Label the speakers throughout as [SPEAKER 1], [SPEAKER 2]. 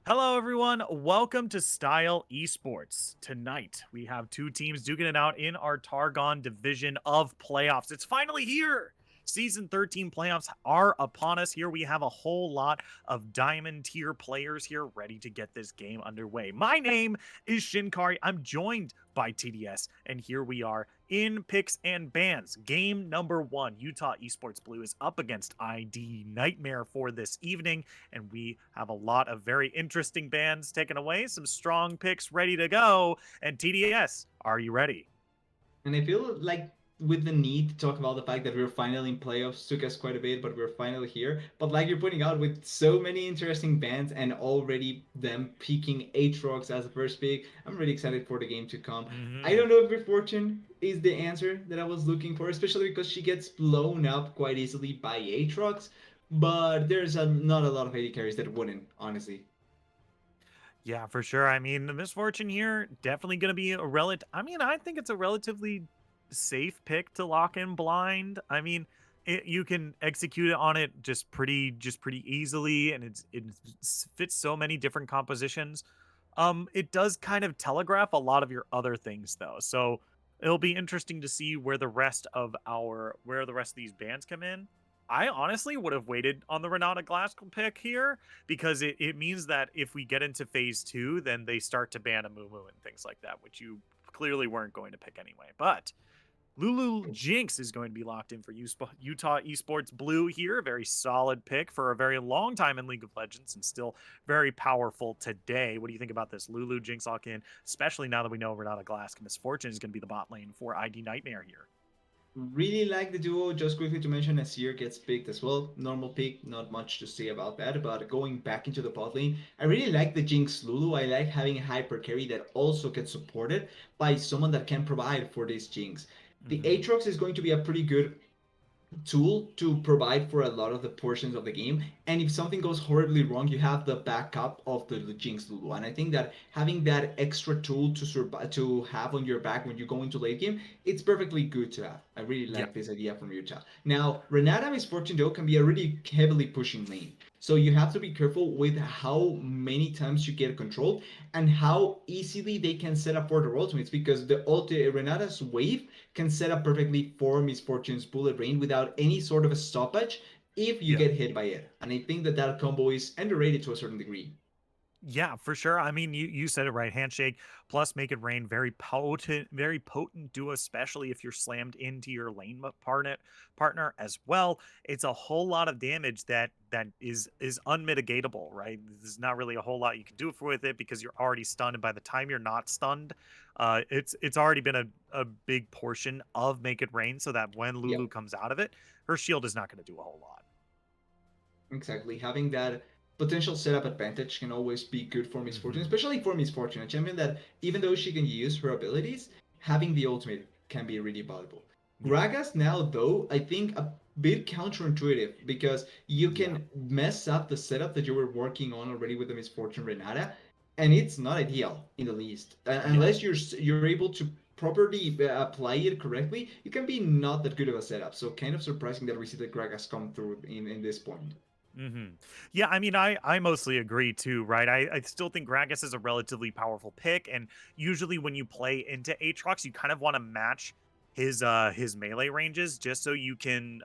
[SPEAKER 1] Hello, everyone. Welcome to Style Esports. Tonight, we have two teams duking it out in our Targon division of playoffs. It's finally here. Season 13 playoffs are upon us. Here we have a whole lot of diamond tier players here ready to get this game underway. My name is Shinkari. I'm joined by TDS, and here we are in picks and bans. Game number one, Utah Esports Blue is up against ID Nightmare for this evening, and we have a lot of very interesting bands taken away, some strong picks ready to go. And TDS, are you ready?
[SPEAKER 2] And I feel like with the need to talk about the fact that we're finally in playoffs took us quite a bit, but we're finally here. But like you're pointing out, with so many interesting bands and already them picking Aatrox as the first pick, I'm really excited for the game to come. I
[SPEAKER 1] Mm-hmm.
[SPEAKER 2] don't know if Fortune is the answer that I was looking for, especially because she gets blown up quite easily by Aatrox. But not a lot of AD carries that wouldn't, honestly.
[SPEAKER 1] Yeah, for sure. I mean, the misfortune here definitely going to be a relative. I mean, I think it's a relatively safe pick to lock in blind. I mean, you can execute it on it just pretty easily, and it fits so many different compositions. It does kind of telegraph a lot of your other things though, so it'll be interesting to see where the rest of these bands come in. I honestly would have waited on the Renata Glasgow pick here because it means that if we get into phase two, then they start to ban a Moo and things like that, which you clearly weren't going to pick anyway. But Lulu Jinx is going to be locked in for Utah Esports Blue here. A very solid pick for a very long time in League of Legends and still very powerful today. What do you think about this Lulu Jinx lock in, especially now that we know Renata Glask Misfortune is going to be the bot lane for ID Nightmare here?
[SPEAKER 2] Really like the duo. Just quickly to mention, Asir gets picked as well. Normal pick, not much to say about that. But going back into the bot lane, I really like the Jinx Lulu. I like having a hyper carry that also gets supported by someone that can provide for this Jinx. The
[SPEAKER 1] Mm-hmm.
[SPEAKER 2] Aatrox is going to be a pretty good tool to provide for a lot of the portions of the game. And if something goes horribly wrong, you have the backup of the Jinx Lulu. And I think that having that extra tool to survive to have on your back when you go into late game, it's perfectly good to have. I really
[SPEAKER 1] Yeah.
[SPEAKER 2] like this idea from Utah. Now, Renata Misfortune though can be a really heavily pushing lane. So you have to be careful with how many times you get controlled and how easily they can set up for the ultimates because the Renata's wave can set up perfectly for Misfortune's Bullet Rain without any sort of a stoppage if you
[SPEAKER 1] Yeah.
[SPEAKER 2] get hit by it. And I think that that combo is underrated to a certain degree.
[SPEAKER 1] Yeah, for sure. I mean, you said it right. Handshake plus make it rain, very potent duo, especially if you're slammed into your partner as well. It's a whole lot of damage that is unmitigatable, right? There's not really a whole lot you can do with it because you're already stunned, and by the time you're not stunned, it's already been a big portion of make it rain, so that when
[SPEAKER 2] Yeah,
[SPEAKER 1] Lulu comes out of it, her shield is not going to do a whole lot.
[SPEAKER 2] exactly. Having that potential setup advantage can always be good for Misfortune,
[SPEAKER 1] Hmm.
[SPEAKER 2] especially for Misfortune, a champion that even though she can use her abilities, having the ultimate can be really valuable.
[SPEAKER 1] Yeah,
[SPEAKER 2] Gragas now, though, I think a bit counterintuitive because you
[SPEAKER 1] yeah,
[SPEAKER 2] can mess up the setup that you were working on already with the Misfortune Renata, and it's not ideal in the least.
[SPEAKER 1] yeah.
[SPEAKER 2] Unless you're able to properly apply it correctly, it can be not that good of a setup. So kind of surprising that we see the Gragas come through in this point.
[SPEAKER 1] Yeah, I mean, I mostly agree too, right? I still think Gragas is a relatively powerful pick, and usually when you play into Aatrox, you kind of want to match his melee ranges just so you can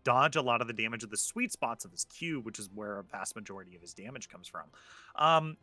[SPEAKER 1] dodge a lot of the damage of the sweet spots of his Q, which is where a vast majority of his damage comes from. Um,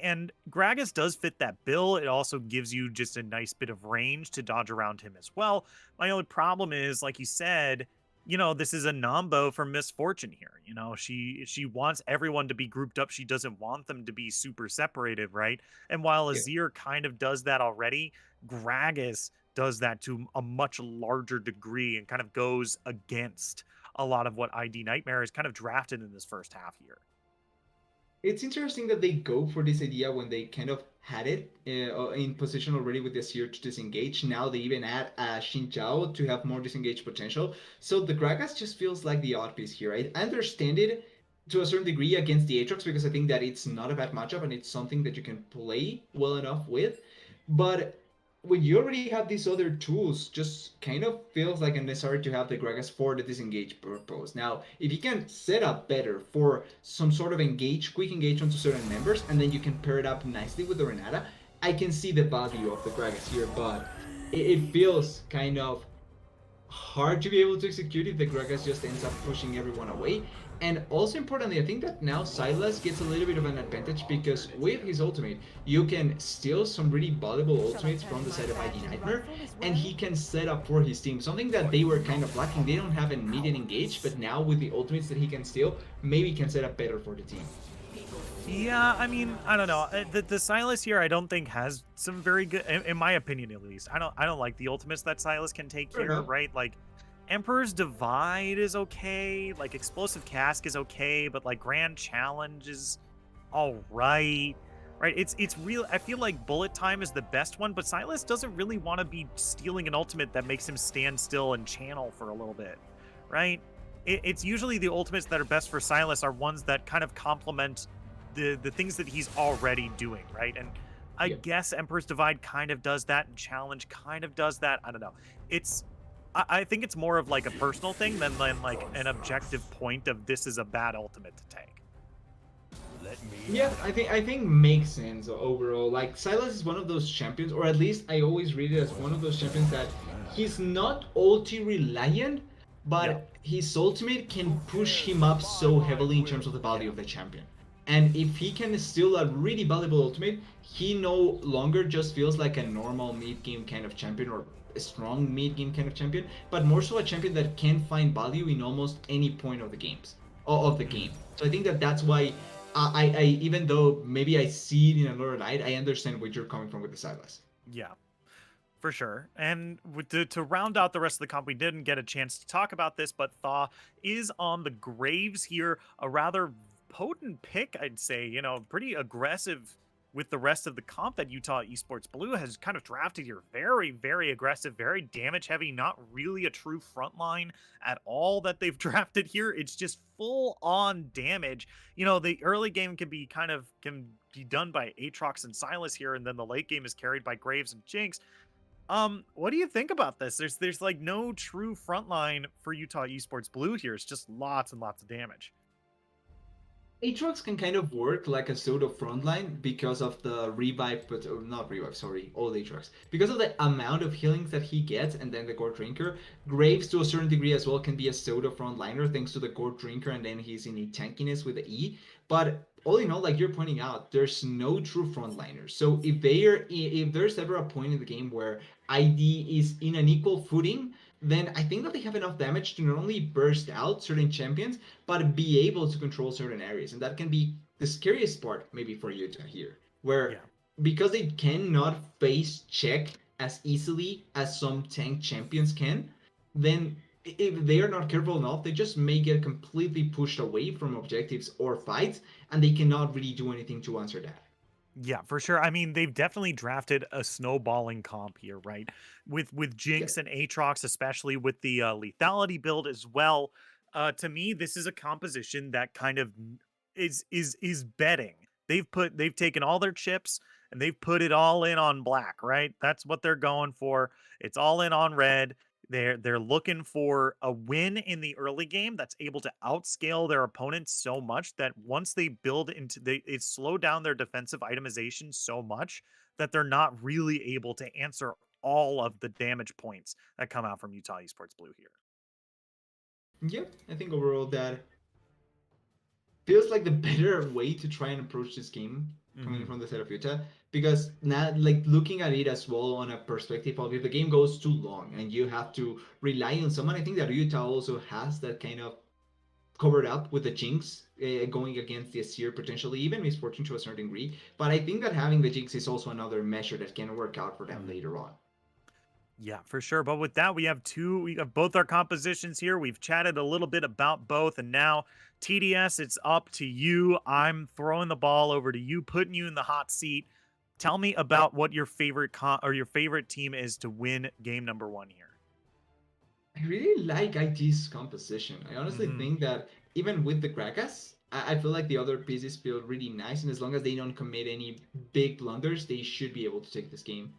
[SPEAKER 1] and Gragas does fit that bill. It also gives you just a nice bit of range to dodge around him as well. My only problem is, like you said, this is a Nambo from Misfortune here. She wants everyone to be grouped up. She doesn't want them to be super separated, right? And while
[SPEAKER 2] Yeah.
[SPEAKER 1] Azir kind of does that already, Gragas does that to a much larger degree and kind of goes against a lot of what ID Nightmare is kind of drafted in this first half here.
[SPEAKER 2] It's interesting that they go for this idea when they kind of had it in position already with the Seer to disengage. Now they even add Xin Zhao to have more disengage potential. So the Gragas just feels like the odd piece here. I understand it to a certain degree against the Aatrox because I think that it's not a bad matchup and it's something that you can play well enough with. But when you already have these other tools, just kind of feels like unnecessary to have the Gragas for the disengage purpose. Now, if you can set up better for some sort of quick engagement to certain members, and then you can pair it up nicely with the Renata, I can see the value of the Gragas here, but it feels kind of hard to be able to execute if the Gragas just ends up pushing everyone away. And also importantly, I think that now Silas gets a little bit of an advantage because with his ultimate, you can steal some really valuable ultimates from the side of ID Nightmare, and he can set up for his team. Something that they were kind of lacking. They don't have an immediate engage, but now with the ultimates that he can steal, maybe can set up better for the team.
[SPEAKER 1] Yeah, I mean, I don't know. The Silas here, I don't think has some very good, in my opinion at least. I don't like the ultimates that Silas can take
[SPEAKER 2] Fair
[SPEAKER 1] here,
[SPEAKER 2] enough.
[SPEAKER 1] right? Like, Emperor's Divide is okay. Like, Explosive Cask is okay, but like Grand Challenge is all right. Right? It's real. I feel like Bullet Time is the best one, but Silas doesn't really want to be stealing an ultimate that makes him stand still and channel for a little bit, right? It's usually the ultimates that are best for Silas are ones that kind of complement the things that he's already doing, right? And I
[SPEAKER 2] Yeah.
[SPEAKER 1] guess Emperor's Divide kind of does that, and Challenge kind of does that. I don't know. It's I think it's more of like a personal thing than like an objective point of this is a bad ultimate to take.
[SPEAKER 2] Yeah, I think makes sense overall. Like Silas is one of those champions, or at least I always read it as one of those champions that he's not ulti reliant,
[SPEAKER 1] Yeah.
[SPEAKER 2] but his ultimate can push him up so heavily in terms of the value
[SPEAKER 1] Yeah.
[SPEAKER 2] of the champion. And if he can steal a really valuable ultimate, he no longer just feels like a normal mid game kind of champion or a strong mid game kind of champion, but more so a champion that can find value in almost any point of the games of the
[SPEAKER 1] Mhm.
[SPEAKER 2] game. So I think that that's why I even though maybe I see it in another light, I understand where you're coming from with the Silas.
[SPEAKER 1] Yeah. For sure. And to round out the rest of the comp, we didn't get a chance to talk about this, but Thaw is on the Graves here. A rather potent pick, I'd say. Pretty aggressive with the rest of the comp that Utah Esports Blue has kind of drafted here. Very, very aggressive, very damage heavy, not really a true frontline at all that they've drafted here. It's just full on damage. The early game can be done by Aatrox and Silas here, and then the late game is carried by Graves and Jinx. What do you think about this? There's like no true frontline for Utah Esports Blue here. It's just lots and lots of damage.
[SPEAKER 2] Aatrox can kind of work like a pseudo frontline because of the revive, but or not revive, sorry, all Aatrox. Because of the amount of healings that he gets and then the Gore Drinker, Graves to a certain degree as well can be a pseudo frontliner thanks to the Gore Drinker and then he's in a tankiness with the E. But all in all, like you're pointing out, there's no true frontliners. So if there's ever a point in the game where ID is in an equal footing, then I think that they have enough damage to not only burst out certain champions, but be able to control certain areas. And that can be the scariest part, maybe, for you to hear, where
[SPEAKER 1] Yeah.
[SPEAKER 2] because they cannot face check as easily as some tank champions can, then if they are not careful enough, they just may get completely pushed away from objectives or fights, and they cannot really do anything to answer that.
[SPEAKER 1] Yeah, for sure. I mean, they've definitely drafted a snowballing comp here, right? With
[SPEAKER 2] Yeah.
[SPEAKER 1] Jinx and Aatrox, especially with the lethality build as well. To me, this is a composition that kind of is betting. They've taken all their chips and they've put it all in on black, right? That's what they're going for. It's all in on red. They're looking for a win in the early game that's able to outscale their opponents so much that once they build into it slow down their defensive itemization so much that they're not really able to answer all of the damage points that come out from Utah Esports Blue here.
[SPEAKER 2] Yeah, I think overall that feels like the better way to try and approach this game coming
[SPEAKER 1] Hmm.
[SPEAKER 2] from the side of Utah because now like looking at it as well on a perspective of if the game goes too long and you have to rely on someone, I think that Utah also has that kind of covered up with the Jinx going against the Asir, potentially even Misfortune to a certain degree. But I think that having the Jinx is also another measure that can work out for them
[SPEAKER 1] Hmm.
[SPEAKER 2] later on.
[SPEAKER 1] Yeah, for sure. But with that, we have both our compositions here. We've chatted a little bit about both, and now TDS, it's up to you. I'm throwing the ball over to you, putting you in the hot seat. Tell me about what your favorite or your favorite team is to win game number one here.
[SPEAKER 2] I really like IT's composition. I honestly
[SPEAKER 1] Hmm.
[SPEAKER 2] think that even with the Krakas, I feel like the other pieces feel really nice, and as long as they don't commit any big blunders, they should be able to take this game.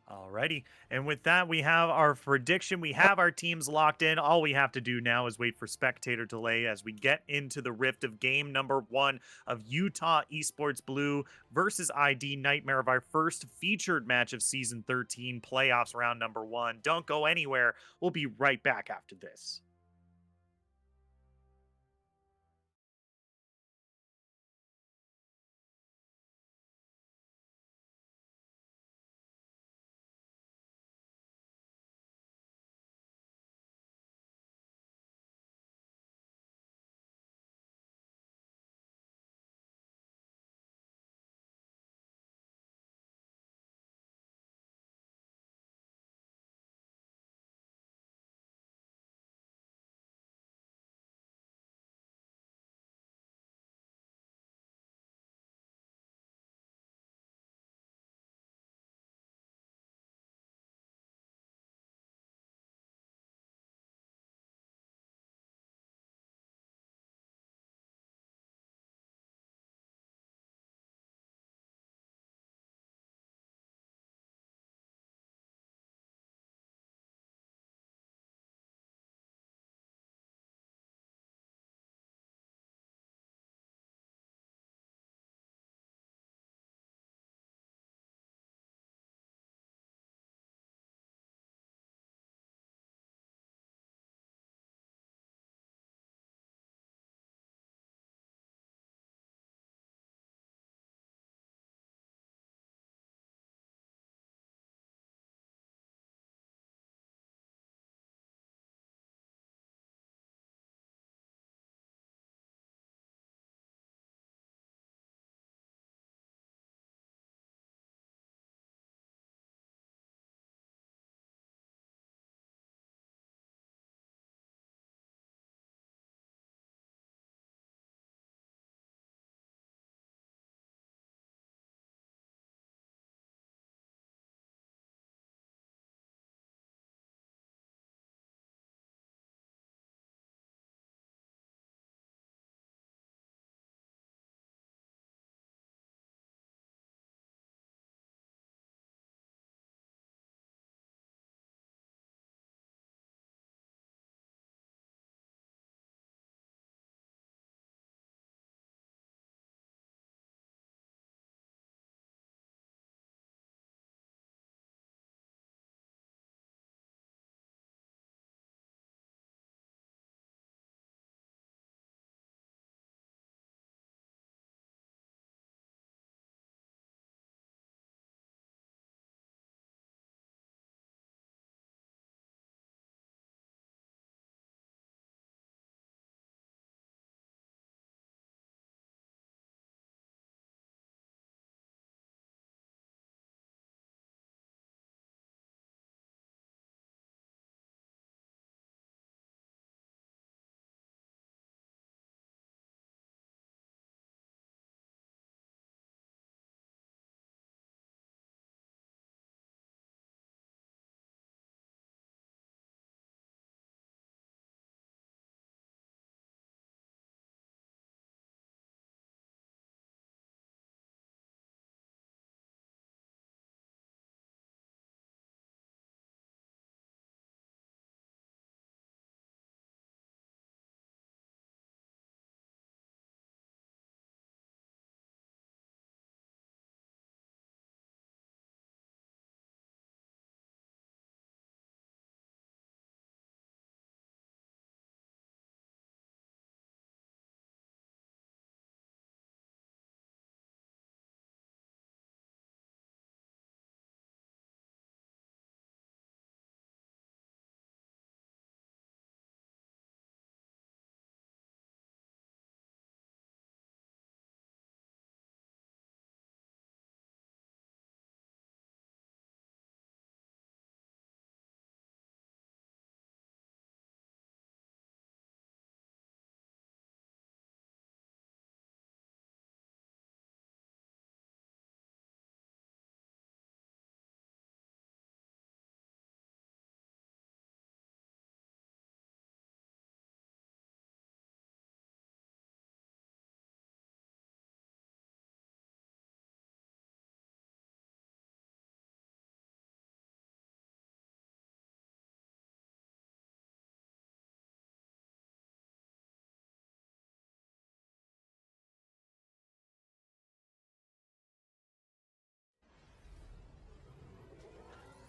[SPEAKER 1] Alrighty. And with that, we have our prediction. We have our teams locked in. All we have to do now is wait for spectator delay as we get into the rift of game number 1 of Utah Esports Blue versus ID Nightmare of our first featured match of season 13 playoffs round number 1. Don't go anywhere. We'll be right back after this.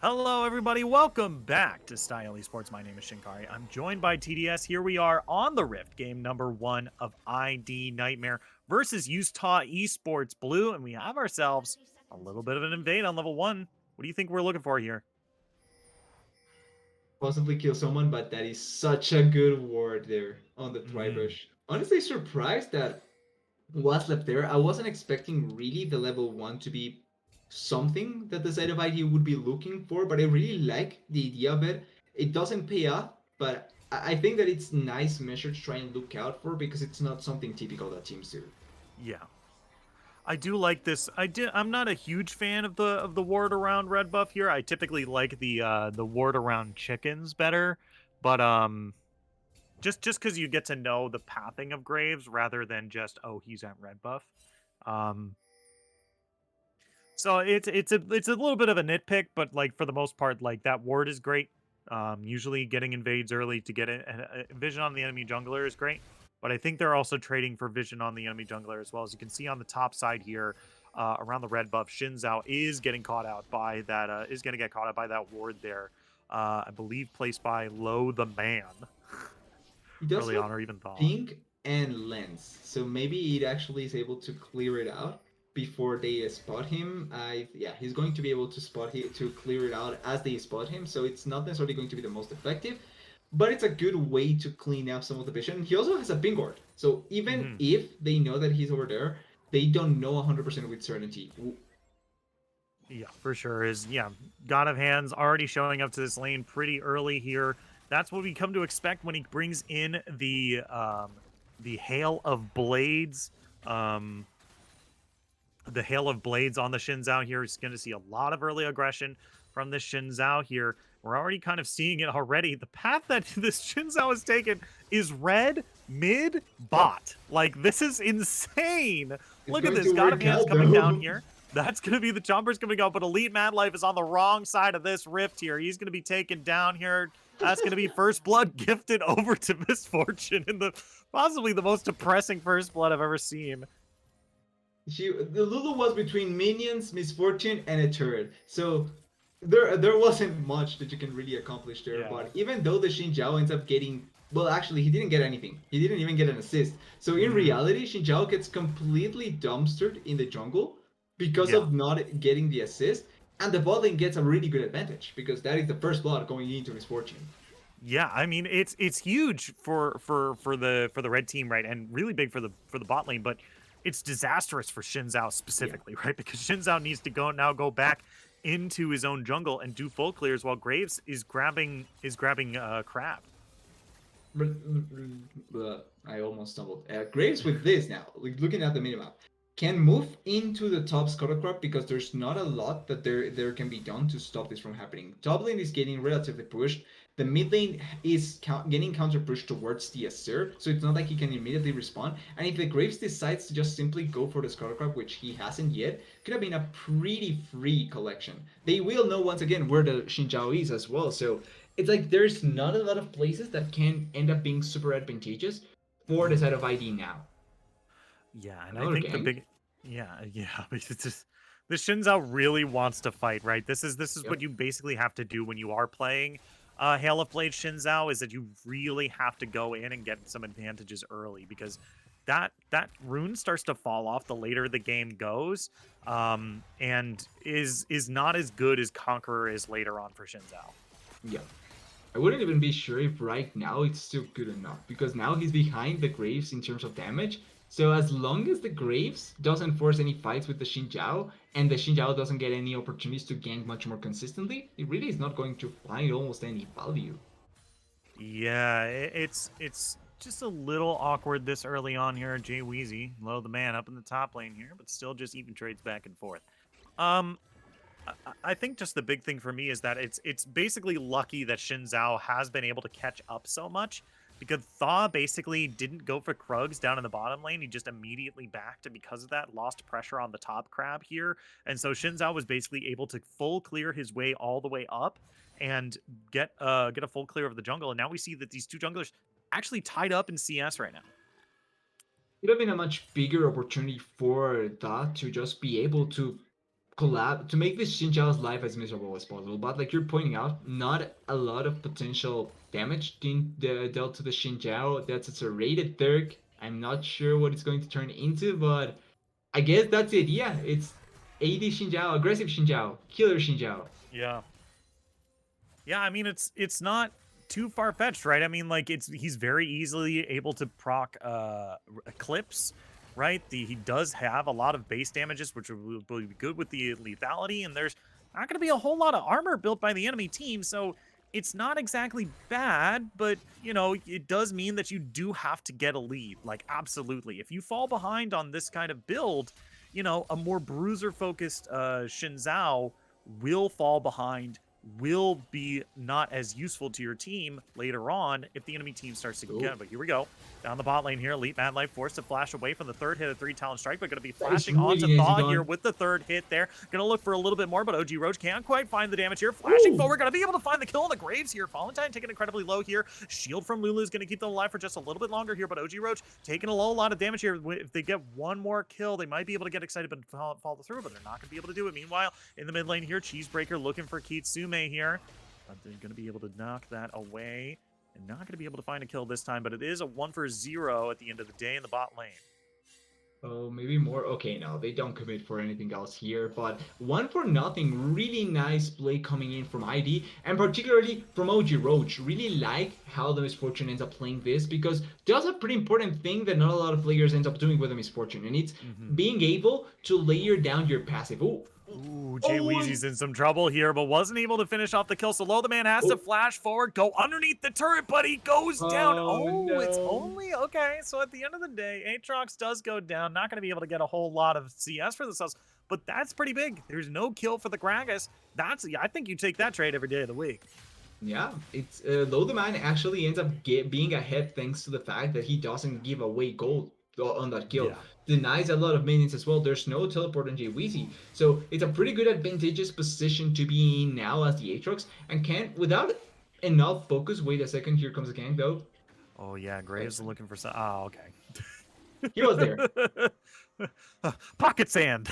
[SPEAKER 1] Hello, everybody. Welcome back to Style Esports. My name is Shinkari. I'm joined by TDS. Here we are on the Rift, game number 1 of ID Nightmare versus Utah Esports Blue, and we have ourselves a little bit of an invade on level 1. What do you think we're looking for here?
[SPEAKER 2] Possibly kill someone, but that is such a good ward there on the
[SPEAKER 1] Hmm.
[SPEAKER 2] Thribush. Honestly, surprised that was left there. I wasn't expecting really the level 1 to be something that the side of ID would be looking for, but I really like the idea of it. It doesn't pay off, but I think that it's nice measure to try and look out for because it's not something typical that teams do.
[SPEAKER 1] Yeah. I do like this. I'm not a huge fan of the ward around red buff here. I typically like the ward around chickens better, but just because you get to know the pathing of Graves rather than just, oh, he's at red buff. Um, so it's a little bit of a nitpick, but like for the most part, like that ward is great. Usually getting invades early to get a vision on the enemy jungler is great, but I think they're also trading for vision on the enemy jungler as well. As you can see on the top side here, around the red buff, Xin Zhao is getting caught out by that. Is going to get caught out by that ward there. I believe placed by Lo the Man
[SPEAKER 2] He does
[SPEAKER 1] early
[SPEAKER 2] have
[SPEAKER 1] on, or even Thaw.
[SPEAKER 2] pink and lens, so maybe it actually is able to clear it out before they spot him. Yeah, he's going to be able to to clear it out as they spot him, so it's not necessarily going to be the most effective, but it's a good way to clean up some of the vision. He also has a ping ward, so even
[SPEAKER 1] Hmm.
[SPEAKER 2] if they know that he's over there, they don't know 100% with certainty.
[SPEAKER 1] Yeah, for sure. Is yeah, God of Hands already showing up to this lane pretty early here. That's what we come to expect when he brings in the hail of blades. Um the hail of blades on the Shinzao here is going to see a lot of early aggression from this Shinzao here. We're already kind of seeing it already. The path that this Shinzao has taken is red, mid, bot. Like, this is insane.
[SPEAKER 2] It's
[SPEAKER 1] Look at
[SPEAKER 2] going
[SPEAKER 1] this.
[SPEAKER 2] to
[SPEAKER 1] God of
[SPEAKER 2] work
[SPEAKER 1] Hands
[SPEAKER 2] out
[SPEAKER 1] coming down
[SPEAKER 2] though.
[SPEAKER 1] here. That's going to be the Chomper's going to go, but Elite Mad Life is on the wrong side of this rift here. He's going to be taken down here. That's going to be first blood gifted over to Misfortune in the possibly the most depressing first blood I've ever seen.
[SPEAKER 2] The Lulu was between minions, misfortune, and a turret. So there wasn't much that you can really accomplish there.
[SPEAKER 1] Yeah.
[SPEAKER 2] But even though the Xin Zhao ends up getting, well, actually he didn't get anything. He didn't even get an assist. So in
[SPEAKER 1] Hmm.
[SPEAKER 2] reality, Xin Zhao gets completely dumpstered in the jungle because
[SPEAKER 1] Yeah.
[SPEAKER 2] of not getting the assist. And the bot lane gets a really good advantage because that is the first blood going into misfortune.
[SPEAKER 1] Yeah, I mean it's huge for the red team, right? And really big for the bot lane, but it's disastrous for Shinzao
[SPEAKER 2] Yeah.
[SPEAKER 1] specifically, right? Because Shinzao needs to go back into his own jungle and do full clears while Graves is grabbing crab.
[SPEAKER 2] I almost stumbled. Graves with this now, like looking at the minimap, can move into the top scuttlecraft because there's not a lot that there can be done to stop this from happening. Top lane is getting relatively pushed. The mid lane is getting counter pushed towards the Asir, so it's not like he can immediately respond. And if the Graves decides to just simply go for the scuttlecraft, which he hasn't yet, could have been a pretty free collection. They will know once again where the Xinjiao is as well, so it's like there's not a lot of places that can end up being super advantageous for the
[SPEAKER 1] Hmm.
[SPEAKER 2] side of ID now.
[SPEAKER 1] Yeah, and I
[SPEAKER 2] Another
[SPEAKER 1] think the
[SPEAKER 2] gank?
[SPEAKER 1] big yeah, it's just the Shinzao really wants to fight, right? This is what
[SPEAKER 2] Yep.
[SPEAKER 1] you basically have to do when you are playing Hail of Blade Shinzao is that you really have to go in and get some advantages early because that rune starts to fall off the later the game goes, and is not as good as Conqueror is later on for Shinzao.
[SPEAKER 2] Yep. I wouldn't even be sure if right now it's still good enough because now he's behind the Graves in terms of damage. So as long as the Graves doesn't force any fights with the Xinjiao and the Xinjiao doesn't get any opportunities to gank much more consistently, it really is not going to find almost any value.
[SPEAKER 1] Yeah, it's just a little awkward this early on here. Jay Weezy, low the man up in the top lane here, but still just even trades back and forth. Um, I think just the big thing for me is that it's basically lucky that Xin Zhao has been able to catch up so much because Thaw basically didn't go for Krugs down in the bottom lane. He just immediately backed, and because of that, lost pressure on the top crab here. And so Xin Zhao was basically able to full clear his way all the way up and get a full clear of the jungle. And now we see that these two junglers actually tied up in CS right now.
[SPEAKER 2] It would have been a much bigger opportunity for that to just be able to collab to make this Xinjiao's life as miserable as possible. But like you're pointing out, not a lot of potential damage dealt to the Xinjiao. That's a rated Turk. I'm not sure what it's going to turn into, but I guess that's it. Yeah, it's AD Xinjiao, aggressive Xinjiao, killer Xinjiao.
[SPEAKER 1] Yeah. Yeah, I mean it's not too far fetched, right? I mean, like he's very easily able to proc Eclipse, right? He does have a lot of base damages, which will be good with the lethality, and there's not going to be a whole lot of armor built by the enemy team, so it's not exactly bad, but you know it does mean that you do have to get a lead, like absolutely. If you fall behind on this kind of build, you know a more bruiser focused Shinzao will fall behind, will be not as useful to your team later on if the enemy team starts to
[SPEAKER 2] Cool.
[SPEAKER 1] get. But here we go. Down the bot lane here, Elite Mad Life forced to flash away from the third hit of 3 Talon Strike, but going to be
[SPEAKER 2] That is
[SPEAKER 1] flashing
[SPEAKER 2] really
[SPEAKER 1] onto
[SPEAKER 2] nicely
[SPEAKER 1] Thaw here
[SPEAKER 2] done.
[SPEAKER 1] with the third hit there. Going to look for a little bit more, but OG Roach can't quite find the damage here. Flashing
[SPEAKER 2] Ooh.
[SPEAKER 1] forward, going to be able to find the kill on the Graves here. Valentine taking incredibly low here. Shield from Lulu is going to keep them alive for just a little bit longer here, but OG Roach taking a lot of damage here. If they get one more kill, they might be able to get excited and follow through, but they're not going to be able to do it. Meanwhile, in the mid lane here, Cheesebreaker looking for Kitsume here. But they're going to be able to knock that away. And not going to be able to find a kill this time, but it is a 1-for-0 at the end of the day in the bot lane.
[SPEAKER 2] Oh, maybe more. Okay, no, they don't commit for anything else here, but one for nothing. Really nice play coming in from ID, and particularly from OG Roach. Really like how the Misfortune ends up playing this, because there's a pretty important thing that not a lot of players end up doing with the Misfortune, and it's being able to layer down your passive. Oh,
[SPEAKER 1] Ooh, Jay
[SPEAKER 2] oh,
[SPEAKER 1] Weezy's in some trouble here, but wasn't able to finish off the kill. So low the man has to
[SPEAKER 2] oh,
[SPEAKER 1] flash forward, go underneath the turret, but he goes down.
[SPEAKER 2] oh
[SPEAKER 1] Oh, it's
[SPEAKER 2] no.
[SPEAKER 1] only okay. So at the end of the day, Aatrox does go down. Not going to be able to get a whole lot of CS for themselves, but that's pretty big. There's no kill for the Gragas. I think you take that trade every day of the week.
[SPEAKER 2] Yeah, it's though the man actually ends up being ahead thanks to the fact that he doesn't give away gold on that kill.
[SPEAKER 1] Yeah.
[SPEAKER 2] Denies a lot of minions as well. There's no teleport on Jweezy, so it's a pretty good advantageous position to be in now as the Aatrox, and can without enough focus. Wait a second, here comes a gank though.
[SPEAKER 1] Oh yeah,
[SPEAKER 2] Wait a
[SPEAKER 1] Graves
[SPEAKER 2] second.
[SPEAKER 1] looking for some. Oh,
[SPEAKER 2] He was there.
[SPEAKER 1] okay. Pocket sand.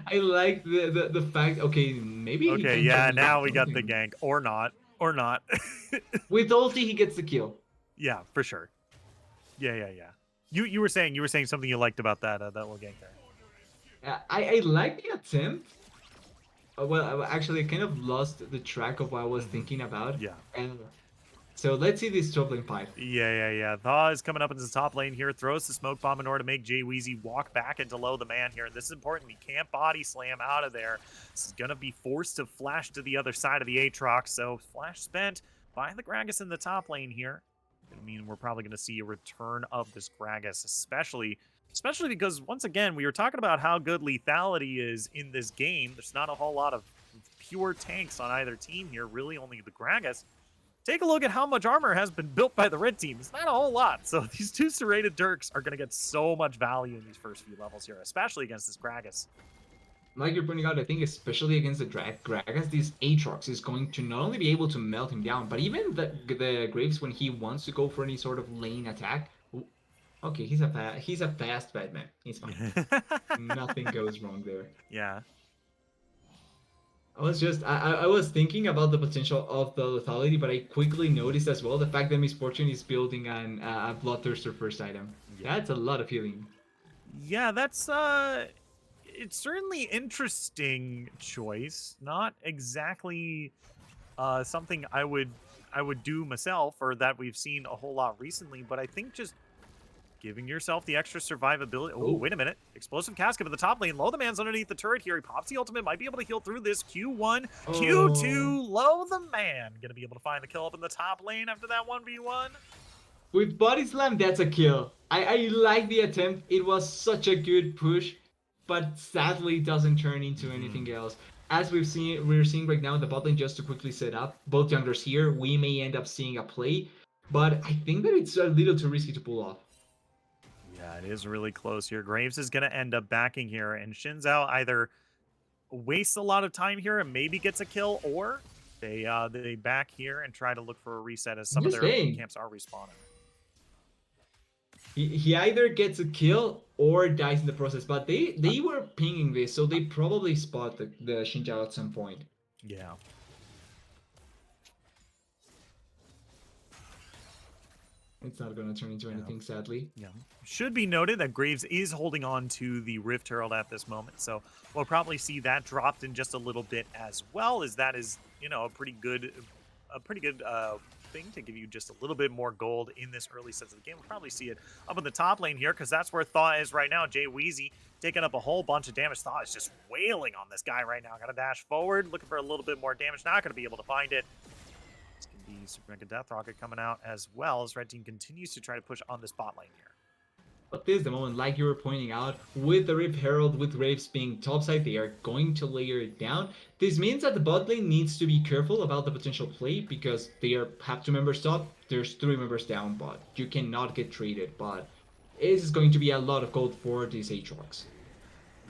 [SPEAKER 2] I like the fact. Okay, maybe he
[SPEAKER 1] Okay,
[SPEAKER 2] can
[SPEAKER 1] yeah,
[SPEAKER 2] technically
[SPEAKER 1] now
[SPEAKER 2] do
[SPEAKER 1] we got the
[SPEAKER 2] something.
[SPEAKER 1] gank. Or not. Or not.
[SPEAKER 2] With ulti, he gets the kill.
[SPEAKER 1] Yeah, for sure. Yeah. You were saying something you liked about that little gank there.
[SPEAKER 2] I like the attempt. Well, actually, I kind of lost the track of what I was thinking about.
[SPEAKER 1] Yeah.
[SPEAKER 2] And so let's see this top lane pipe.
[SPEAKER 1] Yeah. Thaw is coming up into the top lane here. Throws the smoke bomb in order to make Jay Weezy walk back into low the man here. And this is important. He can't body slam out of there. This is going to be forced to flash to the other side of the Aatrox. So flash spent by the Gragas in the top lane here. I mean, we're probably going to see a return of this Gragas, especially because, once again, we were talking about how good lethality is in this game. There's not a whole lot of pure tanks on either team here, really only the Gragas. Take a look at how much armor has been built by the red team. It's not a whole lot. So these two serrated Dirks are going to get so much value in these first few levels here, especially against this Gragas.
[SPEAKER 2] Like you're pointing out, I think especially against the Gragas, this Aatrox is going to not only be able to melt him down, but even the Graves when he wants to go for any sort of lane attack. Okay, he's a fast Batman. He's fine. Nothing goes wrong there.
[SPEAKER 1] Yeah.
[SPEAKER 2] I was thinking about the potential of the lethality, but I quickly noticed as well the fact that Misfortune is building a Bloodthirster first item.
[SPEAKER 1] Yeah.
[SPEAKER 2] That's a lot of healing.
[SPEAKER 1] Yeah, that's it's certainly interesting choice. Not exactly something I would do myself, or that we've seen a whole lot recently, but I think just giving yourself the extra survivability. Oh, wait a minute. Explosive Casket at the top lane. Low the man's underneath the turret here. He pops the ultimate. Might be able to heal through this. Q1, Q2. Low the man. Going to be able to find the kill up in the top lane after that 1v1.
[SPEAKER 2] With Body Slam, that's a kill. I like the attempt. It was such a good push, but sadly it doesn't turn into anything else. As we're seeing right now in the bot lane, just to quickly set up, both junglers here, we may end up seeing a play, but I think that it's a little too risky to pull off.
[SPEAKER 1] Yeah, it is really close here. Graves is going to end up backing here, and Shinzao either wastes a lot of time here and maybe gets a kill, or they back here and try to look for a reset as some of
[SPEAKER 2] Just
[SPEAKER 1] their
[SPEAKER 2] saying.
[SPEAKER 1] camps are respawning.
[SPEAKER 2] He either gets a kill or dies in the process, but they were pinging this, so they probably spot the Xinjiao at some point.
[SPEAKER 1] Yeah.
[SPEAKER 2] It's not gonna turn into
[SPEAKER 1] Yeah.
[SPEAKER 2] anything, sadly.
[SPEAKER 1] Yeah. Should be noted that Graves is holding on to the Rift Herald at this moment, so we'll probably see that dropped in just a little bit as well, as that is, you know, a pretty good thing to give you just a little bit more gold in this early sets of the game. We'll probably see it up in the top lane here, because that's where Thaw is right now. Jay Weezy taking up a whole bunch of damage. Thaw is just wailing on this guy right now. Got to dash forward, looking for a little bit more damage. Not going to be able to find it. It's going to be Super Mega Death Rocket coming out, as well as Red Team continues to try to push on this bot lane here.
[SPEAKER 2] But this is the moment, like you were pointing out, with the Rip Herald, with Graves being topside, they are going to layer it down. This means that the bot lane needs to be careful about the potential play, because have 2 members top, there's 3 members down bot. You cannot get traded, but it is going to be a lot of gold for these Aatrox.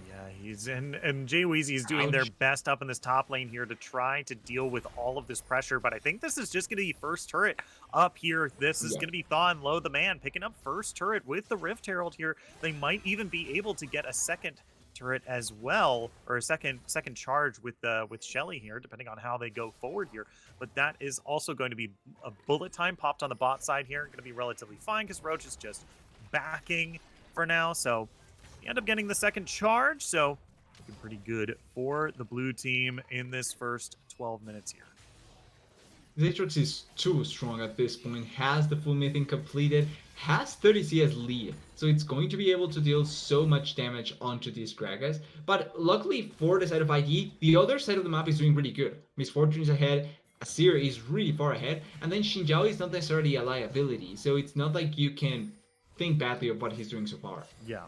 [SPEAKER 1] Yeah, he's and Jay Weezy is doing their
[SPEAKER 2] Ouch.
[SPEAKER 1] best up in this top lane here to try to deal with all of this pressure, but I think this is just going to be first turret up here. This is
[SPEAKER 2] Yeah.
[SPEAKER 1] going to be Thaw and Low the Man picking up first turret with the Rift Herald here. They might even be able to get a second turret as well, or a second charge with Shelly here, depending on how they go forward here. But that is also going to be a bullet time popped on the bot side here. Going to be relatively fine because Roach is just backing for now, so you end up getting the second charge, so looking pretty good for the blue team in this first 12 minutes here.
[SPEAKER 2] Aatrox is too strong at this point, has the full mything completed, has 30 CS lead, so it's going to be able to deal so much damage onto these Gragas. But luckily for the side of IG, the other side of the map is doing really good. Misfortune is ahead, Asir is really far ahead, and then Xinjiao is not necessarily a liability, so it's not like you can think badly of what he's doing so far.
[SPEAKER 1] Yeah.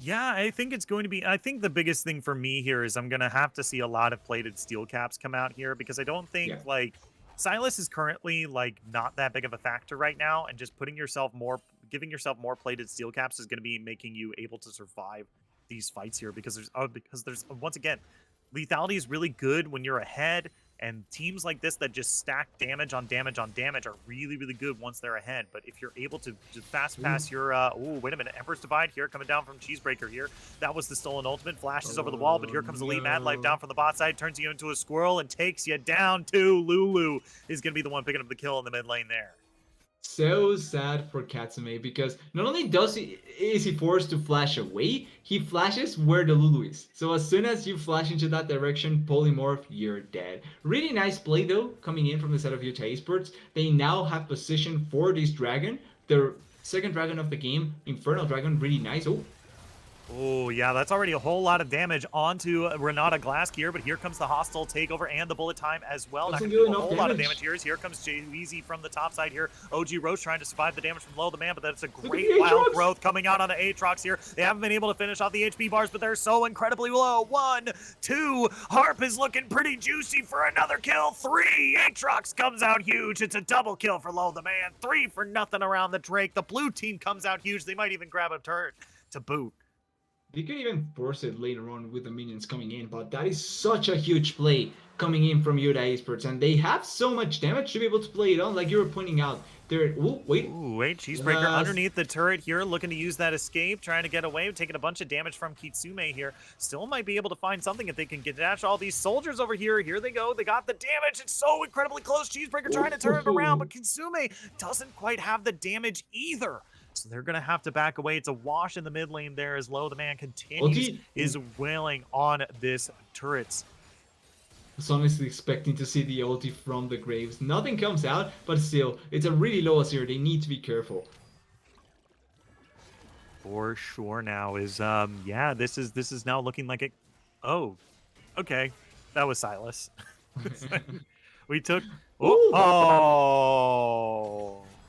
[SPEAKER 1] Yeah, I think it's going to be. I think the biggest thing for me here is I'm going to have to see a lot of plated steel caps come out here, because I don't think
[SPEAKER 2] Yeah.
[SPEAKER 1] like Silas is currently like not that big of a factor right now, and just giving yourself more plated steel caps is going to be making you able to survive these fights here, because there's once again, lethality is really good when you're ahead, and teams like this that just stack damage on damage on damage are really, really good once they're ahead. But if you're able to just fast pass your, oh, wait a minute, Emperor's Divide here coming down from Cheesebreaker here. That was the stolen ultimate, flashes over the wall, but here comes the Elite Mad Life down from the bot side, turns you into a squirrel and takes you down to Lulu. Is going to be the one picking up the kill in the mid lane there.
[SPEAKER 2] So sad for Katsume, because not only is he forced to flash away, he flashes where the Lulu is. So as soon as you flash into that direction, polymorph, you're dead. Really nice play though, coming in from the side of Utah Esports. They now have position for this dragon. The second dragon of the game, Infernal Dragon, really nice. Oh,
[SPEAKER 1] Oh, yeah, that's already a whole lot of damage onto Renata Glass here, but here comes the hostile takeover and the bullet time as well. Not
[SPEAKER 2] doesn't
[SPEAKER 1] going to
[SPEAKER 2] do
[SPEAKER 1] do a
[SPEAKER 2] enough
[SPEAKER 1] whole lot of
[SPEAKER 2] damage.
[SPEAKER 1] damage here. Here comes Jay Weezy from the top side here. OG Roach trying to survive the damage from Low the Man, but that's a
[SPEAKER 2] Look at
[SPEAKER 1] great
[SPEAKER 2] the
[SPEAKER 1] wild
[SPEAKER 2] Aatrox!
[SPEAKER 1] growth coming out on the Aatrox here. They haven't been able to finish off the HP bars, but they're so incredibly low. 1, 2, Harp is looking pretty juicy for another kill. 3, Aatrox comes out huge. It's a double kill for Low the Man. 3 for nothing around the Drake. The blue team comes out huge. They might even grab a turret to boot.
[SPEAKER 2] They could even force it later on with the minions coming in, but that is such a huge play coming in from Yoda Esports, and they have so much damage to be able to play it on, like you were pointing out. They're wait.
[SPEAKER 1] Ooh, wait, Cheesebreaker
[SPEAKER 2] Yes.
[SPEAKER 1] underneath the turret here, looking to use that escape, trying to get away, taking a bunch of damage from Kitsume here. Still might be able to find something if they can get dash all these soldiers over here. Here they go. They got the damage. It's so incredibly close. Cheesebreaker trying to turn it around, but Kitsume doesn't quite have the damage either. So they're going to have to back away. It's a wash in the mid lane there as Low the Man continues his wailing on this turrets.
[SPEAKER 2] I was honestly expecting to see the ulti from the graves. Nothing comes out, but still, it's a really low Azir. They need to be careful.
[SPEAKER 1] For sure now is yeah, this is now looking like it. Oh, okay. That was Silas. We took
[SPEAKER 2] Ooh.
[SPEAKER 1] oh.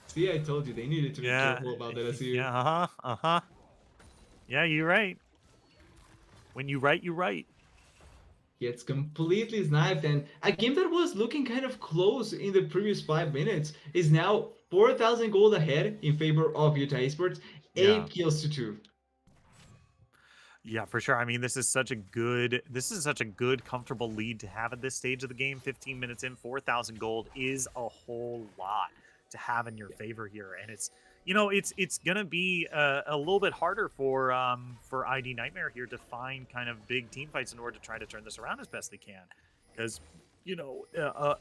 [SPEAKER 2] See, I told you they needed to be
[SPEAKER 1] Yeah.
[SPEAKER 2] careful about that Azir.
[SPEAKER 1] Yeah, uh-huh. Yeah, you're right. When you write, you right.
[SPEAKER 2] Gets completely sniped, and a game that was looking kind of close in the previous 5 minutes is now 4,000 gold ahead in favor of Utah Esports,
[SPEAKER 1] Yeah.
[SPEAKER 2] 8 kills to 2.
[SPEAKER 1] Yeah, for sure. I mean, this is such a good, comfortable lead to have at this stage of the game. 15 minutes in, 4,000 gold is a whole lot have in your favor here, and it's gonna be a little bit harder for ID Nightmare here to find kind of big team fights in order to try to turn this around as best they can, because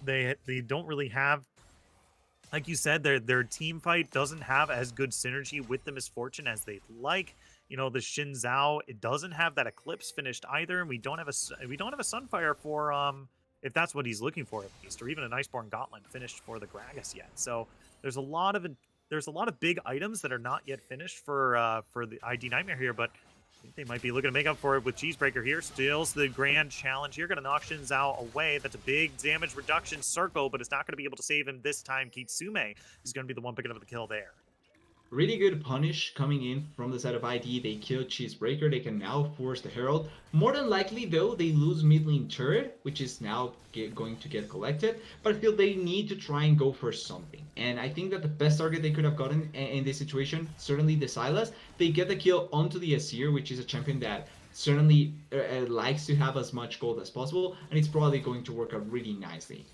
[SPEAKER 1] they don't really have, like you said, their team fight doesn't have as good synergy with the Misfortune as they'd like. The Shin Zhao, it doesn't have that Eclipse finished either, and we don't have a Sunfire for if that's what he's looking for at least, or even an Iceborne Gauntlet finished for the Gragas yet. So there's a lot of big items that are not yet finished for the ID Nightmare here, but I think they might be looking to make up for it with Cheesebreaker here. Steals the grand challenge here. Going to knock Shin Zhao away. That's a big damage reduction circle, but it's not going to be able to save him this time. Kitsume is going to be the one picking up the kill there.
[SPEAKER 2] Really good punish coming in from the side of ID. They kill Cheesebreaker. They can now force the Herald. More than likely, though, they lose mid lane turret, which is now going to get collected. But I feel they need to try and go for something. And I think that the best target they could have gotten in this situation, certainly the Sylas, they get the kill onto the Azir, which is a champion that certainly likes to have as much gold as possible. And it's probably going to work out really nicely.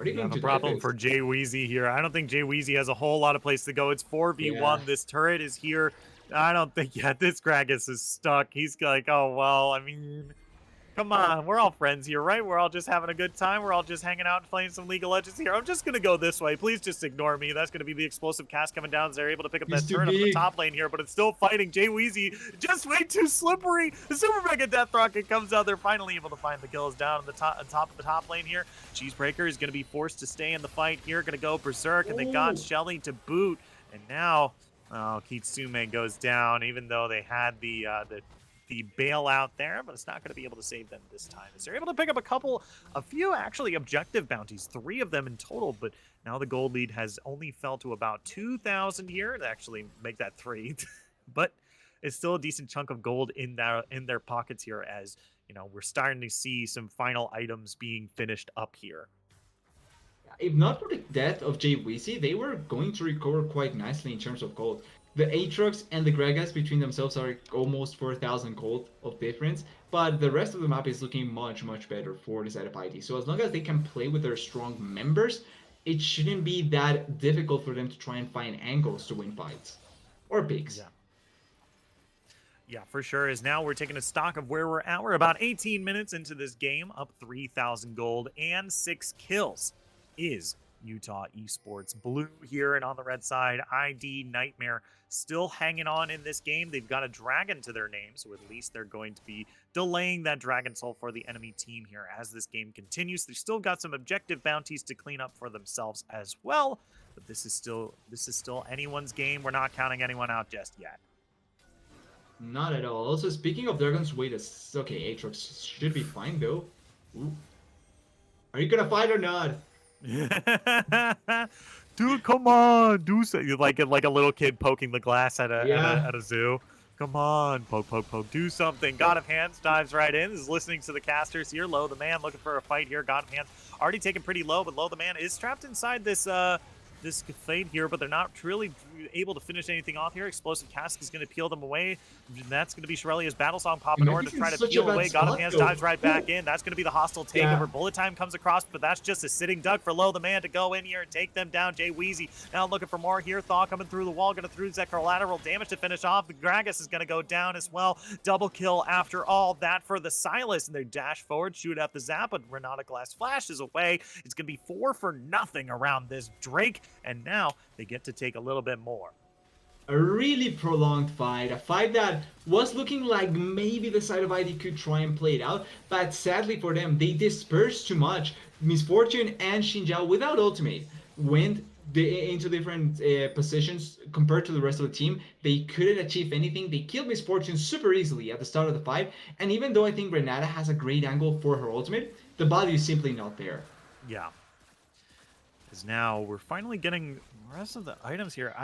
[SPEAKER 1] We have a problem for Jay Weezy here. I don't think Jay Weezy has a whole lot of place to go. It's 4v1.
[SPEAKER 2] Yeah.
[SPEAKER 1] This turret is here. I don't think yet. This Gragas is stuck. He's like, oh, well, I mean, come on. We're all friends here, right? We're all just having a good time. We're all just hanging out and playing some League of Legends here. I'm just going to go this way. Please just ignore me. That's going to be the explosive cast coming down. They're able to pick up that turret up in the top lane here, but it's still fighting. Jay Weezy just way too slippery. The Super Mega Death Rocket comes out. They're finally able to find the kills down on the top of the top lane here. Cheesebreaker is going to be forced to stay in the fight here. Going to go berserk, and they got Shelly to boot. And now, Kitsume goes down, even though they had the bailout there, but it's not going to be able to save them this time. As they're able to pick up a few actually objective bounties, 3 of them in total, but now the gold lead has only fell to about 2,000 here to actually make that 3. But it's still a decent chunk of gold in their pockets here, as we're starting to see some final items being finished up here.
[SPEAKER 2] If not for the death of Jay Weezy, they were going to recover quite nicely in terms of gold. The Aatrox and the Gragas between themselves are almost 4,000 gold of difference, but the rest of the map is looking much, much better for the side of ID. So as long as they can play with their strong members, it shouldn't be that difficult for them to try and find angles to win fights. Or picks.
[SPEAKER 1] Yeah, for sure. As now we're taking a stock of where we're at. We're about 18 minutes into this game, up 3,000 gold and 6 kills. Is Utah Esports blue here, and on the red side, ID Nightmare still hanging on in this game. They've got a dragon to their name, so at least they're going to be delaying that dragon soul for the enemy team here as this game continues. They've still got some objective bounties to clean up for themselves as well, but this is still anyone's game. We're not counting anyone out just yet.
[SPEAKER 2] Not at all. Also, speaking of dragons, wait a okay, Aatrox should be fine though. Ooh. Are you gonna fight or not?
[SPEAKER 1] Dude, come on, do so. You like a little kid poking the glass at a zoo. Come on, poke, do something. God of Hands dives right in. Is listening to the casters here. Low the man looking for a fight here. God of Hands already taken pretty low, but Low the man is trapped inside this fade here, but they're not really able to finish anything off here. Explosive Cask is going to peel them away. And that's going to be Shirelia's Battle Song popping over to try to peel away. God of Hands dives right back in. That's going to be the hostile takeover. Bullet Time comes across, but that's just a sitting duck for Low the man to go in here and take them down. Jay Weezy now looking for more here. Thaw coming through the wall, going to through that collateral damage to finish off. The Gragas is going to go down as well. Double kill after all that for the Sylas, and they dash forward, shoot out the zap, but Renata Glass flashes away. It's going to be 4-0 around this Drake, and now they get to take a little bit more.
[SPEAKER 2] A really prolonged fight, a fight that was looking like maybe the side of ID could try and play it out, but sadly for them, they dispersed too much. Misfortune and Xinjiao, without ultimate, went into different positions compared to the rest of the team. They couldn't achieve anything. They killed Misfortune super easily at the start of the fight, and even though I think Renata has a great angle for her ultimate, the value is simply not there.
[SPEAKER 1] Yeah. Because now we're finally getting the rest of the items here.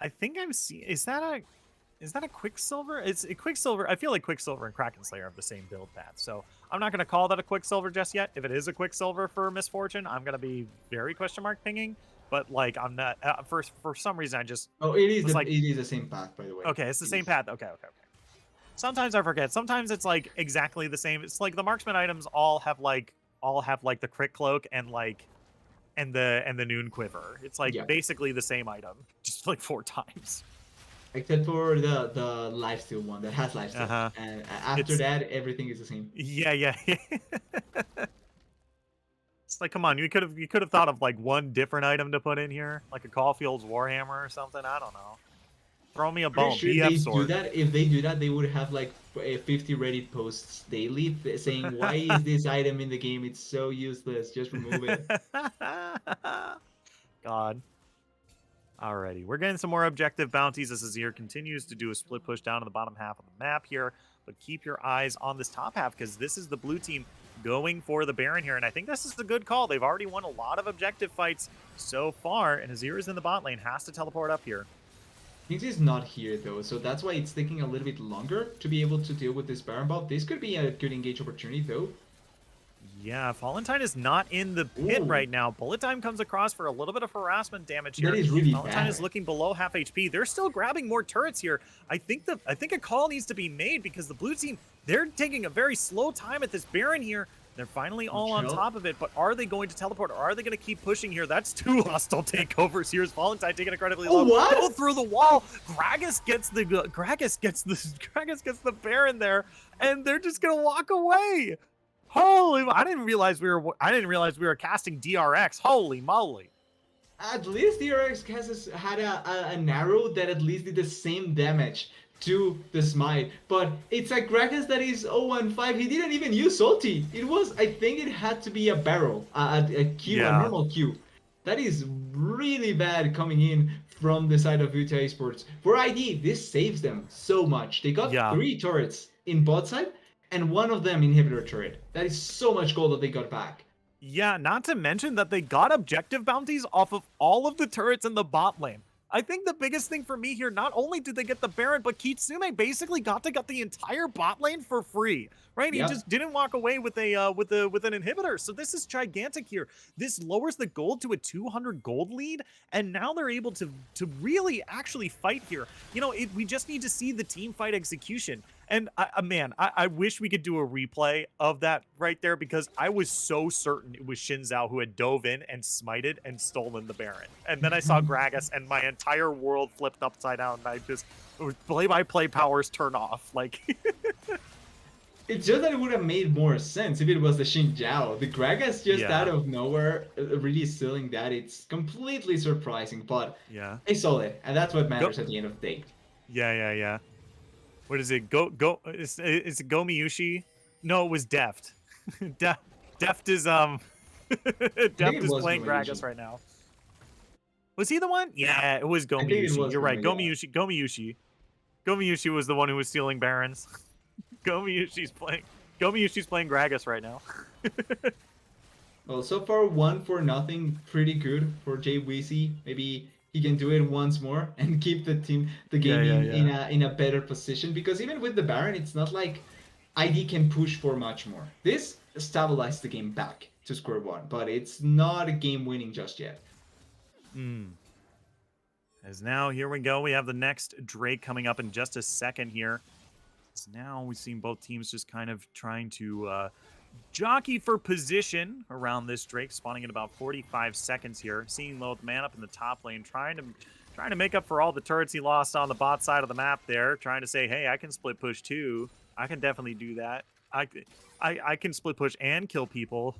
[SPEAKER 1] I think I'm seeing. Is that a Quicksilver? It's a Quicksilver. I feel like Quicksilver and Kraken Slayer have the same build path, so I'm not going to call that a Quicksilver just yet. If it is a Quicksilver for Misfortune, I'm going to be very question mark pinging. But like, I'm not for some reason I just.
[SPEAKER 2] Oh, it is the same path, by the way.
[SPEAKER 1] Okay, it's the same path. Okay. Sometimes I forget. Sometimes it's like exactly the same. It's like the marksman items all have like the crit cloak and like and the Noon Quiver. It's like
[SPEAKER 2] Yeah.
[SPEAKER 1] basically the same item, just like 4 times.
[SPEAKER 2] Except for the lifesteal one that has
[SPEAKER 1] Uh
[SPEAKER 2] lifesteal,
[SPEAKER 1] huh.
[SPEAKER 2] and after
[SPEAKER 1] It's
[SPEAKER 2] that everything is the same.
[SPEAKER 1] yeah, yeah. It's like, come on, you could have thought of like one different item to put in here, like a Caulfield's Warhammer or something. I don't know. Throw me a
[SPEAKER 2] Pretty
[SPEAKER 1] bone.
[SPEAKER 2] sure
[SPEAKER 1] BF sword.
[SPEAKER 2] if they do that, they would have like 50 Reddit posts daily saying, "Why is this item in the game? It's so useless. Just remove it."
[SPEAKER 1] God. Alrighty, we're getting some more objective bounties as Azir continues to do a split push down to the bottom half of the map here. But keep your eyes on this top half because this is the blue team going for the Baron here. And I think this is a good call. They've already won a lot of objective fights so far. And Azir is in the bot lane, has to teleport up here.
[SPEAKER 2] Things is not here though, so that's why it's taking a little bit longer to be able to deal with this Baron bot. This could be a good engage opportunity though.
[SPEAKER 1] Yeah, Valentine is not in the pit
[SPEAKER 2] Ooh,
[SPEAKER 1] right now. Bullet Time comes across for a little bit of harassment damage
[SPEAKER 2] that
[SPEAKER 1] here.
[SPEAKER 2] is really
[SPEAKER 1] Valentine is
[SPEAKER 2] bad.
[SPEAKER 1] looking below half HP. They're still grabbing more turrets here. I think a call needs to be made because the blue team, they're taking a very slow time at this Baron here. They're finally all on
[SPEAKER 2] Chill.
[SPEAKER 1] top of it, but are they going to teleport or are they going to keep pushing here? That's 2 hostile takeovers. Here's Valentine taking incredibly
[SPEAKER 2] Oh
[SPEAKER 1] low.
[SPEAKER 2] what?
[SPEAKER 1] Go through the wall. Gragas gets the Baron there, and they're just gonna walk away. Holy! I didn't realize we were casting DRX. Holy moly!
[SPEAKER 2] At least the RX had an arrow that at least did the same damage to the smite, but it's a Gragas that is 0-5. He didn't even use ulti. It was, I think it had to be a barrel, a Q, a
[SPEAKER 1] Yeah,
[SPEAKER 2] normal Q. That is really bad coming in from the side of Utah Esports. For ID, this saves them so much. They got
[SPEAKER 1] yeah.
[SPEAKER 2] 3 turrets in bot side, and one of them inhibitor turret. That is so much gold that they got back.
[SPEAKER 1] Yeah, not to mention that they got objective bounties off of all of the turrets in the bot lane. I think the biggest thing for me here, not only did they get the Baron, but Kitsune basically got the entire bot lane for free, right? He
[SPEAKER 2] Yep.
[SPEAKER 1] just didn't walk away with with an inhibitor. So this is gigantic here. This lowers the gold to a 200 gold lead, and now they're able to really actually fight here. We just need to see the team fight execution. And man, I wish we could do a replay of that right there because I was so certain it was Xin Zhao who had dove in and smited and stolen the Baron. And then I saw Gragas and my entire world flipped upside down. And I just, play-by-play powers turn off. Like,
[SPEAKER 2] It's just that it would have made more sense if it was the Xin Zhao. The Gragas just out
[SPEAKER 1] yeah,
[SPEAKER 2] of nowhere really stealing that. It's completely surprising, but
[SPEAKER 1] yeah.
[SPEAKER 2] they saw it, and that's what
[SPEAKER 1] Go,
[SPEAKER 2] matters at the end of the day.
[SPEAKER 1] yeah. What is it? Is it Go Miyushi? No, it was Deft. Deft is,
[SPEAKER 2] I think
[SPEAKER 1] Deft
[SPEAKER 2] it
[SPEAKER 1] is
[SPEAKER 2] was
[SPEAKER 1] playing
[SPEAKER 2] Gumayusi.
[SPEAKER 1] Gragas right now. Was he the one? Yeah, it was
[SPEAKER 2] I think it
[SPEAKER 1] Gomiyushi.
[SPEAKER 2] was
[SPEAKER 1] You're right.
[SPEAKER 2] Guma,
[SPEAKER 1] Gomiyushi. Gomiyushi was the one who was stealing Barons. Gomiyushi's playing Gragas right now.
[SPEAKER 2] Well, so far 1-0, pretty good for Jay Weezy. Maybe he can do it once more and keep the game
[SPEAKER 1] Yeah.
[SPEAKER 2] in a better position. Because even with the Baron, it's not like ID can push for much more. This stabilized the game back to square one, but it's not a game winning just yet.
[SPEAKER 1] As now, here we go. We have the next Drake coming up in just a second here. So now we've seen both teams just kind of trying to jockey for position around this Drake, spawning in about 45 seconds here. Seeing Loth man up in the top lane, trying to make up for all the turrets he lost on the bot side of the map there. Trying to say, hey, I can split push too. I can definitely do that. I can split push and kill people.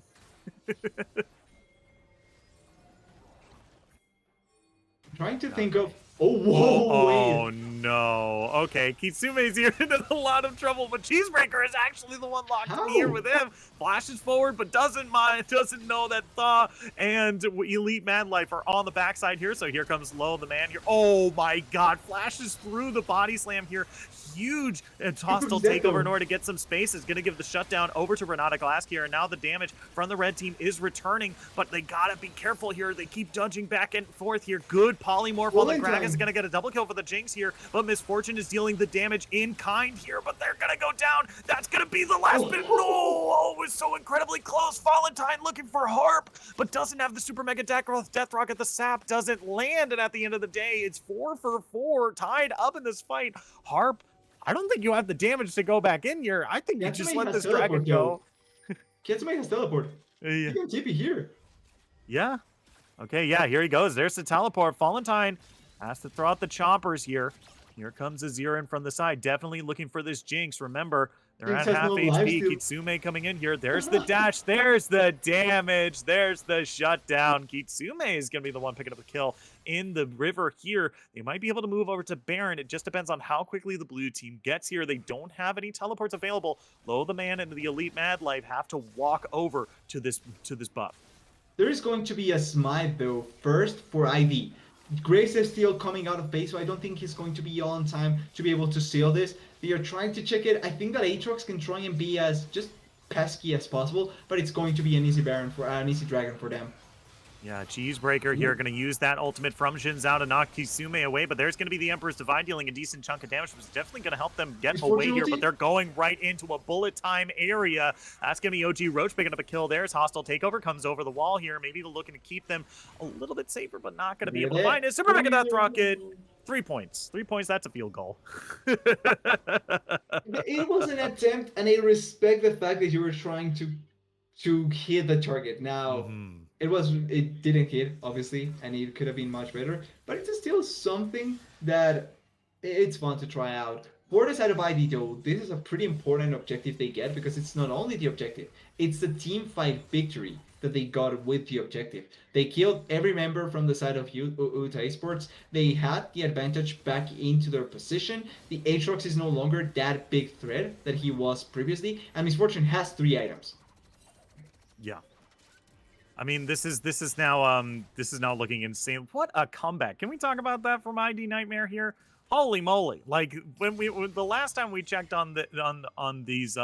[SPEAKER 2] Trying to think
[SPEAKER 1] Okay.
[SPEAKER 2] of. Oh, whoa,
[SPEAKER 1] Oh
[SPEAKER 2] wait.
[SPEAKER 1] no. Okay, Kitsume's here into a lot of trouble, but Cheesebreaker is actually the one locked in here
[SPEAKER 2] How?
[SPEAKER 1] with him. Flashes forward, but doesn't know that Thaw and Elite Madlife are on the backside here. So here comes Low, the man here. Oh my god, flashes through the body slam here. Huge hostile takeover in order to get some space. Is going to give the shutdown over to Renata Glask here. And now the damage from the red team is returning, but they got to be careful here. They keep dodging back and forth here. Good polymorph on the Gragas is going to get a double kill for the Jinx here, but Misfortune is dealing the damage in kind here, but they're going to go down. That's going to be the last bit. No! Oh, it was so incredibly close. Valentine looking for Harp, but doesn't have the Super Mega Death Rocket. The sap doesn't land, and at the end of the day, it's 4 for 4, tied up in this fight. Harp, I don't think you have the damage to go back in here. I think you just let this dragon go.
[SPEAKER 2] Kitsune has teleport.
[SPEAKER 1] Yeah.
[SPEAKER 2] You can TP here.
[SPEAKER 1] Yeah. Okay, yeah, here he goes. There's the teleport. Valentine has to throw out the choppers here. Here comes Azir from the side. Definitely looking for this Jinx. Remember, they're
[SPEAKER 2] Jinx
[SPEAKER 1] at
[SPEAKER 2] has no
[SPEAKER 1] half
[SPEAKER 2] life
[SPEAKER 1] HP.
[SPEAKER 2] steal.
[SPEAKER 1] Kitsume coming in here. There's the dash. There's the damage. There's the shutdown. Kitsume is going to be the one picking up the kill in the river here. They might be able to move over to Baron. It just depends on how quickly the blue team gets here. They don't have any teleports available. Lo the Man and the Elite Mad Life have to walk over to this buff.
[SPEAKER 2] There is going to be a smite though first for ID. Graves is still coming out of base, so I don't think he's going to be on time to be able to seal this. They are trying to check it. I think that Aatrox can try and be as just pesky as possible, but it's going to be an easy Baron for an easy Dragon for them.
[SPEAKER 1] Yeah, Cheesebreaker here
[SPEAKER 2] Ooh.
[SPEAKER 1] going to use that ultimate from Xin Zhao to knock Kisume away, but there's going to be the Emperor's Divide dealing a decent chunk of damage, which is definitely going to help them get
[SPEAKER 2] Is
[SPEAKER 1] away
[SPEAKER 2] Fortune
[SPEAKER 1] here, but
[SPEAKER 2] ulti?
[SPEAKER 1] they're going right into a bullet time area. That's going to be OG Roach picking up a kill there as Hostile Takeover comes over the wall here. Maybe they're looking to keep them a little bit safer, but not going to be able to
[SPEAKER 2] Really?
[SPEAKER 1] find it. Super Mega Death Rocket, 3 points. 3 points, that's a field goal.
[SPEAKER 2] It was an attempt, and I respect the fact that you were trying to hit the target. Now,
[SPEAKER 1] hmm
[SPEAKER 2] it didn't hit obviously, and it could have been much better, but it's still something that it's fun to try out. For the side of ID though, this is a pretty important objective they get because it's not only the objective, it's the team fight victory that they got with the objective. They killed every member from the side of Utah Esports. They had the advantage back into their position. The Aatrox is no longer that big threat that he was previously, and Misfortune has 3 items.
[SPEAKER 1] Yeah. I mean, this is now looking insane. What a comeback! Can we talk about that from ID Nightmare here? Holy moly! Like when the last time we checked on on these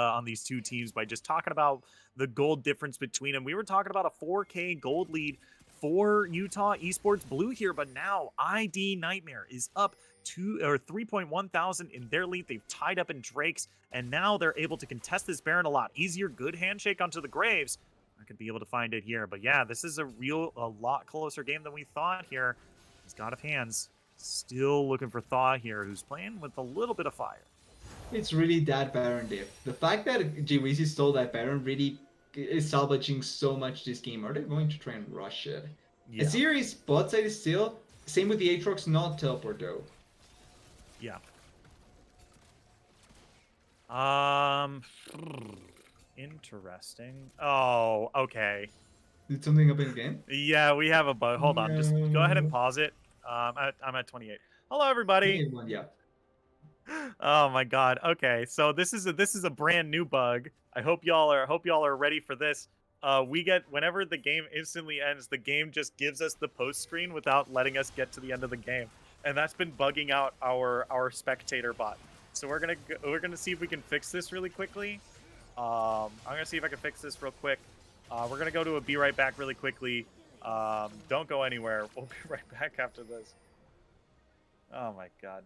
[SPEAKER 1] two teams by just talking about the gold difference between them, we were talking about a 4K gold lead for Utah Esports Blue here, but now ID Nightmare is up 3.1 thousand in their lead. They've tied up in Drake's, and now they're able to contest this Baron a lot easier. Good handshake onto the Graves. I could be able to find it here. But yeah, this is a lot closer game than we thought here. He's God of Hands. Still looking for Thaw here, who's playing with a little bit of fire.
[SPEAKER 2] It's really that Baron diff. The fact that Jiwizi stole that Baron really is salvaging so much this game. Are they going to try and rush it? A
[SPEAKER 1] Yeah,
[SPEAKER 2] series bot side is still same with the Aatrox, not teleport though.
[SPEAKER 1] yeah. Um, interesting. Oh, okay.
[SPEAKER 2] Did something happen again?
[SPEAKER 1] Yeah, we have a bug. Hold on, just go ahead and
[SPEAKER 2] No.
[SPEAKER 1] pause it. I'm at 28. Hello, everybody.
[SPEAKER 2] 28-1, yeah.
[SPEAKER 1] Oh my god. Okay, so this is a brand new bug. I hope y'all are ready for this. We get whenever the game instantly ends, the game just gives us the post screen without letting us get to the end of the game, and that's been bugging out our spectator bot. So we're gonna see if we can fix this really quickly. I'm gonna see if I can fix this real quick. We're gonna go to a be right back really quickly. Don't go anywhere. We'll be right back after this. Oh my god.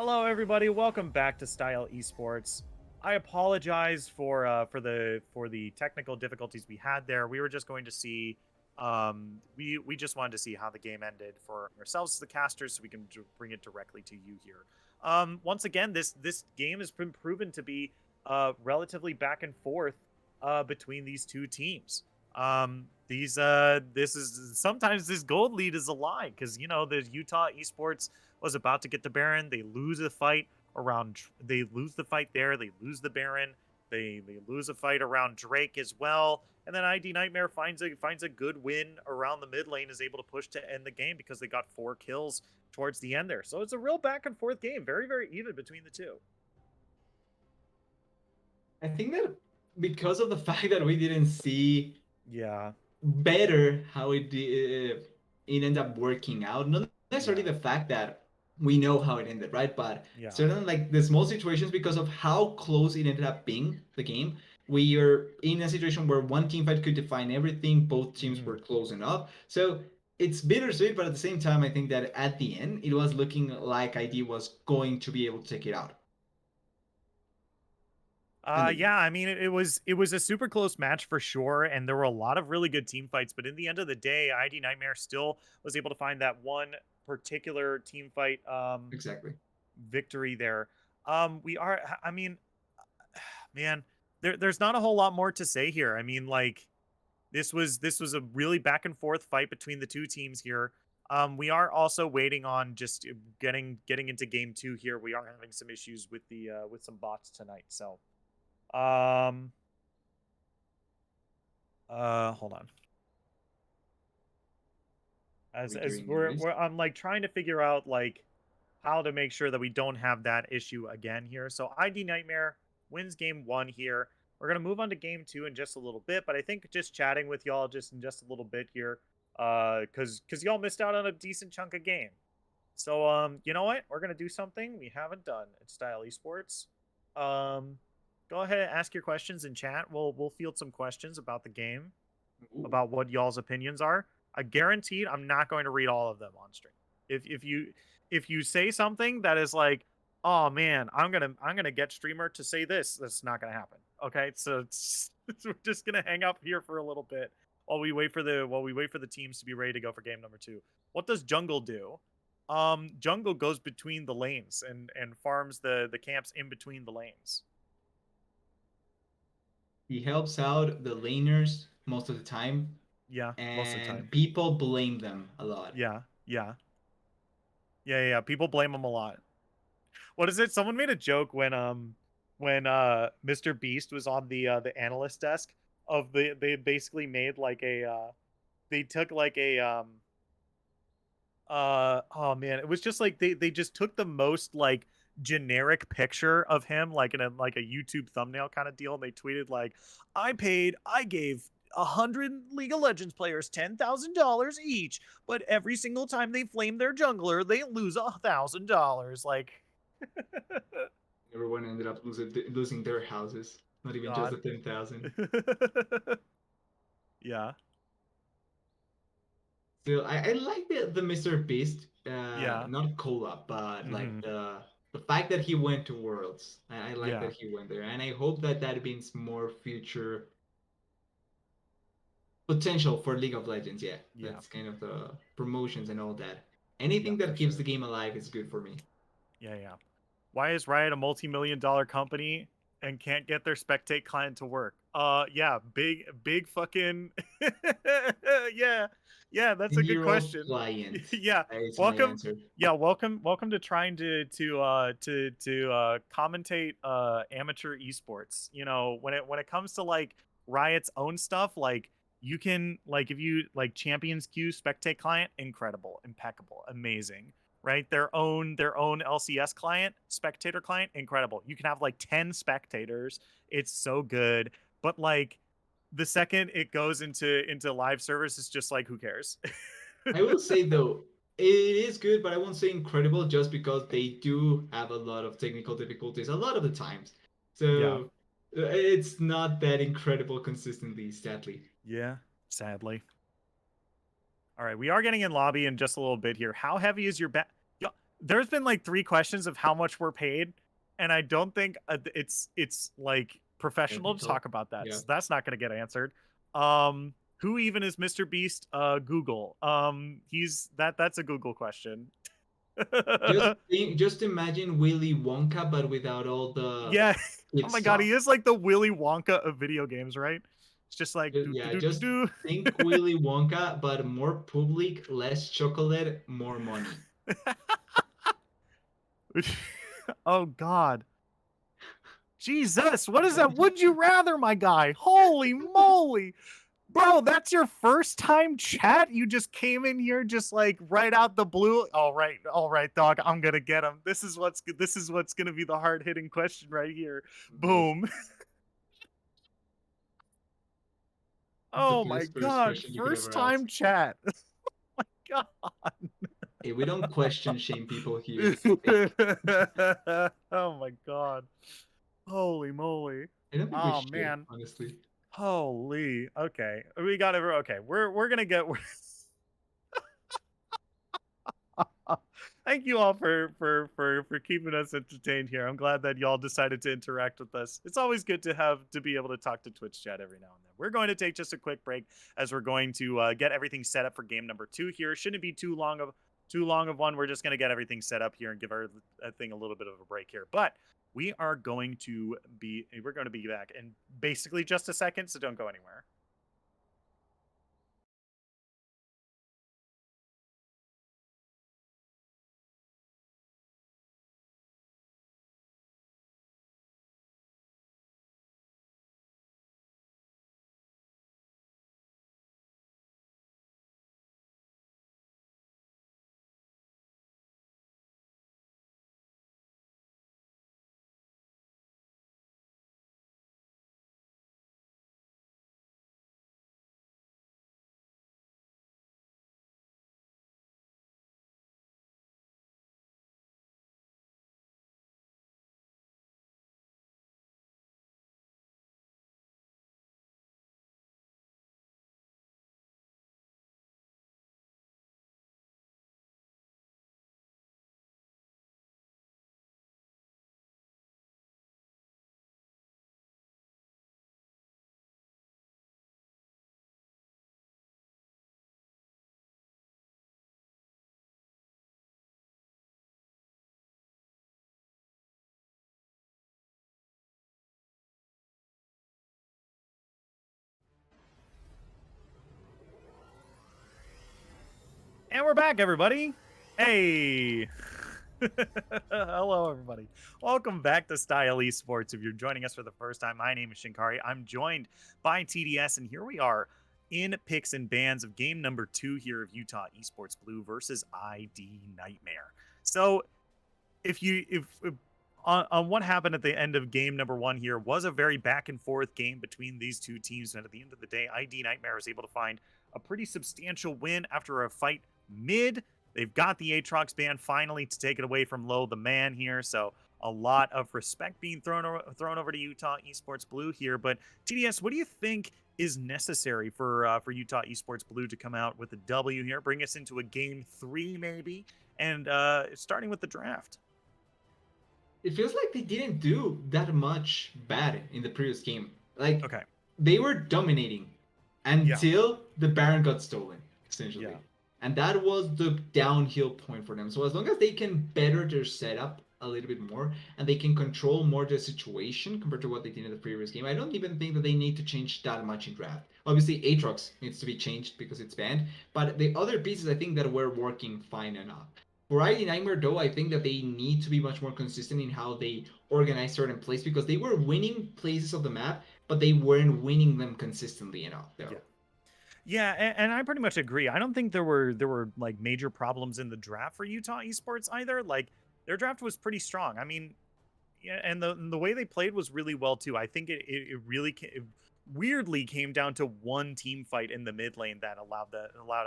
[SPEAKER 1] Hello, everybody. Welcome back to Style Esports. I apologize for the technical difficulties we had there. We were just going to see, we just wanted to see how the game ended for ourselves as the casters, so we can bring it directly to you here. Once again, this game has been proven to be relatively back and forth between these two teams. This is sometimes this gold lead is a lie because the Utah Esports was about to get the Baron. They lose the fight around. They lose the fight there. They lose the Baron. They lose a fight around Drake as well. And then ID Nightmare finds a good win around the mid lane, is able to push to end the game because they got 4 kills towards the end there. So it's a real back and forth game, very even between the two.
[SPEAKER 2] I think that because of the fact that we didn't see
[SPEAKER 1] Yeah,
[SPEAKER 2] better how it ended up working out, not necessarily
[SPEAKER 1] yeah,
[SPEAKER 2] the fact that we know how it ended, right? But
[SPEAKER 1] yeah.
[SPEAKER 2] certainly like the small situations because of how close it ended up being the game. We are in a situation where one team fight could define everything. Both teams
[SPEAKER 1] Hmm.
[SPEAKER 2] were close enough, so it's bittersweet. But at the same time, I think that at the end, it was looking like ID was going to be able to take it out, and they did.
[SPEAKER 1] Yeah, I mean it was a super close match for sure, and there were a lot of really good team fights. But in the end of the day, ID Nightmare still was able to find that one particular team fight
[SPEAKER 2] Exactly.
[SPEAKER 1] victory there. We are, I mean, man, there's not a whole lot more to say here. I mean, like this was a really back and forth fight between the two teams here. We are also waiting on just getting into game 2 here. We are having some issues with the with some bots tonight, so. Um, hold on.
[SPEAKER 2] Are we
[SPEAKER 1] As
[SPEAKER 2] hearing noise?
[SPEAKER 1] I'm like trying to figure out like how to make sure that we don't have that issue again here. So ID Nightmare wins game 1 here. We're gonna move on to game 2 in just a little bit, but I think just chatting with y'all just in just a little bit here, because y'all missed out on a decent chunk of game. So you know what? We're gonna do something we haven't done at Style Esports. Um, go ahead and ask your questions in chat. We'll field some questions about the game,
[SPEAKER 2] Ooh.
[SPEAKER 1] about what y'all's opinions are. I guaranteed I'm not going to read all of them on stream. If you say something that is like, oh man, I'm gonna get streamer to say this, that's not gonna happen. Okay, so we're just gonna hang up here for a little bit while we wait for the teams to be ready to go for game number 2. What does Jungle do? Jungle goes between the lanes and farms the camps in between the lanes.
[SPEAKER 2] He helps out the laners most of the time,
[SPEAKER 1] Yeah, most of the
[SPEAKER 2] and
[SPEAKER 1] time.
[SPEAKER 2] people blame them a lot.
[SPEAKER 1] Yeah, yeah, yeah. People blame him a lot. What is it? Someone made a joke when Mr. Beast was on the analyst desk of they basically made like a they took like a oh man, it was just like they just took the most like generic picture of him like in a like a YouTube thumbnail kind of deal, and they tweeted like, I gave 100 League of Legends players $10,000 each, but every single time they flame their jungler, they lose $1,000. Like,
[SPEAKER 2] Everyone ended up losing their houses, not even just
[SPEAKER 1] God.
[SPEAKER 2] the 10,000.
[SPEAKER 1] Yeah,
[SPEAKER 2] So I like the Mr. Beast,
[SPEAKER 1] yeah,
[SPEAKER 2] not collab, but like
[SPEAKER 1] hmm,
[SPEAKER 2] the fact that he went to Worlds. I like that
[SPEAKER 1] yeah,
[SPEAKER 2] he went there, and I hope that that means more future potential for League of Legends. Yeah,
[SPEAKER 1] yeah,
[SPEAKER 2] that's kind of the promotions and all that.
[SPEAKER 1] yeah,
[SPEAKER 2] Anything
[SPEAKER 1] for
[SPEAKER 2] that keeps the
[SPEAKER 1] sure.
[SPEAKER 2] game alive is good for me.
[SPEAKER 1] Yeah. Why is Riot a multi-million-dollar company and can't get their spectate client to work? Yeah, big fucking yeah. Yeah, that's a good
[SPEAKER 2] 10-year-old
[SPEAKER 1] question.
[SPEAKER 2] client.
[SPEAKER 1] Yeah.
[SPEAKER 2] That is my
[SPEAKER 1] Welcome.
[SPEAKER 2] answer.
[SPEAKER 1] Yeah, welcome to trying to commentate amateur esports. You know, when it comes to like Riot's own stuff, like you can like if you like Champions Queue spectate client, incredible, impeccable, amazing, right? Their own LCS client, spectator client, incredible. You can have like 10 spectators. It's so good. But like the second it goes into live service, it's just like who cares?
[SPEAKER 2] I will say though, it is good, but I won't say incredible just because they do have a lot of technical difficulties a lot of the times.
[SPEAKER 1] Yeah.
[SPEAKER 2] So it's not that incredible consistently, sadly.
[SPEAKER 1] Yeah. Sadly. All right, we are getting in lobby in just a little bit here. How heavy is your back? there's been like 3 questions of how much we're paid, and I don't think it's like professional to
[SPEAKER 2] Ethical.
[SPEAKER 1] talk about that.
[SPEAKER 2] Yeah.
[SPEAKER 1] So that's not going to get answered. Who even is Mr. Beast? Google. He's that's a Google question.
[SPEAKER 2] Just imagine Willy Wonka, but without all the
[SPEAKER 1] Yeah.
[SPEAKER 2] kid
[SPEAKER 1] Oh my god,
[SPEAKER 2] stuff.
[SPEAKER 1] he is like the Willy Wonka of video games, right? It's just like do do
[SPEAKER 2] Yeah,
[SPEAKER 1] do do
[SPEAKER 2] just think
[SPEAKER 1] do.
[SPEAKER 2] Willy Wonka, but more public, less chocolate, more money.
[SPEAKER 1] Oh god. Jesus, what is that? Would you rather, my guy? Holy moly. Bro, that's your first time chat? You just came in here just like right out the blue. All right, dog. I'm gonna get him. This is what's gonna be the hard hitting question right here.
[SPEAKER 2] Nope.
[SPEAKER 1] Boom.
[SPEAKER 2] The
[SPEAKER 1] Oh my
[SPEAKER 2] first
[SPEAKER 1] god,
[SPEAKER 2] question you could
[SPEAKER 1] first
[SPEAKER 2] ever ask.
[SPEAKER 1] time chat. God.
[SPEAKER 2] Hey, we don't question shame people here. Hey,
[SPEAKER 1] Oh my god. Holy moly.
[SPEAKER 2] I don't think we
[SPEAKER 1] Oh
[SPEAKER 2] should,
[SPEAKER 1] man.
[SPEAKER 2] honestly.
[SPEAKER 1] Holy. Okay. We got it. Okay. We're gonna get thank you all for keeping us entertained here. I'm glad that y'all decided to interact with us. It's always good to have to be able to talk to Twitch chat every now and then. We're going to take just a quick break as we're going to get everything set up for game number 2 here. Shouldn't be too long of one. We're just going to get everything set up here and give our thing a little bit of a break here. But we're going to be back in basically just a second, so don't go anywhere. And we're back, everybody. Hey. Hello, everybody. Welcome back to Style Esports. If you're joining us for the first time, my name is Shinkari. I'm joined by TDS, and here we are in picks and bans of game number 2 here of Utah Esports Blue versus ID Nightmare. So, if on what happened at the end of game number 1 here was a very back and forth game between these two teams, and at the end of the day, ID Nightmare was able to find a pretty substantial win after a fight mid. They've got the Aatrox ban finally to take it away from Low the Man here, so a lot of respect being thrown over to Utah Esports Blue here. But TDS, what do you think is necessary for Utah Esports Blue to come out with a W here, bring us into a game 3 maybe, and starting with the draft?
[SPEAKER 2] It feels like they didn't do that much bad in the previous game. Like,
[SPEAKER 1] Okay.
[SPEAKER 2] they were dominating
[SPEAKER 1] Yeah.
[SPEAKER 2] until the Baron got stolen, essentially.
[SPEAKER 1] Yeah.
[SPEAKER 2] And that was the downhill point for them. So as long as they can better their setup a little bit more and they can control more the situation compared to what they did in the previous game, I don't even think that they need to change that much in draft. Obviously, Aatrox needs to be changed because it's banned, but the other pieces I think that were working fine enough. For ID Nightmare, though, I think that they need to be much more consistent in how they organize certain plays because they were winning places of the map, but they weren't winning them consistently enough,
[SPEAKER 1] Yeah.
[SPEAKER 2] though.
[SPEAKER 1] Yeah, and I pretty much agree. I don't think there were like major problems in the draft for Utah Esports either. Like their draft was pretty strong. I mean, yeah, and the way they played was really well too. I think it really it weirdly came down to one team fight in the mid lane that allowed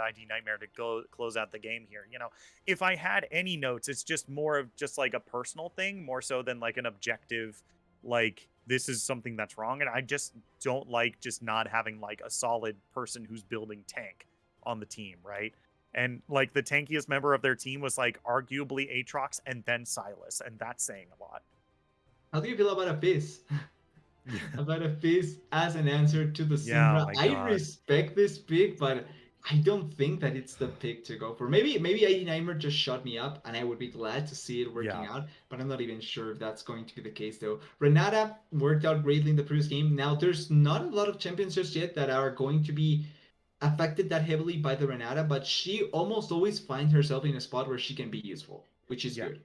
[SPEAKER 1] ID Nightmare to go close out the game here. You know, if I had any notes, it's just more of just like a personal thing, more so than like an objective, like this is something that's wrong. And I just don't like just not having like a solid person who's building tank on the team, right? And like the tankiest member of their team was like arguably Aatrox and then Silas, and that's saying a lot.
[SPEAKER 2] How do you feel about a Fizz?
[SPEAKER 1] Yeah.
[SPEAKER 2] About a Fizz as an answer to the
[SPEAKER 1] Yeah, oh
[SPEAKER 2] Syndra.
[SPEAKER 1] my
[SPEAKER 2] I
[SPEAKER 1] god.
[SPEAKER 2] respect this pick, but I don't think that it's the pick to go for. Maybe 89 just shut me up, and I would be glad to see it working
[SPEAKER 1] Yeah.
[SPEAKER 2] out. But I'm not even sure if that's going to be the case though. Renata worked out greatly in the previous game. Now there's not a lot of champions just yet that are going to be affected that heavily by the Renata, but she almost always finds herself in a spot where she can be useful, which is
[SPEAKER 1] Yeah.
[SPEAKER 2] good.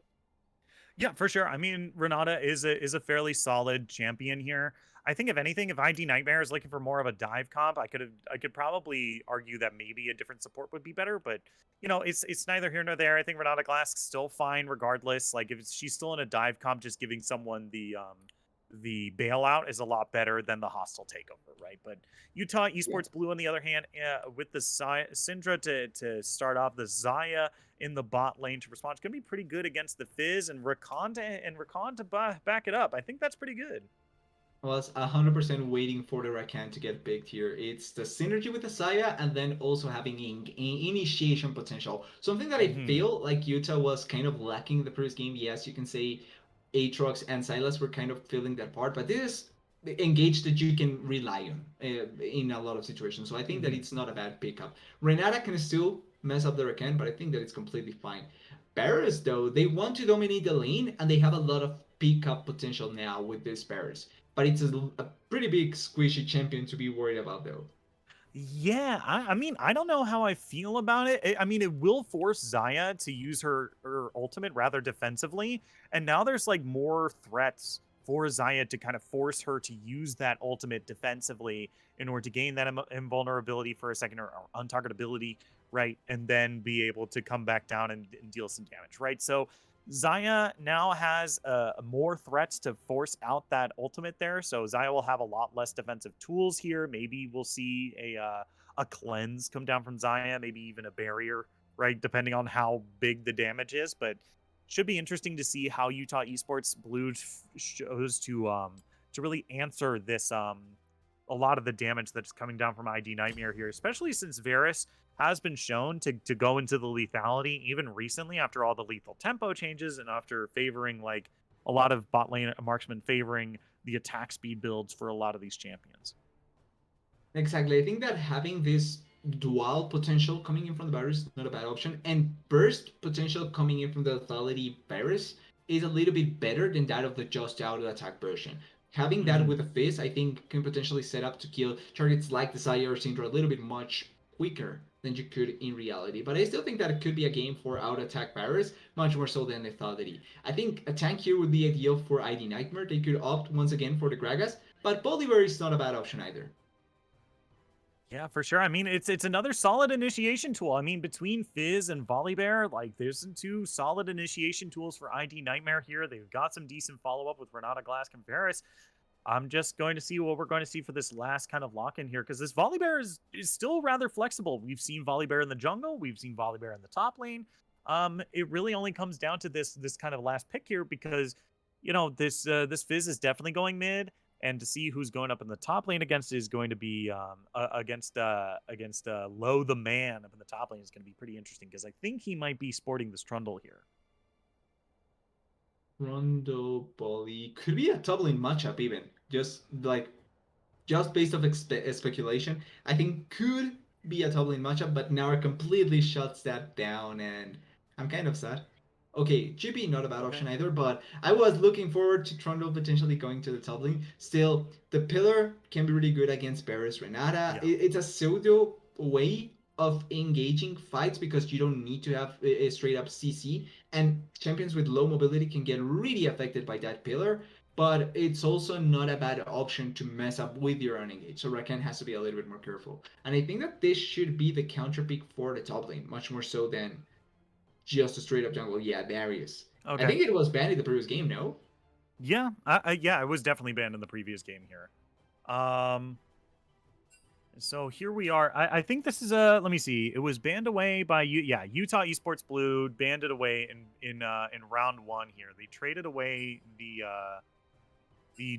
[SPEAKER 1] Yeah, for sure. I mean, Renata is a fairly solid champion here. I think if anything, if ID Nightmare is looking for more of a dive comp, I could probably argue that maybe a different support would be better. But it's neither here nor there. I think Renata Glass is still fine regardless. Like if she's still in a dive comp, just giving someone the bailout is a lot better than the hostile takeover, right? But Utah
[SPEAKER 2] Yeah.
[SPEAKER 1] Esports Blue, on the other hand, with the Syndra to start off, the Zaya in the bot lane to respond, it's going to be pretty good against the Fizz and Rakan to back it up. I think that's pretty good.
[SPEAKER 2] I was 100% waiting for the Rakan to get picked here. It's the synergy with the Saya and then also having initiation potential. Something that I
[SPEAKER 1] Hmm.
[SPEAKER 2] feel like Utah was kind of lacking in the previous game. Yes, you can say Aatrox and Silas were kind of filling that part, but this is engage that you can rely on in a lot of situations. So I think that
[SPEAKER 1] Hmm.
[SPEAKER 2] it's not a bad pickup. Renata can still mess up the Rakan, but I think that it's completely fine. Barris, though, they want to dominate the lane and they have a lot of pickup potential now with this Barris, but it's a pretty big squishy champion to be worried about though.
[SPEAKER 1] Yeah, I mean, I don't know how I feel about it. I mean, it will force Zaya to use her ultimate rather defensively, and now there's like more threats for Zaya to kind of force her to use that ultimate defensively in order to gain that invulnerability for a second, or untargetability, right? And then be able to come back down and deal some damage, right? So Zaya now has more threats to force out that ultimate there. So Zaya will have a lot less defensive tools here. Maybe we'll see a cleanse come down from Zaya, maybe even a barrier, right? Depending on how big the damage is. But should be interesting to see how Utah Esports Blue shows to really answer this a lot of the damage that's coming down from ID Nightmare here, especially since Varus has been shown to go into the lethality even recently after all the lethal tempo changes and after favoring like a lot of bot lane marksmen favoring the attack speed builds for a lot of these champions.
[SPEAKER 2] Exactly. I think that having this dual potential coming in from the virus is not a bad option, and burst potential coming in from the lethality virus is a little bit better than that of the just auto attack version. Having that
[SPEAKER 1] Mm,
[SPEAKER 2] with a fizz, I think, can potentially set up to kill targets like the Desire or Syndra a little bit much quicker than you could in reality. But I still think that it could be a game for out attack virus, much more so than lethality. I think a tank here would be ideal for ID Nightmare. They could opt once again for the Gragas, but Bolivar is not a bad option either.
[SPEAKER 1] yeah, for sure. I mean, it's another solid initiation tool. I mean, between Fizz and Volibear, like there's some two solid initiation tools for ID Nightmare here. They've got some decent follow up with Renata Glass and Varus. I'm just going to see what we're going to see for this last kind of lock in here because this Volibear is still rather flexible. We've seen Volibear in the jungle, we've seen Volibear in the top lane. It really only comes down to this kind of last pick here because this Fizz is definitely going mid, and to see who's going up in the top lane against is going to be against Low the Man up in the top lane is going to be pretty interesting because I think he might be sporting this Trundle here.
[SPEAKER 2] Rondo Bolly could be a doubling matchup even. Just based off speculation, I think could be a doubling matchup, but now it completely shuts that down, and I'm kind of sad. Okay, GP not a bad
[SPEAKER 1] Okay.
[SPEAKER 2] option either, but I was looking forward to Trundle potentially going to the doubling. Still, the pillar can be really good against Barris Renata.
[SPEAKER 1] Yeah.
[SPEAKER 2] It's a pseudo way of engaging fights because you don't need to have a straight up CC, and champions with low mobility can get really affected by that pillar, but it's also not a bad option to mess up with your own engage. So Rakan has to be a little bit more careful. And I think that this should be the counter pick for the top lane, much more so than just a straight up jungle. Yeah, Darius. I
[SPEAKER 1] Okay.
[SPEAKER 2] think it was banned in the previous game, no?
[SPEAKER 1] Yeah. Yeah. It was definitely banned in the previous game here. Um, So here we are. I think this is a. Let me see. It was banned away by yeah, Utah Esports Blue banned it away in round one here. They traded away the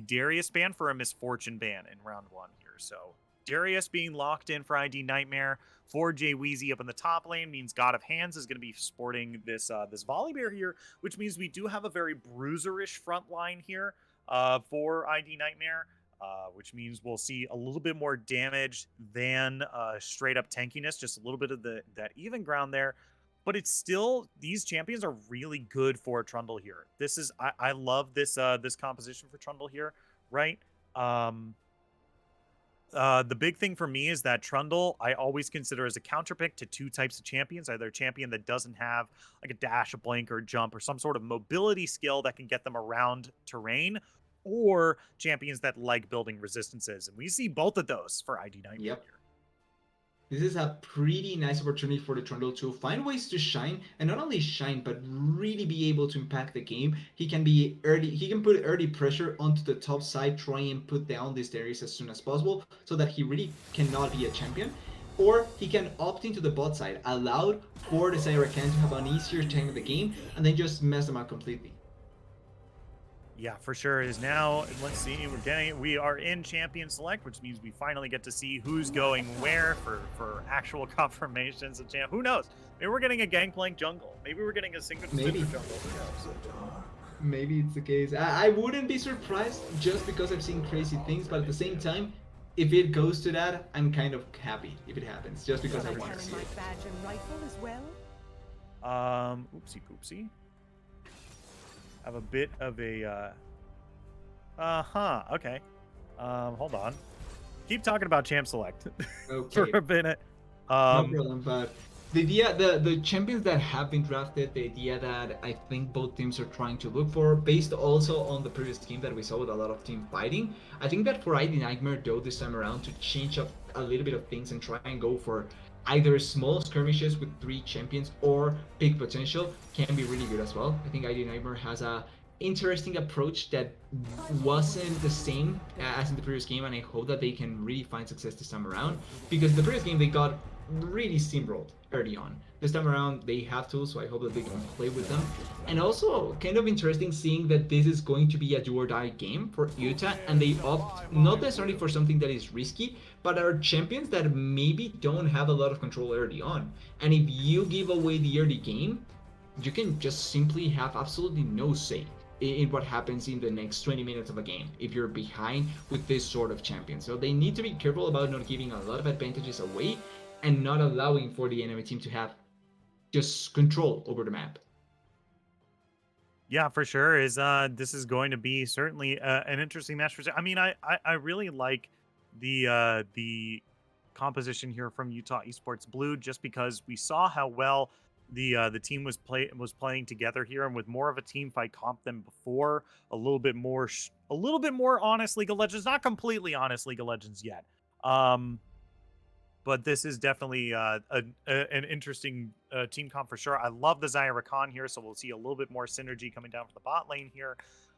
[SPEAKER 1] Darius ban for a Misfortune ban in round one here. So Darius being locked in for ID Nightmare for Jay Weezy up in the top lane means God of Hands is going to be sporting this Volibear here, which means we do have a very bruiserish front line here for ID Nightmare. Which means we'll see a little bit more damage than straight up tankiness, just a little bit of that even ground there. But it's still, these champions are really good for Trundle here. This is I love this composition for Trundle here, right? Um, the big thing for me is that Trundle, I always consider as a counterpick to two types of champions, either a champion that doesn't have like a dash, a blink, or a jump, or some sort of mobility skill that can get them around terrain, or champions that like building resistances. And we see both of those for ID Nightmare
[SPEAKER 2] Yep.
[SPEAKER 1] here.
[SPEAKER 2] This is a pretty nice opportunity for the Trundle to find ways to shine, and not only shine, but really be able to impact the game. He can be early. He can put early pressure onto the top side, try and put down these areas as soon as possible, so that he really cannot be a champion. Or he can opt into the bot side, allowed for the Zyra Khan to have an easier time of the game, and then just mess them up completely.
[SPEAKER 1] Yeah, for sure. Is now, let's see, we are in champion select, which means we finally get to see who's going where for actual confirmations of champ. Who knows? Maybe we're getting a Gangplank jungle. Maybe we're getting a Cinder
[SPEAKER 2] Maybe.
[SPEAKER 1] jungle. Who knows?
[SPEAKER 2] Maybe it's the case. I wouldn't be surprised just because I've seen crazy things, but at the same time, if it goes to that, I'm kind of happy if it happens, just because
[SPEAKER 1] Yeah,
[SPEAKER 2] I
[SPEAKER 1] for
[SPEAKER 2] want to
[SPEAKER 1] sure.
[SPEAKER 2] see it.
[SPEAKER 3] Badge and rifle as well.
[SPEAKER 1] Oopsie poopsie. Have a bit of a okay. Hold on. Keep talking about champ select for
[SPEAKER 2] Okay,
[SPEAKER 1] a minute.
[SPEAKER 2] no
[SPEAKER 1] Um,
[SPEAKER 2] problem. But the idea, the champions that have been drafted, the idea that I think both teams are trying to look for, based also on the previous team that we saw with a lot of team fighting. I think that for ID Nightmare, though, this time around to change up a little bit of things and try and go for either small skirmishes with three champions or big potential can be really good as well. I think ID Nightmare has a interesting approach that wasn't the same as in the previous game, and I hope that they can really find success this time around, because the previous game they got really steamrolled early on. This time around they have tools, so I hope that they can play with them. And also kind of interesting seeing that this is going to be a do or die game for Utah, and they opt not necessarily for something that is risky, but are champions that maybe don't have a lot of control early on. And if you give away the early game, you can just simply have absolutely no say in what happens in the next 20 minutes of a game if you're behind with this sort of champion. So they need to be careful about not giving a lot of advantages away and not allowing for the enemy team to have just control over the map.
[SPEAKER 1] yeah, for sure. This is going to be certainly an interesting match for. I mean, I really like the composition here from Utah Esports Blue, just because we saw how well the team was playing together here, and with more of a team fight comp than before, a little bit more honest League of Legends, not completely honest League of Legends yet. Um, but this is definitely an interesting team comp for sure. I love the Zyra Khan here, so we'll see a little bit more synergy coming down from the bot lane here.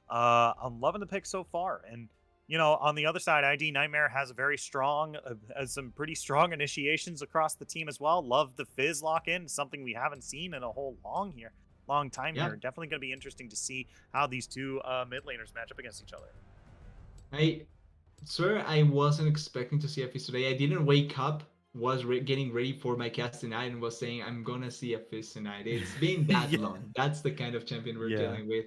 [SPEAKER 1] I'm loving the pick so far, and you know, on the other side, ID Nightmare has a very strong, has some pretty strong initiations across the team as well. Love the Fizz lock in, something we haven't seen in a long time
[SPEAKER 2] Yeah,
[SPEAKER 1] here. Definitely going to be interesting to see how these two mid laners match up against each other.
[SPEAKER 2] I swear I wasn't expecting to see a fist today. I didn't wake up, was getting ready for my cast tonight, and was saying I'm gonna see a fist tonight. It's been that
[SPEAKER 1] Yeah,
[SPEAKER 2] long. That's the kind of champion we're
[SPEAKER 1] yeah.
[SPEAKER 2] dealing with.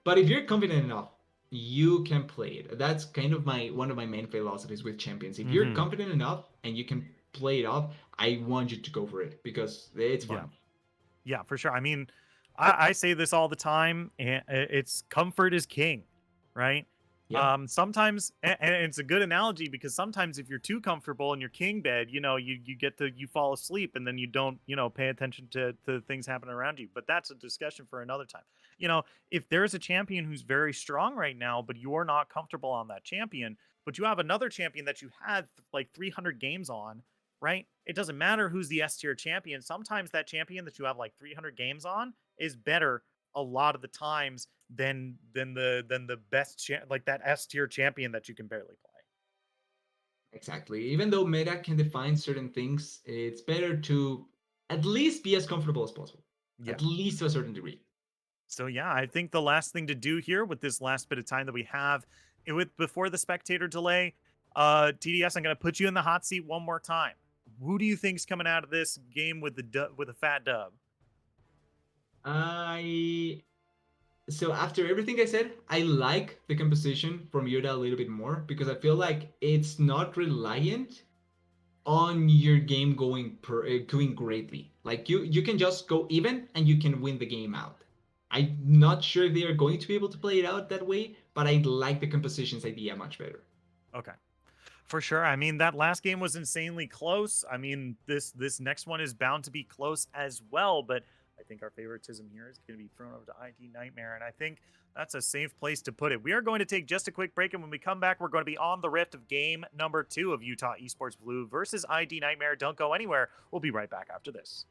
[SPEAKER 2] But if you're confident enough, you can play it. That's kind of my one of my main philosophies with champions. If you're
[SPEAKER 1] Hmm.
[SPEAKER 2] confident enough and you can play it off, I want you to go for it because it's
[SPEAKER 1] Yeah.
[SPEAKER 2] fun.
[SPEAKER 1] Yeah, for sure. I mean, I say this all the time, and it's comfort is king, right?
[SPEAKER 2] Yep.
[SPEAKER 1] Sometimes, and it's a good analogy because sometimes if you're too comfortable in your king bed, you know, you fall asleep and then you don't, you know, pay attention to things happening around you. But that's a discussion for another time. You know, if there's a champion who's very strong right now, but you're not comfortable on that champion, but you have another champion that you had like 300 games on, right? It doesn't matter who's the S tier champion. Sometimes that champion that you have like 300 games on is better a lot of the times than the like that S tier champion that you can barely play.
[SPEAKER 2] Exactly. Even though meta can define certain things, it's better to at least be as comfortable as possible,
[SPEAKER 1] Yeah.
[SPEAKER 2] at least to a certain degree.
[SPEAKER 1] So yeah, I think the last thing to do here with this last bit of time that we have with before the spectator delay, TDS, I'm going to put you in the hot seat one more time. Who do you think's coming out of this game with with a fat dub?
[SPEAKER 2] I so after everything I said, I like the composition from Yoda a little bit more because I feel like it's not reliant on your game going greatly. Like you can just go even and you can win the game out. I'm not sure they are going to be able to play it out that way, but I like the compositions idea much better.
[SPEAKER 1] Okay. For sure. I mean, that last game was insanely close. I mean, this next one is bound to be close as well, but I think our favoritism here is going to be thrown over to ID Nightmare, and I think that's a safe place to put it. We are going to take just a quick break, and when we come back, we're going to be on the rift of game number 2 of Utah Esports Blue versus ID Nightmare. Don't go anywhere. We'll be right back after this.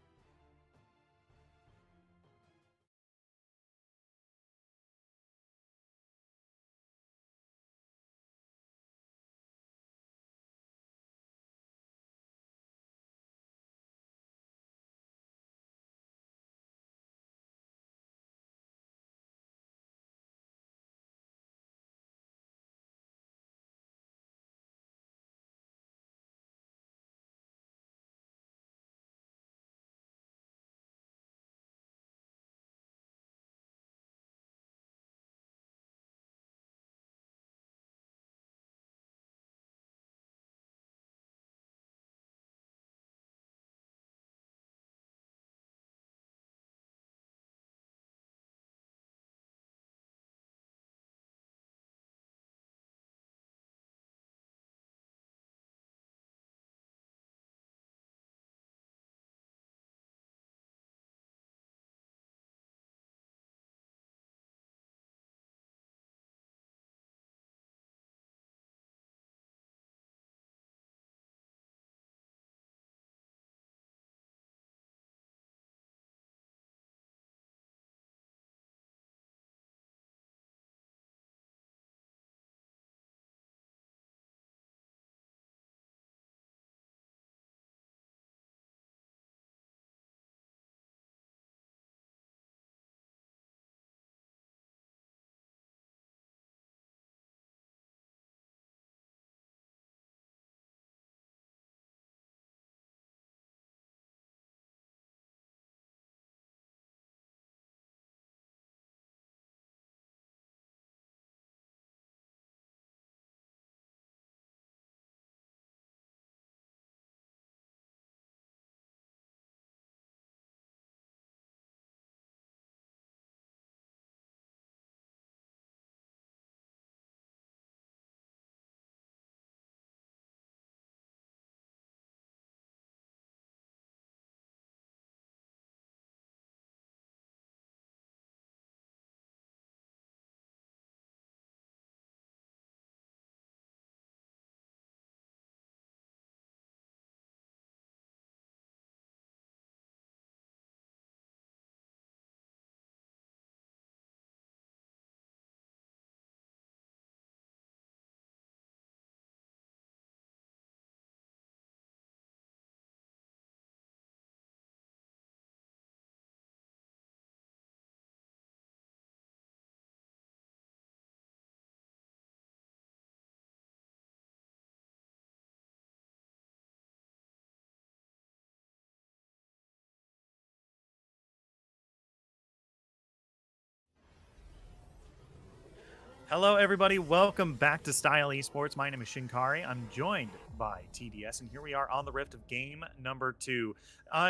[SPEAKER 1] Hello, everybody. Welcome back to Style Esports. My name is Shinkari. I'm joined by TDS, and here we are on the rift of game number 2.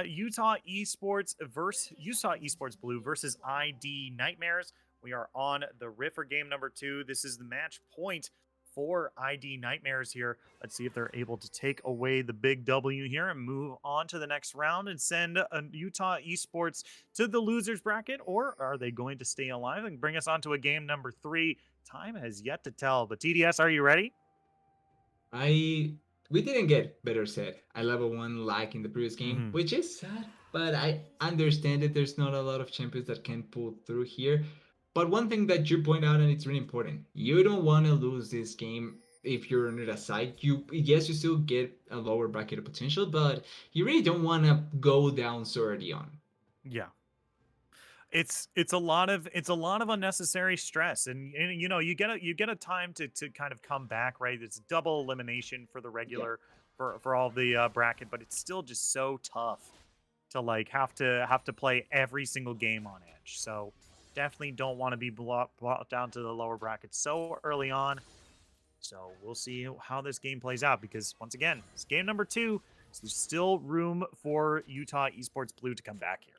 [SPEAKER 1] Utah Esports Blue versus ID Nightmares. We are on the rift for game number 2. This is the match point for ID Nightmares here. Let's see if they're able to take away the big W here and move on to the next round and send Utah Esports to the losers bracket, or are they going to stay alive and bring us on to a game number 3? Time has yet to tell. But TDS, are you ready?
[SPEAKER 2] I We didn't get better set at level 1 like in the previous game,
[SPEAKER 1] Mm-hmm.
[SPEAKER 2] which is sad, but I understand that there's not a lot of champions that can pull through here. But one thing that you point out, and it's really important, you don't want to lose this game if you're on the side. You Yes, you still get a lower bracket of potential, but you really don't want to go down so early on.
[SPEAKER 1] Yeah. it's a lot of unnecessary stress, and you know you get a time to kind of come back, right? It's double elimination for the
[SPEAKER 2] Yeah.
[SPEAKER 1] regular for all the bracket, but it's still just so tough to like have to play every single game on edge. So definitely don't want to be brought down to the lower bracket so early on. So we'll see how this game plays out because once again, it's game number two. So there's still room for Utah Esports Blue to come back here.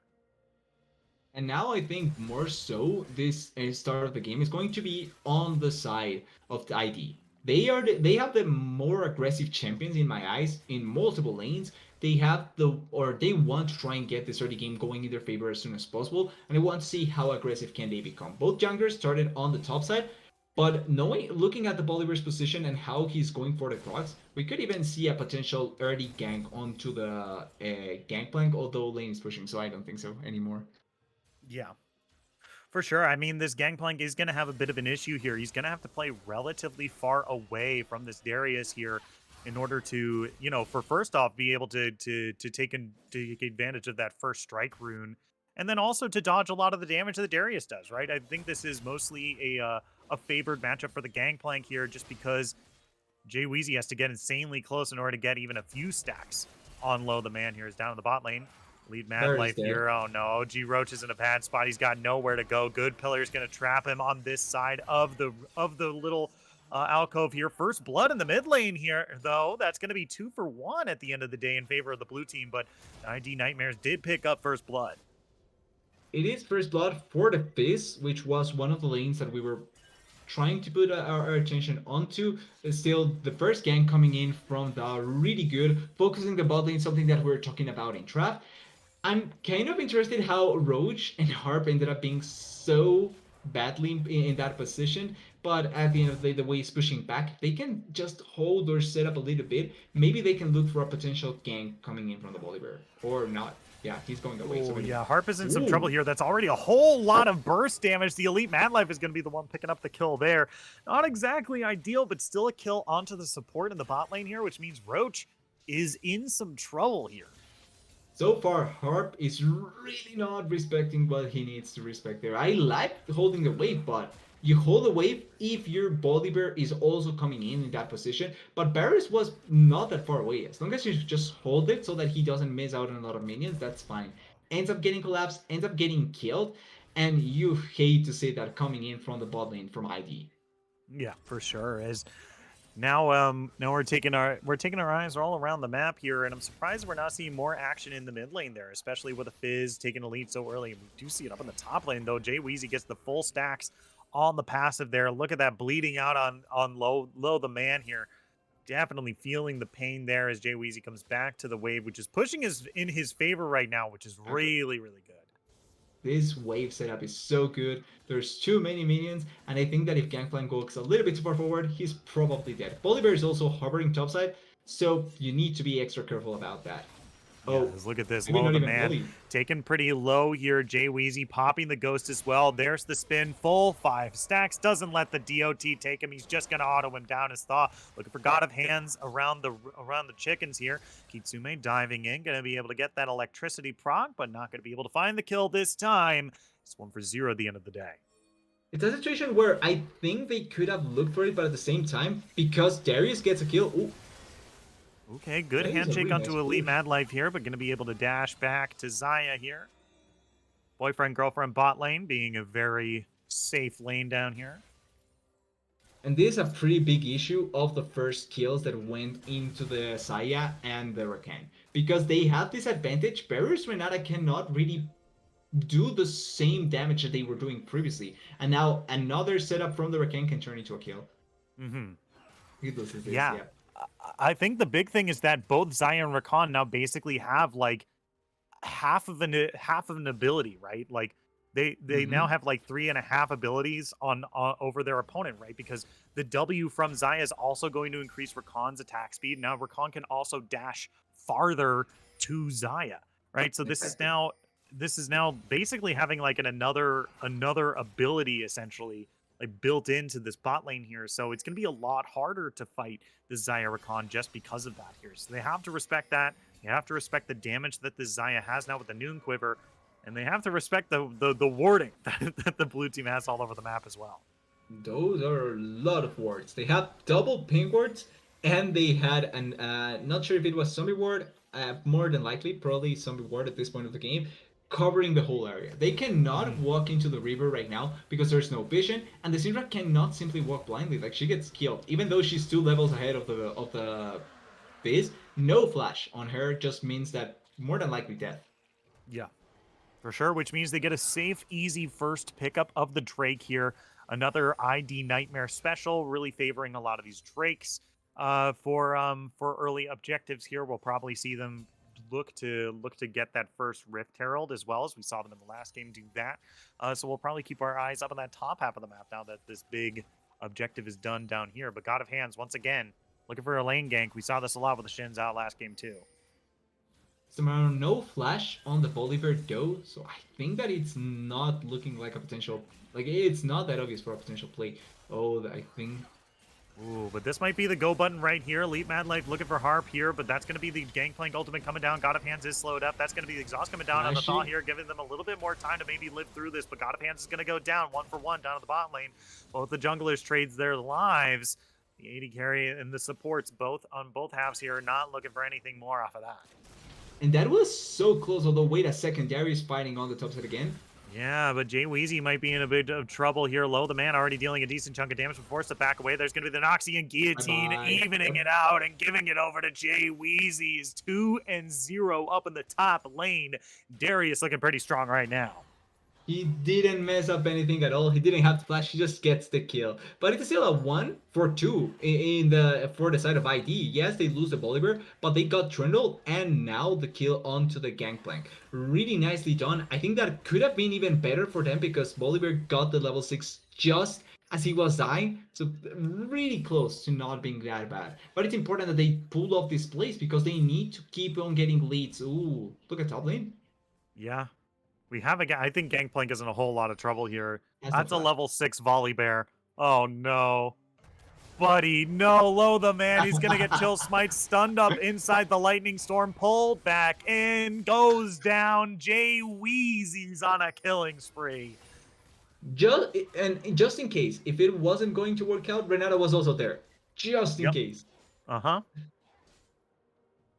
[SPEAKER 2] And now I think more so this start of the game is going to be on the side of the ID. They have the more aggressive champions in my eyes in multiple lanes. They have they want to try and get this early game going in their favor as soon as possible, and they want to see how aggressive can they become. Both junglers started on the top side, but looking at the Bolivar's position and how he's going for the clocks, we could even see a potential early gank onto the gangplank, although lane is pushing, so I don't think so anymore.
[SPEAKER 1] Yeah. For sure. I mean, this Gangplank is going to have a bit of an issue here. He's going to have to play relatively far away from this Darius here in order to, you know, for first off, be able to take advantage of that first strike rune, and then also to dodge a lot of the damage that Darius does. Right. I think this is mostly a favored matchup for the Gangplank here, just because Jay Weezy has to get insanely close in order to get even a few stacks on low. The man here is down in the bot lane. Lead Mad
[SPEAKER 2] Barry's
[SPEAKER 1] Life
[SPEAKER 2] dead.
[SPEAKER 1] here. Oh no, G Roach is in a bad spot. He's got nowhere to go. Good Pillar's gonna trap him on this side of the little alcove here. First blood in the mid lane here, though. That's gonna be 2 for 1 at the end of the day in favor of the blue team. But ID Nightmares did pick up first blood.
[SPEAKER 2] It is first blood for the Fizz, which was one of the lanes that we were trying to put our attention onto. Still, the first gank coming in from the really good, focusing the bot lane, something that we are talking about in draft. I'm kind of interested how Roach and Harp ended up being so badly in that position, but at the end of the day, the way he's pushing back, they can just hold or set up a little bit. Maybe they can look for a potential gank coming in from the Bolivar, or not. Yeah, he's going away. So
[SPEAKER 1] Oh,
[SPEAKER 2] many.
[SPEAKER 1] yeah. Harp is in some trouble
[SPEAKER 2] Ooh,
[SPEAKER 1] here. That's already a whole lot of burst damage. The Elite Mad Life is going to be the one picking up the kill there. Not exactly ideal, but still a kill onto the support in the bot lane here, which means Roach is in some trouble here.
[SPEAKER 2] so far, Harp is really not respecting what he needs to respect there. I like holding the wave, but you hold the wave if your Bolivar is also coming in that position. But Barris was not that far away. As long as you just hold it so that he doesn't miss out on a lot of minions, that's fine. Ends up getting collapsed, ends up getting killed, and you hate to see that coming in from the bot lane from ID.
[SPEAKER 1] Yeah, for sure. As now we're taking our eyes all around the map here, and I'm surprised we're not seeing more action in the mid lane there, especially with a Fizz taking a lead so early. We do see it up in the top lane though. Jay Weezy gets the full stacks on the passive there. Look at that bleeding out on low the man here. Definitely feeling the pain there as Jay Weezy comes back to the wave, which is pushing his in his favor right now, which is really, really good.
[SPEAKER 2] This wave setup is so good. There's too many minions, and I think that if Gangplank goes a little bit too far forward, he's probably dead. Bolivar is also hovering topside, so you need to be extra careful about that.
[SPEAKER 1] Yeah,
[SPEAKER 2] Oh,
[SPEAKER 1] look at this.
[SPEAKER 2] maybe
[SPEAKER 1] Low
[SPEAKER 2] not
[SPEAKER 1] the
[SPEAKER 2] even
[SPEAKER 1] man.
[SPEAKER 2] Holy.
[SPEAKER 1] Taken pretty low here. Jay Weezy popping the ghost as well. There's the spin. Full 5 stacks. Doesn't let the DOT take him. He's just gonna auto him down as Thaw. Looking for God of Hands around the chickens here. Kitsume diving in. Gonna be able to get that electricity proc, but not gonna be able to find the kill this time. It's 1 for 0 at the end of the day.
[SPEAKER 2] It's a situation where I think they could have looked for it, but at the same time, because Darius gets a kill, ooh,
[SPEAKER 1] Okay, good
[SPEAKER 2] that is a
[SPEAKER 1] handshake
[SPEAKER 2] really nice
[SPEAKER 1] onto Elite
[SPEAKER 2] push.
[SPEAKER 1] Mad Life here, but gonna be able to dash back to Zaya here. Boyfriend, girlfriend, bot lane being a very safe lane down here.
[SPEAKER 2] And this is a pretty big issue of the first kills that went into the Saya and the Rakan. Because they have this advantage, Barriers Renata cannot really do the same damage that they were doing previously. And now another setup from the Rakan can turn into a kill.
[SPEAKER 1] Mm-hmm.
[SPEAKER 2] He loses this,
[SPEAKER 1] Yeah.
[SPEAKER 2] yeah.
[SPEAKER 1] I think the big thing is that both Zaya and Rakan now basically have like half of an ability, right? Like they now
[SPEAKER 2] Mm-hmm.
[SPEAKER 1] have like 3.5 abilities on over their opponent, right? Because the W from Zaya is also going to increase Rakan's attack speed. Now Rakan can also dash farther to Zaya, right? So
[SPEAKER 2] Exactly.
[SPEAKER 1] this is now basically having like another ability essentially like built into this bot lane here. So it's going to be a lot harder to fight the Zaya Rakan just because of that here. So they have to respect that. You have to respect the damage that this Zaya has now with the Noon Quiver. And they have to respect the warding that the blue team has all over the map as well.
[SPEAKER 2] Those are a lot of wards. They have double pink wards, and they had an not sure if it was zombie ward, more than likely, probably zombie ward at this point of the game, covering the whole area. They cannot
[SPEAKER 1] Mhm.
[SPEAKER 2] walk into the river right now because there's no vision, and the Syndra cannot simply walk blindly. Like she gets killed, even though she's 2 levels ahead of the Fizz. No flash on her just means that more than likely death.
[SPEAKER 1] Yeah. For sure, which means they get a safe, easy first pickup of the Drake here. Another ID Nightmare special, really favoring a lot of these Drakes for early objectives here. We'll probably see them look to get that first Rift Herald as well, as we saw them in the last game do that. So we'll probably keep our eyes up on that top half of the map now that this big objective is done down here. But God of Hands, once again, looking for a lane gank. We saw this a lot with the Shins out last game too.
[SPEAKER 2] Somehow no flash on the Bolivar though, so I think that it's not looking like a potential, like it's not that obvious for a potential play. Oh, I think
[SPEAKER 1] Ooh, but this might be the go button right here. Elite Mad Life looking for Harp here, but that's going to be the Gangplank ultimate coming down. God of Hands is slowed up. That's going to be the exhaust coming down on the Thaw
[SPEAKER 2] flashing.
[SPEAKER 1] here, giving them a little bit more time to maybe live through this, but God of Hands is going to go down 1-for-1 down to the bot lane. Both the junglers trades their lives. The AD carry and the supports both on both halves here, not looking for anything more off of that.
[SPEAKER 2] And that was so close, although wait a second, Darius fighting on the top side again.
[SPEAKER 1] Yeah, but Jay Weezy might be in a bit of trouble here. Low the man already dealing a decent chunk of damage, but forced to back away. There's going to be the Noxian Guillotine
[SPEAKER 2] Bye-bye.
[SPEAKER 1] evening
[SPEAKER 2] Yep.
[SPEAKER 1] it out and giving it over to Jay Weezy's 2-0 up in the top lane. Darius looking pretty strong right now.
[SPEAKER 2] He didn't mess up anything at all. He didn't have to flash. He just gets the kill. But it's still a 1-for-2 in the for the side of ID. Yes, they lose the Bolivar, but they got Trundle and now the kill onto the Gangplank. Really nicely done. I think that could have been even better for them because Bolivar got the level 6 just as he was dying. So really close to not being that bad. But it's important that they pull off this place because they need to keep on getting leads. Ooh, look at top lane.
[SPEAKER 1] Yeah, we have a guy. I think Gangplank is in a whole lot of trouble here.
[SPEAKER 2] Has no
[SPEAKER 1] That's a
[SPEAKER 2] flash.
[SPEAKER 1] level 6 volley bear. Oh no. Buddy, no, Low the man. He's gonna get chill smite stunned up inside the lightning storm. Pulled back in, goes down. Jay Weezy's on a killing spree.
[SPEAKER 2] Just in case, if it wasn't going to work out, Renata was also there. Just in
[SPEAKER 1] Yep.
[SPEAKER 2] case.
[SPEAKER 1] Uh-huh.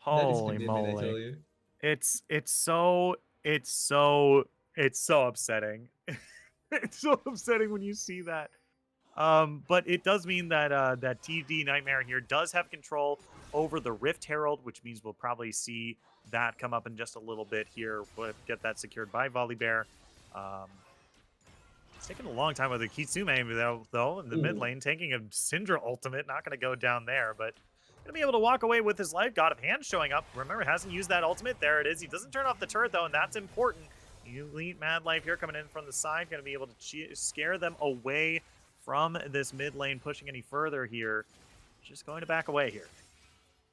[SPEAKER 2] That is
[SPEAKER 1] Holy
[SPEAKER 2] commitment, I
[SPEAKER 1] moly.
[SPEAKER 2] tell you.
[SPEAKER 1] It's so upsetting. It's so upsetting when you see that. But it does mean that that TD Nightmare here does have control over the Rift Herald, which means we'll probably see that come up in just a little bit here. But get that secured by Volibear. Um, it's taking a long time with the Kitsume though in the mid
[SPEAKER 2] Ooh.
[SPEAKER 1] lane, taking a Syndra ultimate. Not going to go down there, but gonna be able to walk away with his life. God of Hands showing up. Remember, hasn't used that ultimate. There it is. He doesn't turn off the turret though, and that's important. Elite Mad Life here coming in from the side, gonna be able to scare them away from this mid lane, pushing any further here. Just going to back away here.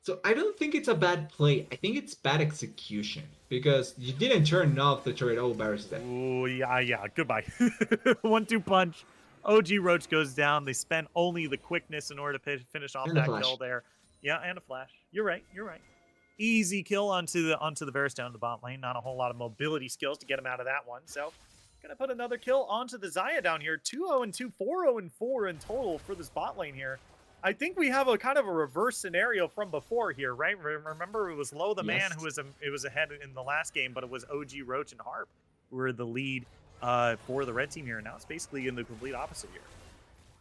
[SPEAKER 2] So I don't think it's a bad play. I think it's bad execution because you didn't turn off the turret. Oh, Barris is dead.
[SPEAKER 1] Ooh, yeah. Goodbye. 1-2 punch. OG Roach goes down. They spent only the quickness in order to finish off
[SPEAKER 2] And the
[SPEAKER 1] that kill
[SPEAKER 2] flash.
[SPEAKER 1] there. Yeah, and a flash. You're right. Easy kill onto the Varus down the bot lane. Not a whole lot of mobility skills to get him out of that one. So gonna put another kill onto the Xayah down here. 2-0-2, 4-0-4 in total for this bot lane here. I think we have a kind of a reverse scenario from before here, right? Remember, it was Low the man
[SPEAKER 2] Yes.
[SPEAKER 1] who was ahead in the last game, but it was OG Roach and Harp who were the lead for the red team here. Now it's basically in the complete opposite here.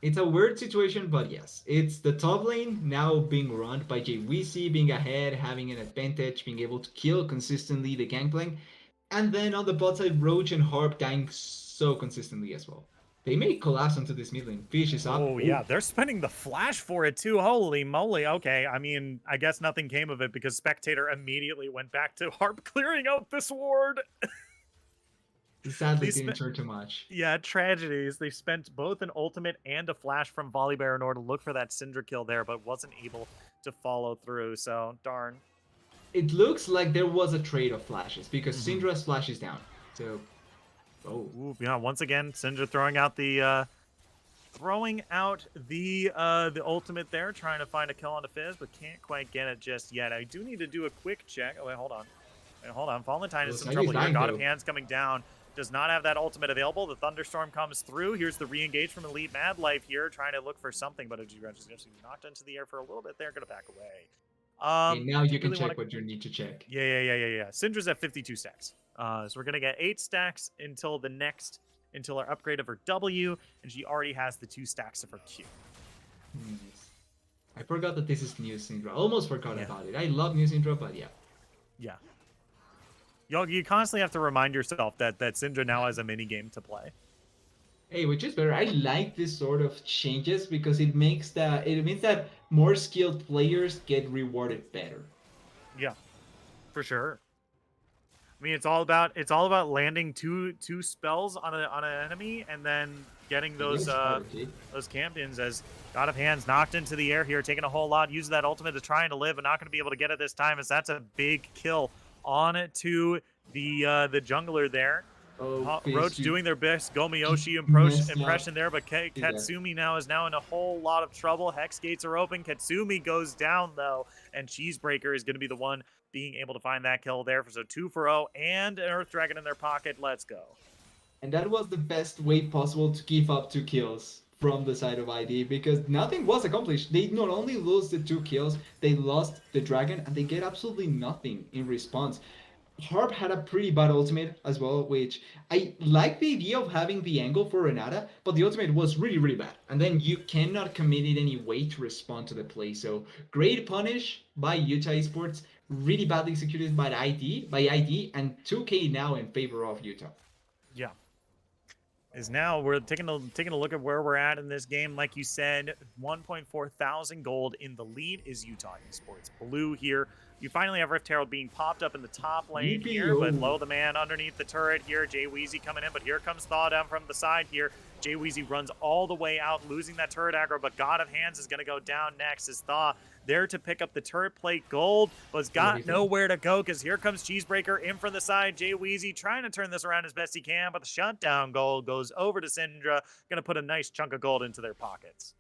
[SPEAKER 2] It's a weird situation, but yes. It's the top lane now being run by JWC, being ahead, having an advantage, being able to kill consistently the Gangplank. And then on the bot side, Roach and Harp dying so consistently as well. They may collapse onto this mid lane. Fish is up.
[SPEAKER 1] Oh,
[SPEAKER 2] Ooh.
[SPEAKER 1] yeah, they're spending the flash for it, too. Holy moly. Okay, I mean, I guess nothing came of it because Spectator immediately went back to Harp clearing out this ward.
[SPEAKER 2] Sadly
[SPEAKER 1] They
[SPEAKER 2] didn't
[SPEAKER 1] spent,
[SPEAKER 2] turn too much.
[SPEAKER 1] yeah, tragedies. They spent both an ultimate and a flash from Volibear in order to look for that Syndra kill there, but wasn't able to follow through, so darn.
[SPEAKER 2] It looks like there was a trade of flashes because Syndra's flash is down. So, oh,
[SPEAKER 1] Ooh, yeah, once again, Syndra throwing out the ultimate there, trying to find a kill on the Fizz, but can't quite get it just yet. I do need to do a quick check. Oh, wait, hold on. And hold on, Valentine
[SPEAKER 2] Well,
[SPEAKER 1] is some
[SPEAKER 2] Side is
[SPEAKER 1] trouble here.
[SPEAKER 2] dying,
[SPEAKER 1] God of
[SPEAKER 2] though.
[SPEAKER 1] Hands coming down. Does not have that ultimate available. The Thunderstorm comes through. Here's the re-engage from Elite Mad Life here, trying to look for something, but OG Wrench is going to be knocked into the air for a little bit. They're going to back away.
[SPEAKER 2] Okay, now you can
[SPEAKER 1] Really want to...
[SPEAKER 2] check what you need to check.
[SPEAKER 1] Yeah. Syndra's at 52 stacks. So we're going to get 8 stacks until our upgrade of her W, and she already has the 2 stacks of her Q.
[SPEAKER 2] Nice. I forgot that this is new Syndra. Almost forgot
[SPEAKER 1] Yeah.
[SPEAKER 2] about it. I love new Syndra, but yeah.
[SPEAKER 1] Yeah. You constantly have to remind yourself that Syndra now has a mini game to play.
[SPEAKER 2] Hey, which is better. I like this sort of changes because it means that more skilled players get rewarded better.
[SPEAKER 1] Yeah, for sure. I mean, it's all about landing two spells on an enemy and then getting
[SPEAKER 2] Okay, get
[SPEAKER 1] those
[SPEAKER 2] a start, okay?
[SPEAKER 1] those champions. As God of Hands knocked into the air here, taking a whole lot, uses that ultimate to try and to live, but not going to be able to get it this time, as that's a big kill on to the jungler there.
[SPEAKER 2] Oh, Fizz,
[SPEAKER 1] Roach
[SPEAKER 2] you
[SPEAKER 1] doing their best Gomiyoshi
[SPEAKER 2] messed up.
[SPEAKER 1] impression there, but
[SPEAKER 2] He's dead.
[SPEAKER 1] Katsumi now is now in a whole lot of trouble. Hex gates are open. Katsumi goes down though, and Cheesebreaker is going to be the one being able to find that kill there. So 2 for 0 and an Earth Dragon in their pocket. Let's go.
[SPEAKER 2] And that was the best way possible to give up 2 kills from the side of ID because nothing was accomplished. They not only lost the 2 kills, they lost the dragon and they get absolutely nothing in response. Harp had a pretty bad ultimate as well, which I like the idea of having the angle for Renata, but the ultimate was really, really bad. And then you cannot commit it any way to respond to the play. So great punish by Utah Esports, really badly executed by ID, and 2K now in favor of Utah.
[SPEAKER 1] Yeah. Is now we're taking a look at where we're at in this game. Like you said, 1.4 thousand gold in the lead is Utah Esports. Blue here. You finally have Rift Herald being popped up in the top lane here, but
[SPEAKER 2] UPO.
[SPEAKER 1] low the man underneath the turret here. Jay Weezy coming in, but here comes Thaw down from the side here. Jay Weezy runs all the way out, losing that turret aggro, but God of Hands is going to go down next as Thaw there to pick up the turret plate gold, but's got nowhere to go because here comes Cheesebreaker in from the side. Jay Weezy trying to turn this around as best he can, but the shutdown gold goes over to Syndra, going to put a nice chunk of gold into their pockets.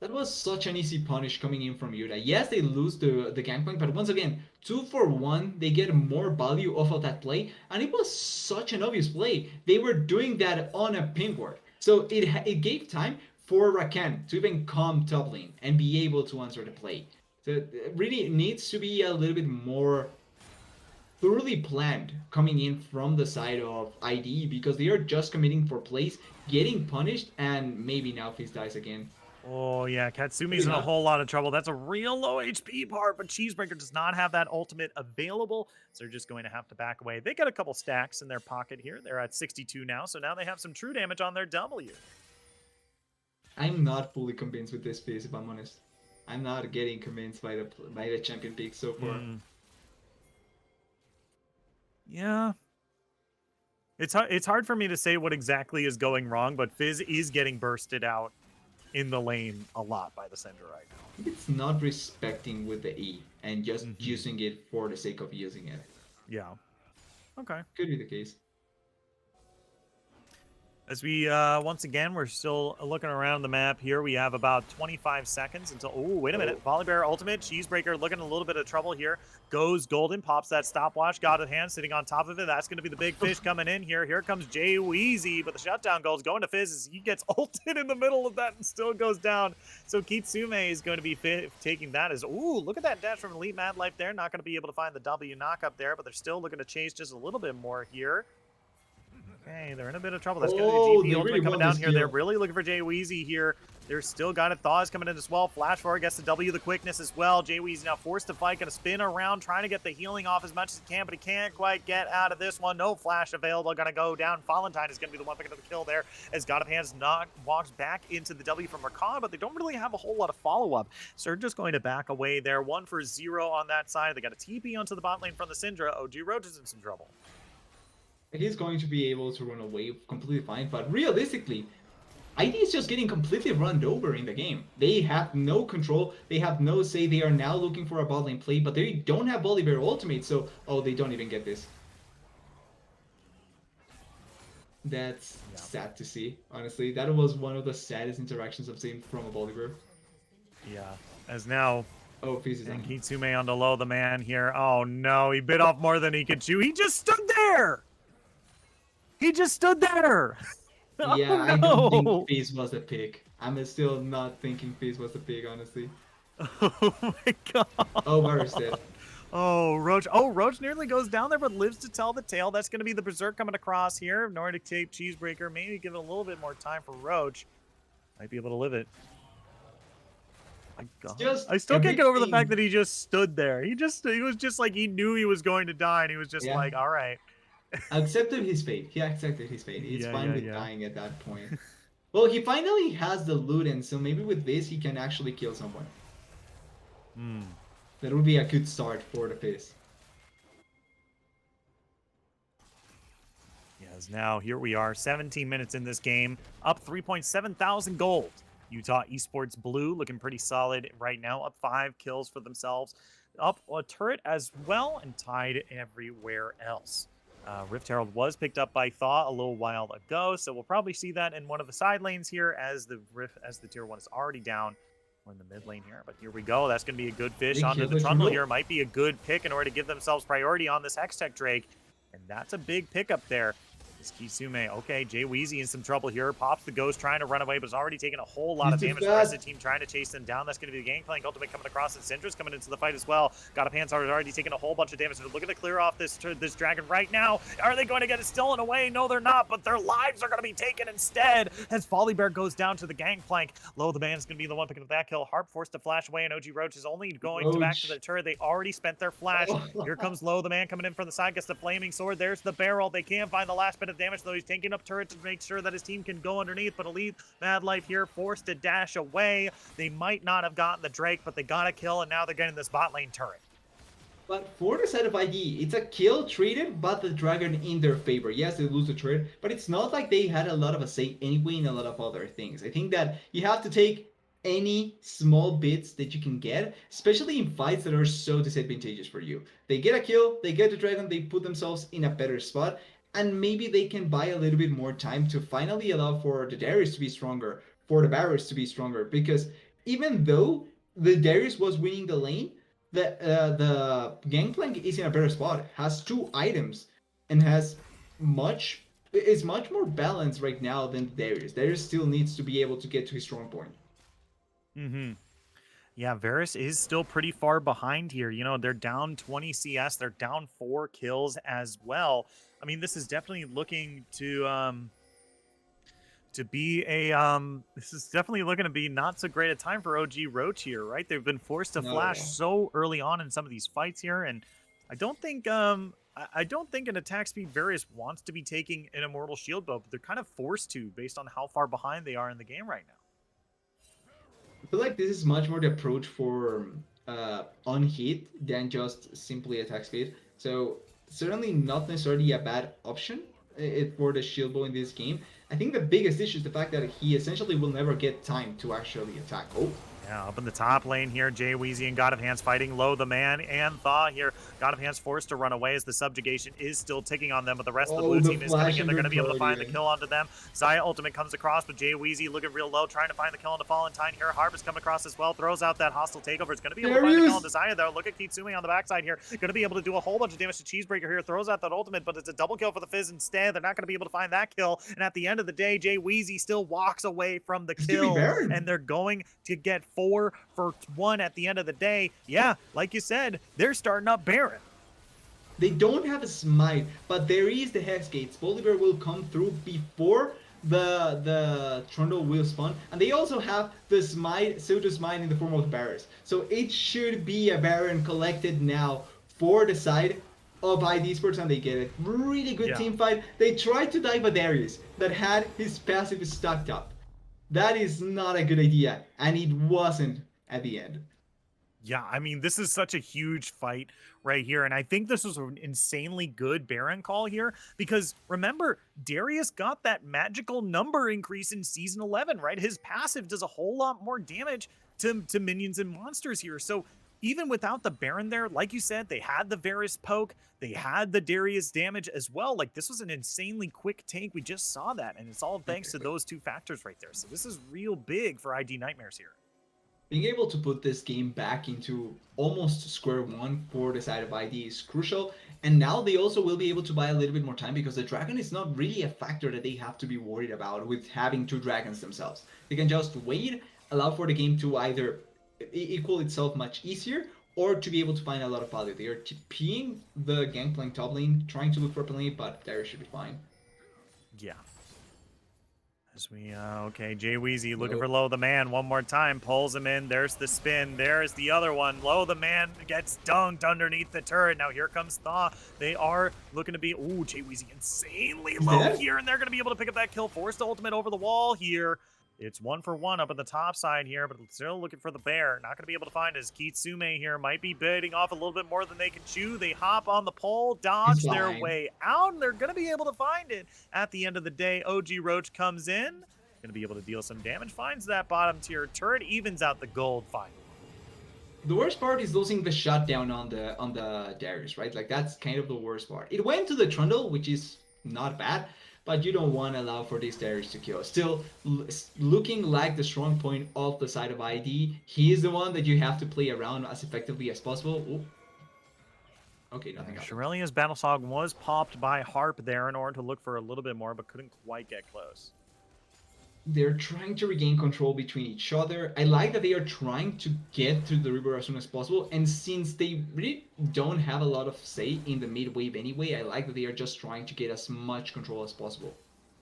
[SPEAKER 2] That was such an easy punish coming in from Utah. Yes, they lose the gangplank, but once again, 2 for 1, they get more value off of that play, and it was such an obvious play. They were doing that on a pink ward, so it gave time for Rakan to even come top lane and be able to answer the play. So it really needs to be a little bit more thoroughly planned coming in from the side of ID because they are just committing for plays, getting punished, and maybe now Fizz dies again.
[SPEAKER 1] Oh, yeah, Katsumi's in a whole lot of trouble. That's a real low HP part, but Cheesebreaker does not have that ultimate available, so they're just going to have to back away. They got a couple stacks in their pocket here. They're at 62 now, so now they have some true damage on their W.
[SPEAKER 2] I'm not fully convinced with this piece, if I'm honest. I'm not getting convinced by the champion pick so far.
[SPEAKER 1] Yeah. It's hard for me to say what exactly is going wrong, but Fizz is getting bursted out in the lane a lot by the Syndra right now.
[SPEAKER 2] It's not respecting with the E and just using it for the sake of using it.
[SPEAKER 1] Yeah. Okay.
[SPEAKER 2] Could be the case.
[SPEAKER 1] As we, once again, we're still looking around the map here. We have about 25 seconds until... Oh, wait a minute. Volibear ultimate. Cheesebreaker looking in a little bit of trouble here. Goes golden. Pops that stopwatch. God of Hand sitting on top of it. That's going to be the big fish coming in here. Here comes Jay Weezy, but the shutdown goal is going to Fizz as he gets ulted in the middle of that and still goes down. So Kitsume is going to be taking that as... Ooh, look at that dash from Elite Mad Life there. Not going to be able to find the W knock up there, but they're still looking to chase just a little bit more here. Okay, they're in a bit of trouble. That's going to be GP ultimate coming down here. They're really looking for Jay Weezy here. They're still got it. Thaw is coming in as well. Flash forward gets the W, the quickness as well. Jay Weezy now forced to fight. Going to spin around, trying to get the healing off as much as he can, but he can't quite get out of this one. No flash available. Going to go down. Valentine is going to be the one picking up the kill there as God of Hands walks back into the W from Rakan, but they don't really have a whole lot of follow-up. So they're just going to back away there. 1 for 0 on that side. They got a TP onto the bot lane from the Syndra. OG Roach is in some trouble.
[SPEAKER 2] He's going to be able to run away completely fine, but realistically, ID is just getting completely run over in the game. They have no control, they have no say, they are now looking for a bot lane play, but they don't have Volibear ultimate, so, they don't even get this. That's sad to see, honestly. That was one of the saddest interactions I've seen from a Volibear.
[SPEAKER 1] Yeah, as now...
[SPEAKER 2] Oh, Fizz is
[SPEAKER 1] And
[SPEAKER 2] dying.
[SPEAKER 1] Kitsume on the low, the man here. Oh no, he bit off more than he could chew. He just stood there. He just stood there.
[SPEAKER 2] Yeah,
[SPEAKER 1] Oh
[SPEAKER 2] I don't think
[SPEAKER 1] no.
[SPEAKER 2] Fizz was the pick. I'm still not thinking Fizz was the pick, honestly.
[SPEAKER 1] Oh my god.
[SPEAKER 2] Oh, Varus dead.
[SPEAKER 1] Oh, Roach. Oh, Roach nearly goes down there, but lives to tell the tale. That's going to be the Berserk coming across here. Nordic Tape Cheesebreaker. Maybe give it a little bit more time for Roach. Might be able to live it. My
[SPEAKER 2] It's
[SPEAKER 1] god.
[SPEAKER 2] just
[SPEAKER 1] I still can't get over the fact
[SPEAKER 2] everything.
[SPEAKER 1] that he just stood there. He was just like he knew he was going to die and he was just
[SPEAKER 2] Yeah,
[SPEAKER 1] like, all right.
[SPEAKER 2] accepted his fate. He accepted his fate. It's
[SPEAKER 1] Yeah,
[SPEAKER 2] fine
[SPEAKER 1] yeah,
[SPEAKER 2] with
[SPEAKER 1] yeah.
[SPEAKER 2] dying at that point. Well, he finally has the loot, and so maybe with this he can actually kill someone.
[SPEAKER 1] Hmm.
[SPEAKER 2] That would be a good start for the Fizz.
[SPEAKER 1] Yes, now here we are, 17 minutes in this game, up 3.7 thousand gold. Utah Esports Blue looking pretty solid right now, up 5 kills for themselves, up a turret as well, and tied everywhere else. Rift Herald was picked up by Thaw a little while ago, so we'll probably see that in one of the side lanes here as the tier 1 is already down. We're in the mid lane here, but here we go. That's going to be a good fish
[SPEAKER 2] They
[SPEAKER 1] onto
[SPEAKER 2] kill
[SPEAKER 1] the
[SPEAKER 2] the
[SPEAKER 1] Trundle
[SPEAKER 2] Trundle?
[SPEAKER 1] here. Might be a good pick in order to give themselves priority on this Hextech Drake. And that's a big pickup there. This Kisume, okay, Jay Weezy in some trouble here. Pops the Ghost trying to run away, but has already taken a whole lot
[SPEAKER 2] He's
[SPEAKER 1] of
[SPEAKER 2] too
[SPEAKER 1] damage. The rest
[SPEAKER 2] fast.
[SPEAKER 1] of the team trying to chase them down. That's going to be the Gangplank Ultimate coming across, and Syndra's coming into the fight as well. God of Hansard has already taken a whole bunch of damage. They're looking to clear off this dragon right now. Are they going to get it stolen away? No, they're not, but their lives are going to be taken instead as Folly Bear goes down to the Gangplank. Low, the man is going to be the one picking up that kill. Harp forced to flash away, and OG Roach is only going back to the
[SPEAKER 2] Roach.
[SPEAKER 1] turret. They already spent their flash.
[SPEAKER 2] Oh.
[SPEAKER 1] Here comes Low, the man coming in from the side, gets the flaming sword. There's the barrel. They can't find the last bit of damage, though. He's taking up turret to make sure that his team can go underneath, but Elite Mad Life here forced to dash away. They might not have gotten the Drake, but they got a kill, and now they're getting this bot lane turret.
[SPEAKER 2] But for the side of ID, it's a kill treated, but the dragon in their favor. Yes, they lose the turret, but it's not like they had a lot of a say anyway in a lot of other things. I think that you have to take any small bits that you can get, especially in fights that are so disadvantageous for you. They get a kill, they get the dragon, they put themselves in a better spot, and maybe they can buy a little bit more time to finally allow for the Darius to be stronger, for the barriers to be stronger, because even though the Darius was winning the lane, the Gangplank is in a better spot, has 2 items, and has much is much more balanced right now than Darius. Darius still needs to be able to get to his strong point.
[SPEAKER 1] Mm-hmm. Yeah, Varus is still pretty far behind here. You know, they're down 20 CS. They're down 4 kills as well. I mean, this is definitely looking to be a this is definitely looking to be not so great a time for OG Roach here, right? They've been forced to
[SPEAKER 2] Not at
[SPEAKER 1] flash
[SPEAKER 2] all.
[SPEAKER 1] so early on in some of these fights here, and I don't think I don't think an attack speed Varus wants to be taking an Immortal Shield bow, but they're kind of forced to based on how far behind they are in the game right now.
[SPEAKER 2] I feel like this is much more the approach for on hit than just simply attack speed. So certainly not necessarily a bad option for the shield bow in this game. I think the biggest issue is the fact that he essentially will never get time to actually attack. Oh,
[SPEAKER 1] Yeah, up in the top lane here, Jay Weezy and God of Hands fighting low. The man and Thaw here. God of Hands forced to run away as the subjugation is still ticking on them, but the rest of the
[SPEAKER 2] oh,
[SPEAKER 1] blue
[SPEAKER 2] the
[SPEAKER 1] team is coming
[SPEAKER 2] flash
[SPEAKER 1] in.
[SPEAKER 2] in
[SPEAKER 1] They're
[SPEAKER 2] their
[SPEAKER 1] going to be able to find the
[SPEAKER 2] Guardian.
[SPEAKER 1] kill onto them. Zaya ultimate comes across, but Jay Weezy looking real low, trying to find the kill on the Valentine here. Harp is coming across as well, throws out that hostile takeover. It's going to be able to find the kill on
[SPEAKER 2] Darius!
[SPEAKER 1] Zaya though. Look at Kitsumi on the backside here. Going to be able to do a whole bunch of damage to Cheesebreaker here. Throws out that ultimate, but it's a double kill for the Fizz instead. They're not going to be able to find that kill. And at the end of the day, Jay Weezy still walks away from the
[SPEAKER 2] It's gonna be
[SPEAKER 1] kill,
[SPEAKER 2] Baron.
[SPEAKER 1] and they're going to get 4 for 1 at the end of the day. Yeah, like you said, they're starting up Baron.
[SPEAKER 2] They don't have a smite, but there is the Hex Gates. Bolivar will come through before the Trundle will spawn, and they also have the smite, pseudo smite in the form of Barrels. So it should be a Baron collected now for the side of ID Sports, and they get it. Really good
[SPEAKER 1] Yeah.
[SPEAKER 2] team fight. They tried to dive a Darius that had his passive stacked up. That is not a good idea, and it wasn't at the end.
[SPEAKER 1] Yeah, I mean, this is such a huge fight right here. And I think this was an insanely good Baron call here because remember, Darius got that magical number increase in Season 11, right? His passive does a whole lot more damage to minions and monsters here. So even without the Baron there, like you said, they had the Varus poke, they had the Darius damage as well. Like, this was an insanely quick tank. We just saw that. And it's all thanks to those 2 factors right there. So this is real big for ID Nightmares here.
[SPEAKER 2] Being able to put this game back into almost square one for the side of ID is crucial. And now they also will be able to buy a little bit more time because the dragon is not really a factor that they have to be worried about with having two dragons themselves. They can just wait, allow for the game to either equal itself much easier or to be able to find a lot of value. They are TPing the Gangplank top lane, trying to look for a lane, but there should be fine.
[SPEAKER 1] Yeah. As we, okay, Jay Weezy looking
[SPEAKER 2] No.
[SPEAKER 1] for Low the Man one more time, pulls him in. There's the spin. There's the other one. Low the Man gets dunked underneath the turret. Now here comes Thaw. They are looking to be, ooh, Jay Weezy insanely low here, and they're going to be able to pick up that kill. Forced ultimate over the wall here. It's 1-for-1 up at the top side here, but still looking for the bear. Not going to be able to find his Kitsume here. Might be biting off a little bit more than they can chew. They hop on the pole, dodge their way out, and they're going to be able to find it. At the end of the day, OG Roach comes in. Going to be able to deal some damage. Finds that bottom tier turret. Evens out the gold finally.
[SPEAKER 2] The worst part is losing the shutdown on the Darius, right? Like that's kind of the worst part. It went to the Trundle, which is not bad, but you don't want to allow for this Darius to kill. Still, looking like the strong point of the side of ID, he is the one that you have to play around as effectively as possible. Ooh. Okay, nothing happened.
[SPEAKER 1] Shirelia's Battlesog was popped by Harp there in order to look for a little bit more, but couldn't quite get close.
[SPEAKER 2] They're trying to regain control between each other. I like that they are trying to get to the river as soon as possible, and since they really don't have a lot of say in the mid wave anyway, I like that they are just trying to get as much control as possible.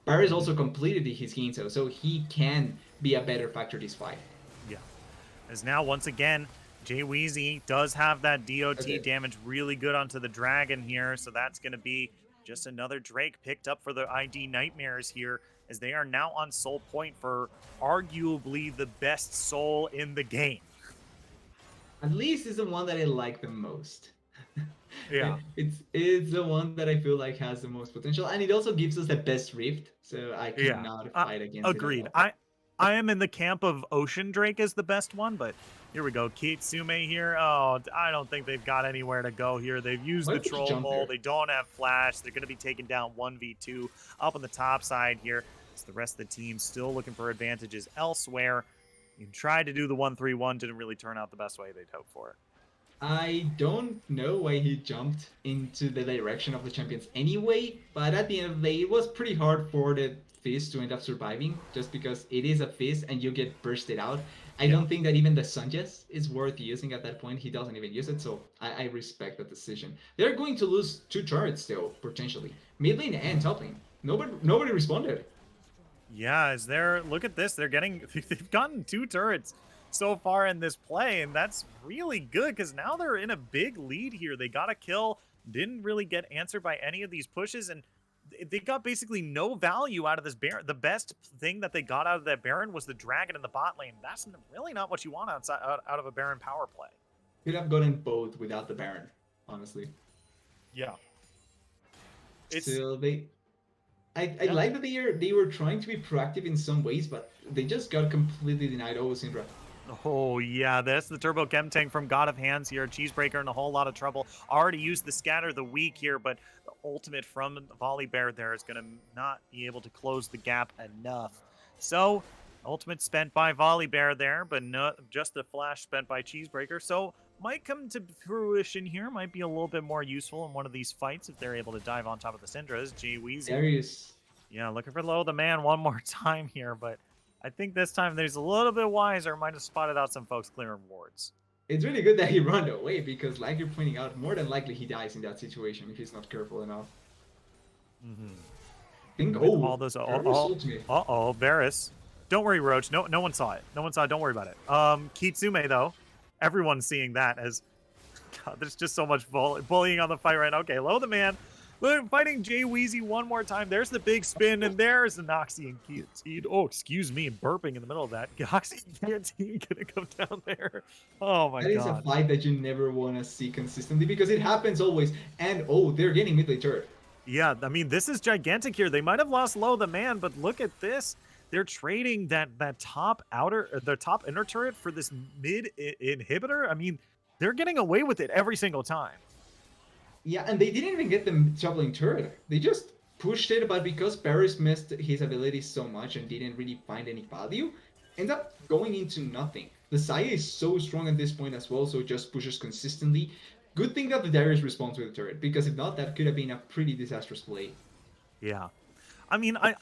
[SPEAKER 2] Paris also completed his Ginso, so he can be a better factor this fight.
[SPEAKER 1] Yeah. As now, once again, Jay Weezy does have that DOT damage really good onto the dragon here, so that's going to be just another Drake picked up for the ID Nightmares here, as they are now on soul point for arguably the best soul in the game.
[SPEAKER 2] At least it's the one that I like the most.
[SPEAKER 1] Yeah.
[SPEAKER 2] It's the one that I feel like has the most potential, and it also gives us the best rift, so I cannot fight against
[SPEAKER 1] agreed.
[SPEAKER 2] it at all.
[SPEAKER 1] I am in the camp of Ocean Drake as the best one, but here we go. Kitsume here. Oh, I don't think they've got anywhere to go here. They've used the troll pole. They don't have flash. They're going to be taken down 1v2 up on the top side here. It's the rest of the team still looking for advantages elsewhere. You tried to do the 1-3-1, didn't really turn out the best way they'd hoped for it.
[SPEAKER 2] I don't know why he jumped into the direction of the champions anyway, but at the end of the day, it was pretty hard for the Fizz to end up surviving, just because it is a Fizz and you get bursted out. I don't think that even the Sunjess is worth using at that point. He doesn't even use it, so I respect that decision. They're going to lose two turrets still, potentially. Mid lane and top lane. Nobody responded.
[SPEAKER 1] Yeah, look at this. They've gotten 2 turrets so far in this play, and that's really good because now they're in a big lead here. They got a kill, didn't really get answered by any of these pushes, and they got basically no value out of this Baron. The best thing that they got out of that Baron was the dragon in the bot lane. That's really not what you want out of a Baron power play.
[SPEAKER 2] Could have gotten both without the Baron, honestly.
[SPEAKER 1] Yeah.
[SPEAKER 2] Still, I like that they were trying to be proactive in some ways, but they just got completely denied. Oh, Syndra.
[SPEAKER 1] Oh, yeah, that's the Turbo Chem Tank from God of Hands here. Cheesebreaker in a whole lot of trouble. Already used the Scatter the Weak here, but the ultimate from Volley Bear there is going to not be able to close the gap enough. So, ultimate spent by Volley Bear there, but not just the flash spent by Cheesebreaker. So, might come to fruition here. Might be a little bit more useful in one of these fights if they're able to dive on top of the Syndras. Jay Weezy.
[SPEAKER 2] Darius.
[SPEAKER 1] Yeah, looking for Low the Man one more time here, but I think this time there's a little bit wiser. Might have spotted out some folks clearing wards.
[SPEAKER 2] It's really good that he ran away because, like you're pointing out, more than likely he dies in that situation if he's not careful enough. Think,
[SPEAKER 1] all those. Uh-oh, Varus. Don't worry, Roach. No one saw it. No one saw it. Don't worry about it. Kitsume though, everyone's seeing that as. God, there's just so much bullying on the fight right now. Okay, Low the Man. Fighting Jay Weezy one more time. There's the big spin, and there's the Noxie and Guillotine. Oh, excuse me, burping in the middle of that. Noxie and Guillotine gonna come down there. Oh my god.
[SPEAKER 2] That is a fight that you never want to see consistently because it happens always. And oh, they're getting mid lane turret.
[SPEAKER 1] Yeah, I mean, this is gigantic here. They might have lost Low the Man, but look at this. They're trading that top inner turret for this mid inhibitor. I mean, they're getting away with it every single time.
[SPEAKER 2] Yeah, and they didn't even get the top lane turret. They just pushed it, but because Paris missed his abilities so much and didn't really find any value, ends up going into nothing. The Saya is so strong at this point as well, so it just pushes consistently. Good thing that the Darius responds with a turret, because if not, that could have been a pretty disastrous play.
[SPEAKER 1] Yeah. I mean, I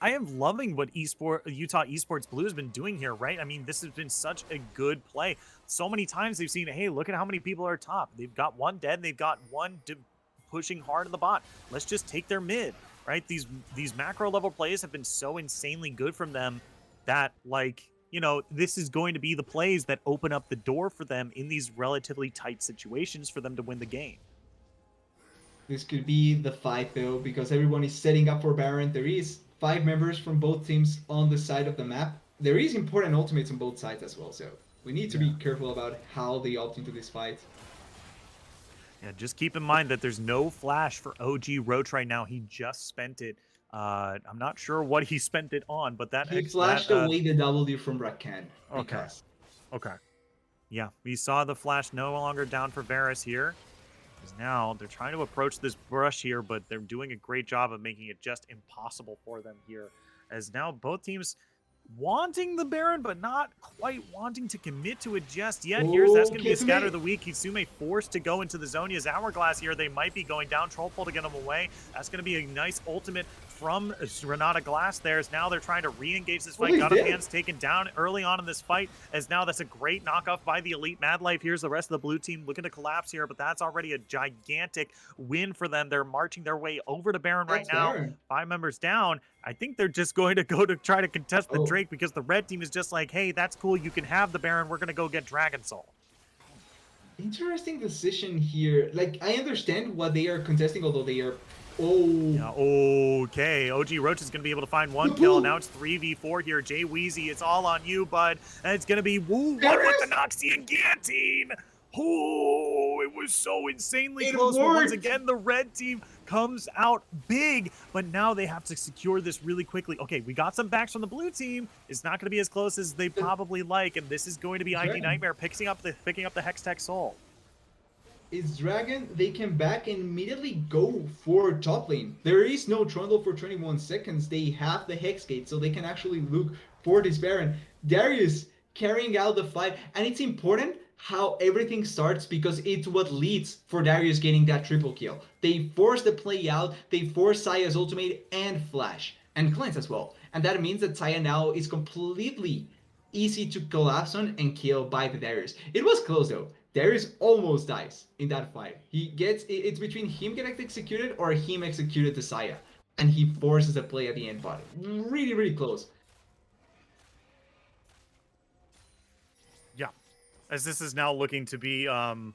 [SPEAKER 1] am loving what Utah Esports Blue has been doing here, right? I mean, this has been such a good play. So many times they've seen, hey, look at how many people are top. They've got one dead, they've got one pushing hard in the bot. Let's just take their mid, right? These macro level plays have been so insanely good from them that this is going to be the plays that open up the door for them in these relatively tight situations for them to win the game.
[SPEAKER 2] This could be the fight though, because everyone is setting up for Baron. There is 5 members from both teams on the side of the map. There is important ultimates on both sides as well, so we need to be careful about how they opt into this fight.
[SPEAKER 1] Yeah, just keep in mind that there's no flash for OG Roach right now. He just spent it. I'm not sure what he spent it on, but
[SPEAKER 2] He flashed away the W from Rakan
[SPEAKER 1] okay,
[SPEAKER 2] because
[SPEAKER 1] okay, yeah, we saw the flash no longer down for Varus here. Because now they're trying to approach this brush here, but they're doing a great job of making it just impossible for them here. As now both teams wanting the Baron, but not quite wanting to commit to it just yet. That's going to be a scatter of the week. Kisume forced to go into the Zhonya's Hourglass here. They might be going down. Trollpole to get him away. That's going to be a nice ultimate from Renata Glass there. As now they're trying to re-engage this fight. God of Hands taken down early on in this fight. As now that's a great knockoff by the Elite Mad Life. Here's the rest of the blue team looking to collapse here, but that's already a gigantic win for them. They're marching their way over to Baron right now.
[SPEAKER 2] Baron.
[SPEAKER 1] 5 members down. I think they're just going to go to try to contest the Drake because the red team is just like, hey, that's cool. You can have the Baron. We're going to go get Dragon Soul.
[SPEAKER 2] Interesting decision here. Like, I understand what they are contesting, although they are...
[SPEAKER 1] Yeah, okay. OG Roach is going to be able to find 1 kill. Now it's 3v4 here. Jay Weezy, it's all on you, bud. And it's going to be Woo with the Noxian Guillotine. Oh, it was so insanely close. But once again, the red team comes out big, but now they have to secure this really quickly. Okay, we got some backs from the blue team. It's not going to be as close as they probably like, and this is going to be ID Nightmare picking up the Hextech Soul.
[SPEAKER 2] It's Dragon, they can back and immediately go for top lane. There is no Trundle for 21 seconds. They have the Hex Gate, so they can actually look for this Baron. Darius carrying out the fight, and it's important how everything starts because it's what leads for Darius getting that triple kill. They force the play out, they force Saya's ultimate and flash, and cleanse as well. And that means that Saya now is completely easy to collapse on and kill by the Darius. It was close though. Darius almost dies in that fight. It's between him getting executed or him executed the Saya. And he forces a play at the end, but really, really close.
[SPEAKER 1] Yeah. As this is now looking to be another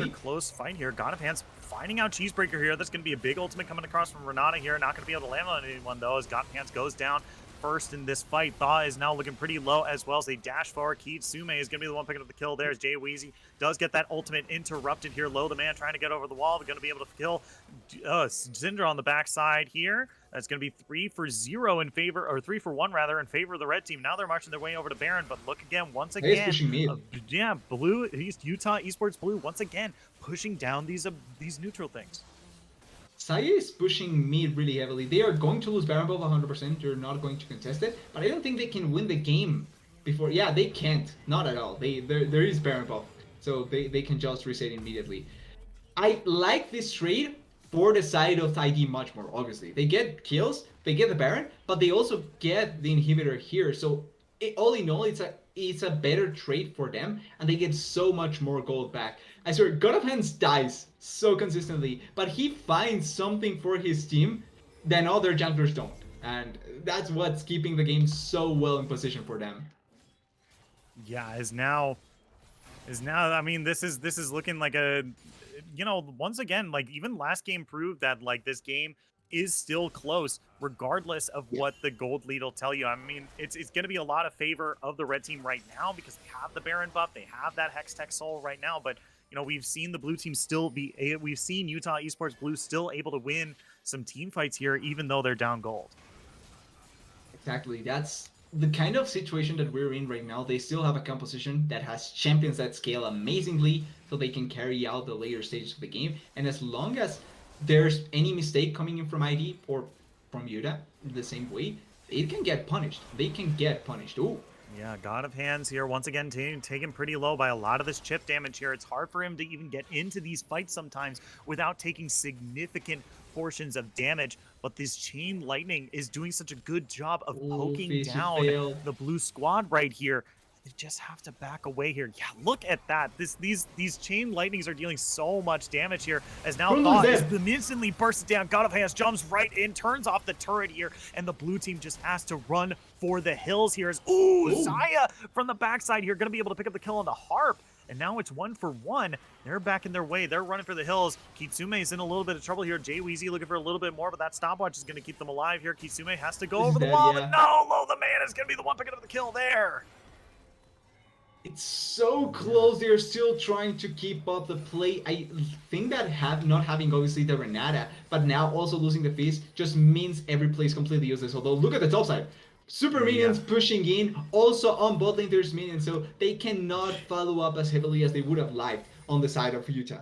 [SPEAKER 1] close fight here. God of Hands finding out Cheesebreaker here. That's going to be a big ultimate coming across from Renata here. Not going to be able to land on anyone though, as God of Hands goes down first in this fight. Thaw is now looking pretty low as well as they dash forward. Kisume is going to be the one picking up the kill there as Jay Weezy does get that ultimate interrupted here. Low the man trying to get over the wall. They're going to be able to kill Syndra on the backside here. That's going to be 3 for 0 in favor, or 3 for 1 rather, in favor of the red team. Now they're marching their way over to Baron, but look again, once again, Blue, Utah Esports Blue, once again, pushing down these neutral things.
[SPEAKER 2] Saya is pushing mid really heavily. They are going to lose Baron Buff 100%. They're not going to contest it. But I don't think they can win the game before. Yeah, they can't. Not at all. There is Baron Buff. So they can just reset immediately. I like this trade for the side of ID much more, obviously. They get kills, they get the Baron, but they also get the inhibitor here. So all in all, it's a better trade for them, and they get so much more gold back. I swear, God of Hands dies so consistently, but he finds something for his team that other junglers don't. And that's what's keeping the game so well in position for them.
[SPEAKER 1] Yeah, is now I mean, this is looking like a, once again, like even last game proved that like this game is still close regardless of what the gold lead will tell you. I mean, it's going to be a lot of favor of the red team right now because they have the Baron buff, they have that Hextech Soul right now, but we've seen the blue team we've seen Utah Esports Blue still able to win some team fights here even though they're down gold.
[SPEAKER 2] Exactly. That's the kind of situation that we're in right now. They still have a composition that has champions that scale amazingly so they can carry out the later stages of the game. And as long as there's any mistake coming in from ID or from Yuta the same way, it can get punished. They can get punished. Oh,
[SPEAKER 1] Yeah, God of Hands here once again taken pretty low by a lot of this chip damage here. It's hard for him to even get into these fights sometimes without taking significant portions of damage. But this Chain Lightning is doing such a good job of
[SPEAKER 2] Oh,
[SPEAKER 1] poking
[SPEAKER 2] Fizz, you
[SPEAKER 1] down
[SPEAKER 2] failed.
[SPEAKER 1] the blue squad right here. They just have to back away here. Yeah, look at that. These Chain Lightnings are dealing so much damage here. As now
[SPEAKER 2] Krulu's
[SPEAKER 1] Thaw is
[SPEAKER 2] dead.
[SPEAKER 1] instantly bursts down. God of Hands jumps right in, turns off the turret here, and the blue team just has to run for the hills here. As ooh,
[SPEAKER 2] Oh,
[SPEAKER 1] Zaya from the backside here, gonna be able to pick up the kill on the Harp. And now it's 1-for-1. They're back in their way. They're running for the hills. Kitsume's in a little bit of trouble here. Jay Weezy looking for a little bit more, but that stopwatch is going to keep them alive here. Kitsume has to go
[SPEAKER 2] this is
[SPEAKER 1] over the
[SPEAKER 2] dead,
[SPEAKER 1] wall, but
[SPEAKER 2] yeah.
[SPEAKER 1] no, Lo the man is going to be the one picking up the kill there.
[SPEAKER 2] It's so
[SPEAKER 1] Yeah.
[SPEAKER 2] close. They're still trying to keep up the play. I think that not having obviously the Renata, but now also losing the Fizz just means every play is completely useless. Although look at the top side. Super
[SPEAKER 1] Yeah.
[SPEAKER 2] minions pushing in. Also on bot lane there's minions, so they cannot follow up as heavily as they would have liked on the side of Utah.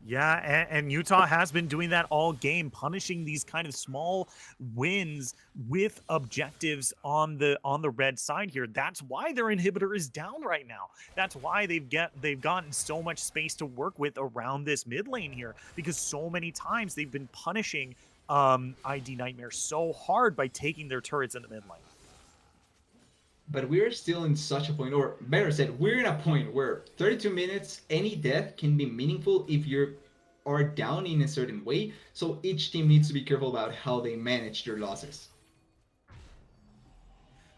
[SPEAKER 1] Yeah, and Utah has been doing that all game, punishing these kind of small wins with objectives on the red side here. That's why their inhibitor is down right now. That's why they've gotten so much space to work with around this mid lane here, because so many times they've been punishing ID Nightmare so hard by taking their turrets in the mid lane.
[SPEAKER 2] But we're still in such a point, or better said, we're in a point where 32 minutes, any death can be meaningful if you are down in a certain way. So each team needs to be careful about how they manage their losses.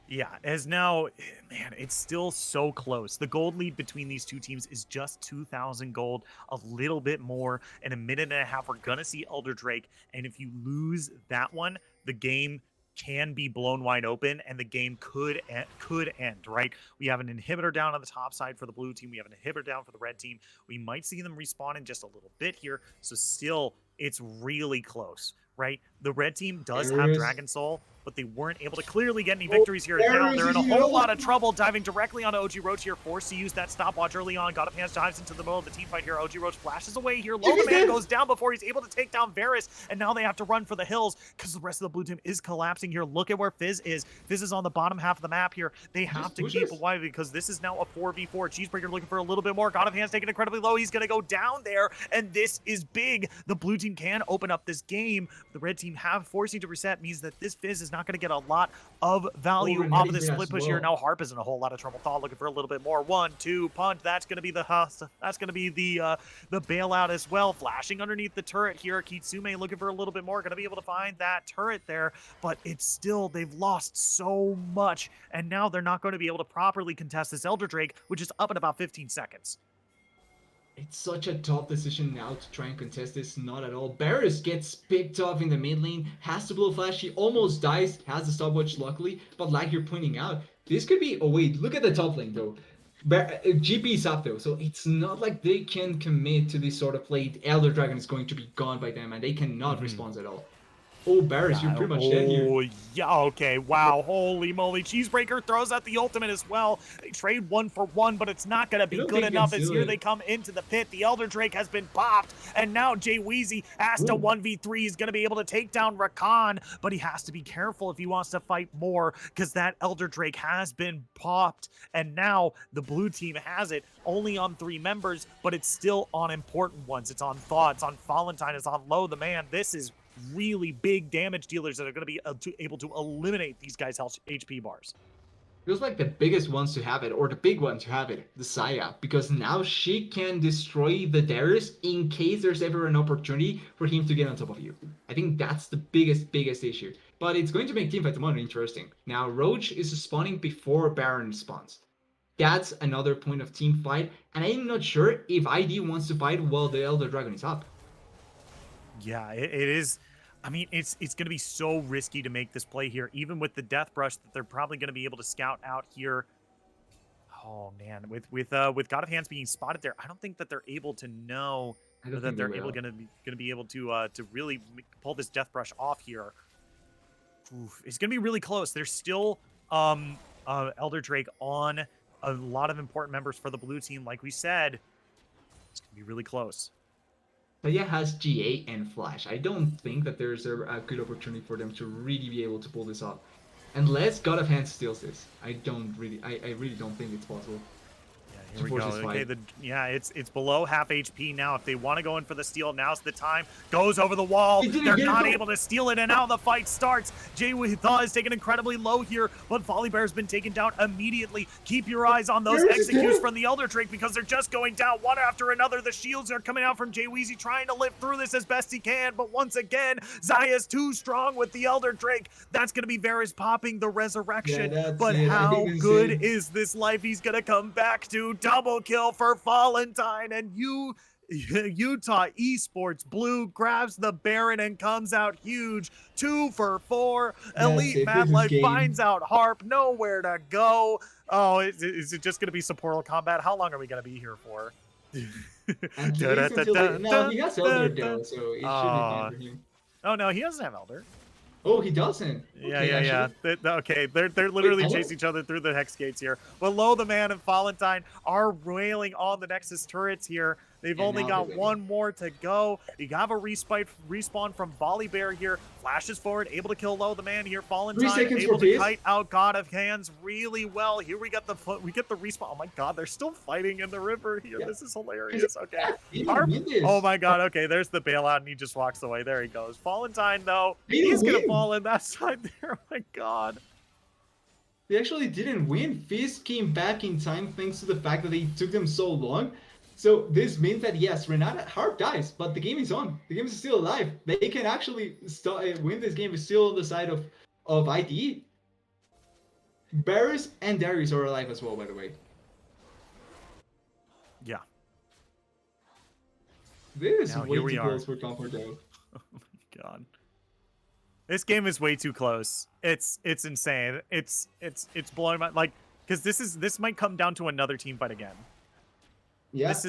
[SPEAKER 1] Yeah, as now, man, it's still so close. The gold lead between these two teams is just 2,000 gold, a little bit more. In a minute and a half, we're going to see Elder Drake. And if you lose that one, the game can be blown wide open and the game could end, right? We have an inhibitor down on the top side for the blue team. We have an inhibitor down for the red team. We might see them respawn in just a little bit here. So still, it's really close, right? The red team does have
[SPEAKER 2] Darius.
[SPEAKER 1] Dragon Soul, but they weren't able to clearly get any
[SPEAKER 2] Oh,
[SPEAKER 1] victories here. Now
[SPEAKER 2] Darius
[SPEAKER 1] they're in
[SPEAKER 2] is
[SPEAKER 1] a
[SPEAKER 2] in it
[SPEAKER 1] whole
[SPEAKER 2] all.
[SPEAKER 1] lot of trouble, diving directly onto OG Roach here, forced to use that stopwatch early on. God of Hands dives into the middle of the team fight here. OG Roach flashes away here. Low the
[SPEAKER 2] Jimmy's
[SPEAKER 1] man
[SPEAKER 2] dead.
[SPEAKER 1] goes down before he's able to take down Varus, and now they have to run for the hills because the rest of the blue team is collapsing here. Look at where Fizz is. Fizz is on the bottom half of the map here. They have
[SPEAKER 2] Just
[SPEAKER 1] to
[SPEAKER 2] push
[SPEAKER 1] keep
[SPEAKER 2] us.
[SPEAKER 1] away because this is now a 4v4. Cheeseburger looking for a little bit more. God of Hands taking incredibly low. He's going to go down there, and this is big. The blue team can open up this game. The red team have forcing to reset means that this Fizz is not going to get a lot of
[SPEAKER 2] Oh,
[SPEAKER 1] value off of
[SPEAKER 2] Renetti
[SPEAKER 1] this
[SPEAKER 2] there
[SPEAKER 1] split
[SPEAKER 2] as
[SPEAKER 1] push here.
[SPEAKER 2] well.
[SPEAKER 1] Now Harp is in a whole lot of trouble. Thaw looking for a little bit more. 1-2 punch. That's going to be the bailout as well. Flashing underneath the turret here. Kitsume looking for a little bit more. Going to be able to find that turret there, but it's still they've lost so much, and now they're not going to be able to properly contest this Elder Drake, which is up in about 15 seconds.
[SPEAKER 2] It's such a tough decision now to try and contest this. Not at all. Barris gets picked off in the mid lane, has to blow flash. He almost dies, has the stopwatch luckily. But like you're pointing out, this could be. Oh wait, look at the top lane though. GP is up though, so it's not like they can commit to this sort of play. Elder Dragon is going to be gone by them, and they cannot
[SPEAKER 1] Mm-hmm.
[SPEAKER 2] respond at all. Oh, Barris, you're
[SPEAKER 1] Yeah.
[SPEAKER 2] pretty much dead here.
[SPEAKER 1] Oh, yeah. Okay. Wow. Holy moly. Cheesebreaker throws out the ultimate as well. They trade 1-for-1, but it's not going to
[SPEAKER 2] I
[SPEAKER 1] be
[SPEAKER 2] don't
[SPEAKER 1] good
[SPEAKER 2] think you can
[SPEAKER 1] enough as
[SPEAKER 2] seal
[SPEAKER 1] here they
[SPEAKER 2] it.
[SPEAKER 1] come into the pit. The Elder Drake has been popped, and now Jay Weezy has to
[SPEAKER 2] Ooh.
[SPEAKER 1] 1v3. He's going to be able to take down Rakan, but he has to be careful if he wants to fight more because that Elder Drake has been popped, and now the blue team has it only on 3 members, but it's still on important ones. It's on Thaw, it's on Valentine, it's on Low the man. This is really big damage dealers that are going to be able to eliminate these guys' HP bars.
[SPEAKER 2] Feels like the biggest ones to have it, or the big one to have it, the Saya, because now she can destroy the Darius in case there's ever an opportunity for him to get on top of you. I think that's the biggest issue. But it's going to make teamfight tomorrow interesting. Now, Roach is spawning before Baron spawns. That's another point of team fight, and I'm not sure if ID wants to fight while the Elder Dragon is up.
[SPEAKER 1] Yeah, it is. I mean, it's going to be so risky to make this play here, even with the Death Brush that they're probably going to be able to scout out here. Oh man, with God of Hands being spotted there, I don't think that they're able to know
[SPEAKER 2] I don't
[SPEAKER 1] that
[SPEAKER 2] think they
[SPEAKER 1] they're able
[SPEAKER 2] will.
[SPEAKER 1] going to be able to really pull this Death Brush off here. Oof, it's going to be really close. There's still Elder Drake on a lot of important members for the blue team. Like we said, it's going to be really close.
[SPEAKER 2] Saya has GA and Flash. I don't think that there's a good opportunity for them to really be able to pull this off. Unless God of Hands steals this. I really don't think it's possible
[SPEAKER 1] Yeah, here
[SPEAKER 2] to
[SPEAKER 1] we
[SPEAKER 2] force
[SPEAKER 1] go.
[SPEAKER 2] this
[SPEAKER 1] Okay,
[SPEAKER 2] fight.
[SPEAKER 1] it's below half HP now. If they want to go in for the steal, now's the time. Goes over the wall.
[SPEAKER 2] He didn't
[SPEAKER 1] They're
[SPEAKER 2] get it
[SPEAKER 1] not
[SPEAKER 2] though!
[SPEAKER 1] able to steal it, and now the fight starts. Jay Thaw is taken incredibly low here, but Volibear's been taken down immediately. Keep your eyes on those
[SPEAKER 2] Where is he
[SPEAKER 1] executes
[SPEAKER 2] dead?
[SPEAKER 1] from the Elder Drake because they're just going down one after another. The shields are coming out from Jay Weezy trying to live through this as best he can, but once again, Zaya's too strong with the Elder Drake. That's going to be Varus popping the
[SPEAKER 2] Yeah,
[SPEAKER 1] resurrection,
[SPEAKER 2] that's
[SPEAKER 1] but
[SPEAKER 2] it. I
[SPEAKER 1] how
[SPEAKER 2] even
[SPEAKER 1] good
[SPEAKER 2] said
[SPEAKER 1] is this life he's going to come back to? Double kill for Valentine, and Utah Esports Blue grabs the Baron and comes out huge. 2 for 4.
[SPEAKER 2] that's
[SPEAKER 1] Elite
[SPEAKER 2] it.
[SPEAKER 1] Mad
[SPEAKER 2] This is
[SPEAKER 1] Life
[SPEAKER 2] game.
[SPEAKER 1] finds out Harp, nowhere to go. Oh, is it just going to be Portal combat? How long are we going to be here for?
[SPEAKER 2] At least until they. No, he has Elder though, so it should be fine
[SPEAKER 1] Oh,
[SPEAKER 2] for him.
[SPEAKER 1] oh no, he doesn't have Elder.
[SPEAKER 2] Oh, he doesn't.
[SPEAKER 1] Yeah,
[SPEAKER 2] Okay,
[SPEAKER 1] yeah, yeah.
[SPEAKER 2] actually.
[SPEAKER 1] Okay, they're
[SPEAKER 2] Wait,
[SPEAKER 1] literally
[SPEAKER 2] I know.
[SPEAKER 1] chasing each other through the hex gates here. Below the man and Valentine are railing on the Nexus turrets here. They've
[SPEAKER 2] Yeah,
[SPEAKER 1] only
[SPEAKER 2] now they're
[SPEAKER 1] got
[SPEAKER 2] ready.
[SPEAKER 1] one more to go. You have a respawn from Volibear here. Flashes forward, able to kill low the man here.
[SPEAKER 2] Three
[SPEAKER 1] Valentine
[SPEAKER 2] seconds for
[SPEAKER 1] able to
[SPEAKER 2] Fizz.
[SPEAKER 1] kite out God of Hands really well. Here we get the respawn. Oh my God, they're still fighting in the river here.
[SPEAKER 2] Yeah.
[SPEAKER 1] This is
[SPEAKER 2] Fizz,
[SPEAKER 1] hilarious. Okay,
[SPEAKER 2] yeah, he didn't
[SPEAKER 1] Harp.
[SPEAKER 2] win
[SPEAKER 1] Oh
[SPEAKER 2] this.
[SPEAKER 1] my God. Okay, there's the bailout, and he just walks away. There he goes. Valentine though.
[SPEAKER 2] They didn't
[SPEAKER 1] He's gonna
[SPEAKER 2] win.
[SPEAKER 1] fall in that side there. Oh my God.
[SPEAKER 2] They actually didn't win. Fizz came back in time thanks to the fact that they took them so long. So this means that yes, Renata Harp dies, but the game is on. The game is still alive. They can actually win this game. Is still on the side of ITE. Varus and Darius are alive as well, by the way.
[SPEAKER 1] Yeah.
[SPEAKER 2] This is
[SPEAKER 1] Now
[SPEAKER 2] way
[SPEAKER 1] here we
[SPEAKER 2] too
[SPEAKER 1] are.
[SPEAKER 2] close for comfort, though.
[SPEAKER 1] Oh my God. This game is way too close. It's insane. It's blowing my like because this might come down to another team fight again.
[SPEAKER 2] Yeah,
[SPEAKER 1] This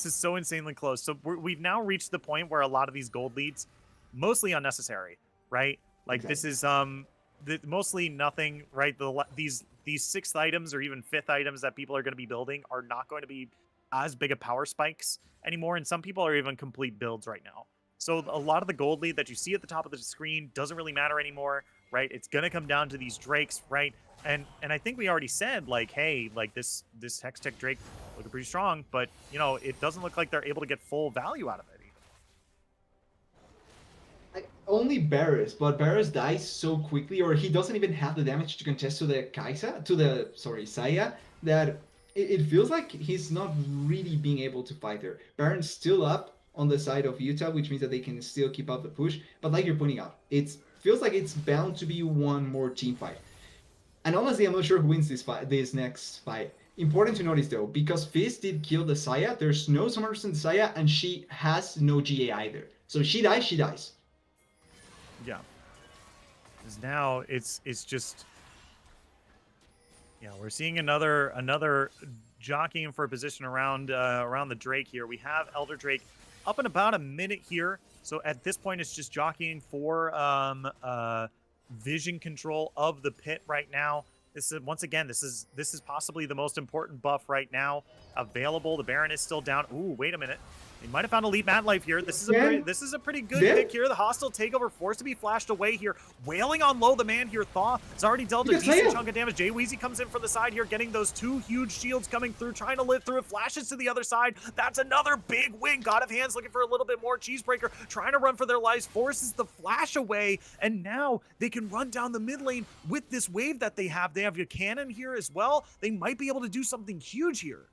[SPEAKER 1] is so insanely close. So we've now reached the point where a lot of these gold leads, mostly unnecessary, right? Like
[SPEAKER 2] exactly.
[SPEAKER 1] this is mostly nothing, right? These 6th items or even 5th items that people are going to be building are not going to be as big of power spikes anymore, and some people are even complete builds right now. So a lot of the gold lead that you see at the top of the screen doesn't really matter anymore, right? It's going to come down to these drakes, right? And I think we already said like, hey, like this Hextech Drake looking pretty strong, but you know, it doesn't look like they're able to get full value out of it even.
[SPEAKER 2] Only Varus, but Varus dies so quickly, or he doesn't even have the damage to contest to the Saya, that it feels like he's not really being able to fight there. Baron's still up on the side of Utah, which means that they can still keep up the push. But like you're pointing out, it feels like it's bound to be one more team fight. And honestly, I'm not sure who wins this next fight. Important to notice though, because Fizz did kill the Saya, there's no Summers in Saya, and she has no GA either. So she dies, she dies.
[SPEAKER 1] Yeah. Because now it's just, yeah, we're seeing another jockeying for a position around around the Drake here. We have Elder Drake up in about a minute here. So at this point, it's just jockeying for vision control of the pit right now. This is once again, this is possibly the most important buff right now available. The Baron is still down. Ooh, wait a minute. They might have found Elite Mad Life here. This is a pretty good pick here. The hostile takeover forced to be flashed away here. Wailing on low the man here. Thaw has already dealt a decent chunk of damage. Jay Weezy comes in from the side here, getting those 2 huge shields coming through, trying to live through it. Flashes to the other side. That's another big win. God of Hands looking for a little bit more. Cheesebreaker trying to run for their lives, forces the flash away, and now they can run down the mid lane with this wave that they have. They have your cannon here as well. They might be able to do something huge here.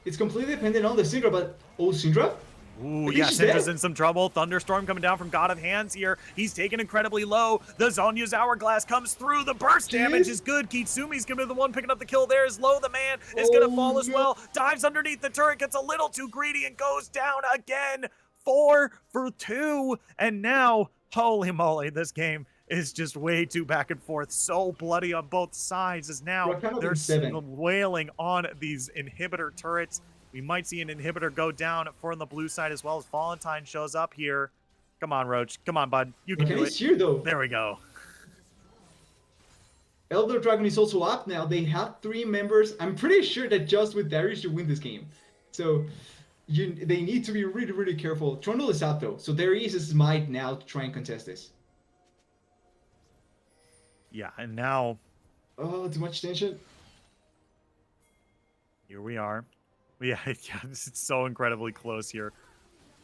[SPEAKER 2] It's completely dependent on the Syndra, but Syndra?
[SPEAKER 1] Ooh, yeah, Syndra's in some trouble. Thunderstorm coming down from God of Hands here. He's taken incredibly low. The Zonya's Hourglass comes through. The burst damage is good. Kitsumi's going to be the one picking up the kill there. Is low. The man is going to fall as well. Dives underneath the turret, gets a little too greedy, and goes down again. 4 for 2. And now, holy moly, this game is just way too back and forth. So bloody on both sides as now they're wailing on these inhibitor turrets. We might see an inhibitor go down for on the blue side as well as Valentine shows up here. Come on, Roach. Come on, bud. You can do it.
[SPEAKER 2] Here, though.
[SPEAKER 1] There we go.
[SPEAKER 2] Elder Dragon is also up now. They have 3 members. I'm pretty sure that just with Darius you win this game. So they need to be really, really careful. Trundle is out though. So there is a smite now to try and contest this.
[SPEAKER 1] Yeah, and now
[SPEAKER 2] Oh, too much tension.
[SPEAKER 1] here we are. Yeah, yeah, this is so incredibly close here.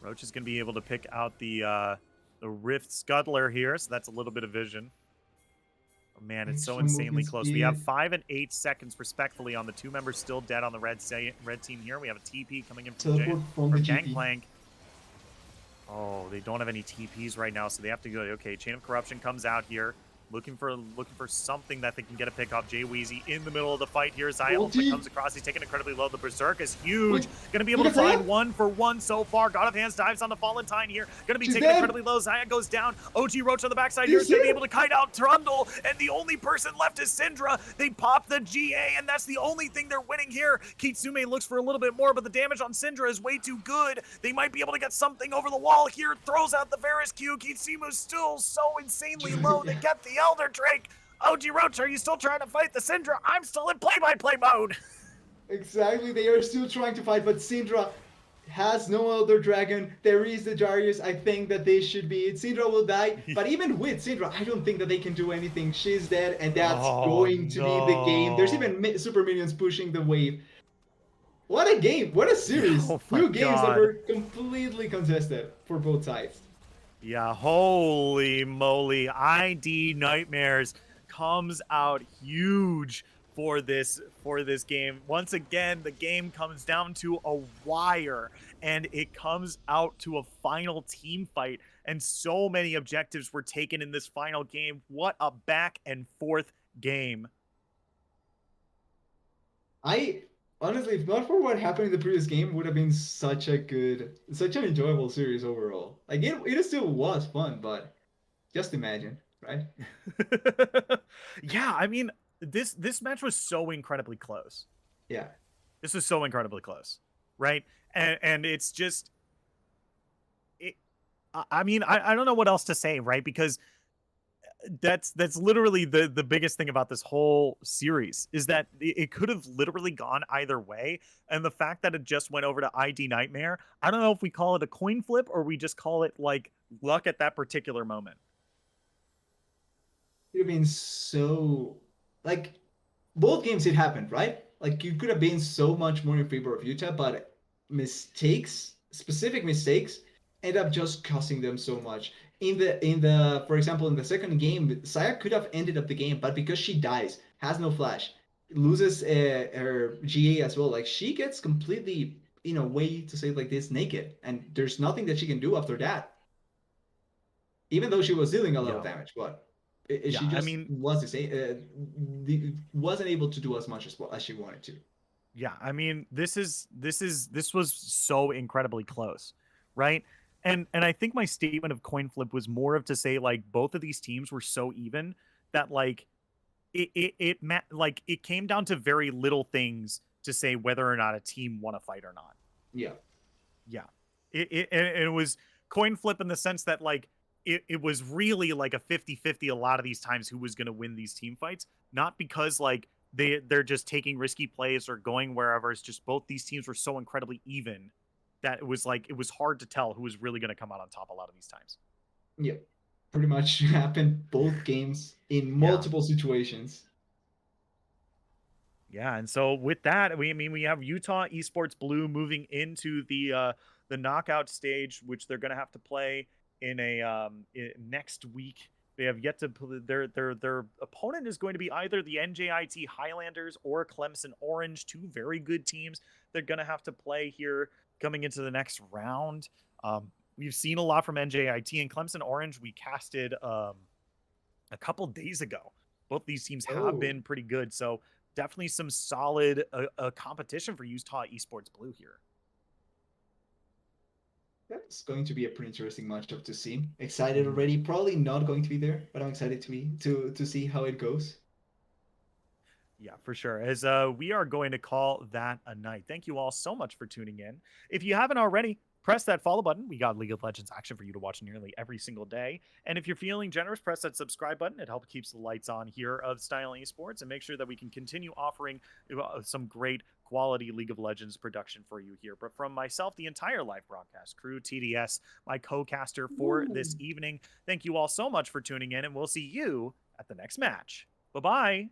[SPEAKER 1] Roach is going to be able to pick out the Rift Scuttler here, so that's a little bit of vision. Oh, man, it's so
[SPEAKER 2] Extra movement
[SPEAKER 1] insanely close. We have
[SPEAKER 2] speed.
[SPEAKER 1] 5 and 8 seconds respectfully on the two members still dead on the red team here. We have a TP coming in
[SPEAKER 2] Teleport from the
[SPEAKER 1] from
[SPEAKER 2] GP.
[SPEAKER 1] Gangplank. Oh, they don't have any TPs right now, so they have to go. Okay, Chain of Corruption comes out here, looking for something that they can get a pick off. Jay Weezy in the middle of the fight here. Xayah ultimate
[SPEAKER 2] Ulti.
[SPEAKER 1] comes across. He's taken incredibly low. The Berserk is
[SPEAKER 2] Wait,
[SPEAKER 1] huge. Going to be able
[SPEAKER 2] look
[SPEAKER 1] to
[SPEAKER 2] at Saya.
[SPEAKER 1] find 1-for-1 so far. God of Hands dives on the Valentine here. Going to be
[SPEAKER 2] She's
[SPEAKER 1] taken
[SPEAKER 2] dead.
[SPEAKER 1] incredibly low. Xayah goes down. OG Roach on the backside here
[SPEAKER 2] He's
[SPEAKER 1] is going to be
[SPEAKER 2] here.
[SPEAKER 1] able to kite out Trundle, and the only person left is Syndra. They pop the GA, and that's the only thing they're winning here. Kitsume looks for a little bit more, but the damage on Syndra is way too good. They might be able to get something over the wall here. Throws out the Varus Q. Kitsume's still so insanely low. They
[SPEAKER 2] Yeah.
[SPEAKER 1] get the Elder Drake. OG Roach, are you still trying to fight the Syndra? I'm still in play-by-play mode.
[SPEAKER 2] Exactly, they are still trying to fight, but Syndra has no other dragon. There is the Darius. I think that they should be it. Syndra will die, but even with Syndra, I don't think that they can do anything. She's dead, and that's
[SPEAKER 1] Oh,
[SPEAKER 2] going to be the game. There's
[SPEAKER 1] no.
[SPEAKER 2] even super minions pushing the wave. What a game! What a
[SPEAKER 1] Yeah,
[SPEAKER 2] series!
[SPEAKER 1] oh my
[SPEAKER 2] Two games that
[SPEAKER 1] god.
[SPEAKER 2] were completely contested for both sides.
[SPEAKER 1] Yeah, holy moly. ID Nightmares comes out huge for this game. Once again, the game comes down to a wire and it comes out to a final team fight, and so many objectives were taken in this final game. What a back and forth game.
[SPEAKER 2] I honestly, if not for what happened in the previous game, would have been such an enjoyable series overall. Like it still was fun, but just imagine, right?
[SPEAKER 1] Yeah, I mean, this match was so incredibly close.
[SPEAKER 2] Yeah.
[SPEAKER 1] This was so incredibly close, right? And it's just it, I mean, I don't know what else to say, right? Because that's literally the biggest thing about this whole series is that it could have literally gone either way, and the fact that it just went over to ID Nightmare, I don't know if we call it a coin flip or we just call it like luck at that particular moment.
[SPEAKER 2] It would have been so like both games it happened, right? Like you could have been so much more in favor of Utah, but mistakes, specific mistakes, end up just costing them so much. In the for example in the second game, Saya could have ended up the game, but because she dies, has no flash, loses her GA as well. Like she gets completely, in a way to say it like this, naked, and there's nothing that she can do after that. Even though she was dealing a lot of
[SPEAKER 1] Yeah,
[SPEAKER 2] damage, but
[SPEAKER 1] yeah.
[SPEAKER 2] she
[SPEAKER 1] I
[SPEAKER 2] just
[SPEAKER 1] mean,
[SPEAKER 2] wasn't able to do as much as she wanted to.
[SPEAKER 1] yeah, I mean, this was so incredibly close, right? And I think my statement of coin flip was more of to say like both of these teams were so even that like like it came down to very little things to say whether or not a team won a fight or not.
[SPEAKER 2] Yeah,
[SPEAKER 1] Yeah. And it was coin flip in the sense that like it was really like a 50-50 a lot of these times who was going to win these team fights, not because like they're just taking risky plays or going wherever. It's just both these teams were so incredibly even that it was like it was hard to tell who was really going to come out on top a lot of these times.
[SPEAKER 2] yeah, pretty much happened both games in
[SPEAKER 1] Yeah.
[SPEAKER 2] multiple situations.
[SPEAKER 1] Yeah, and so with that, we have Utah Esports Blue moving into the knockout stage, which they're going to have to play in a next week. They have yet to play, their opponent is going to be either the NJIT Highlanders or Clemson Orange, two very good teams. They're going to have to play here coming into the next round. We've seen a lot from NJIT and Clemson Orange. We casted a couple days ago. Both these teams have
[SPEAKER 2] Oh,
[SPEAKER 1] been pretty good, so definitely some solid competition for Utah Esports Blue here.
[SPEAKER 2] that's going to be a pretty interesting matchup to see. Excited
[SPEAKER 1] Mm-hmm.
[SPEAKER 2] already. Probably not going to be there, but I'm excited to see how it goes.
[SPEAKER 1] Yeah, for sure. As we are going to call that a night. Thank you all so much for tuning in. If you haven't already, Press that follow button. We got League of Legends action for you to watch nearly every single day. And if you're feeling generous, press that subscribe button. It helps keeps the lights on here of Styling Esports and make sure that we can continue offering some great quality League of Legends production for you here. But from myself, the entire live broadcast crew, TDS, my co-caster for this
[SPEAKER 2] Woo.
[SPEAKER 1] evening, thank you all so much for tuning in, and we'll see you at the next match. Bye-bye.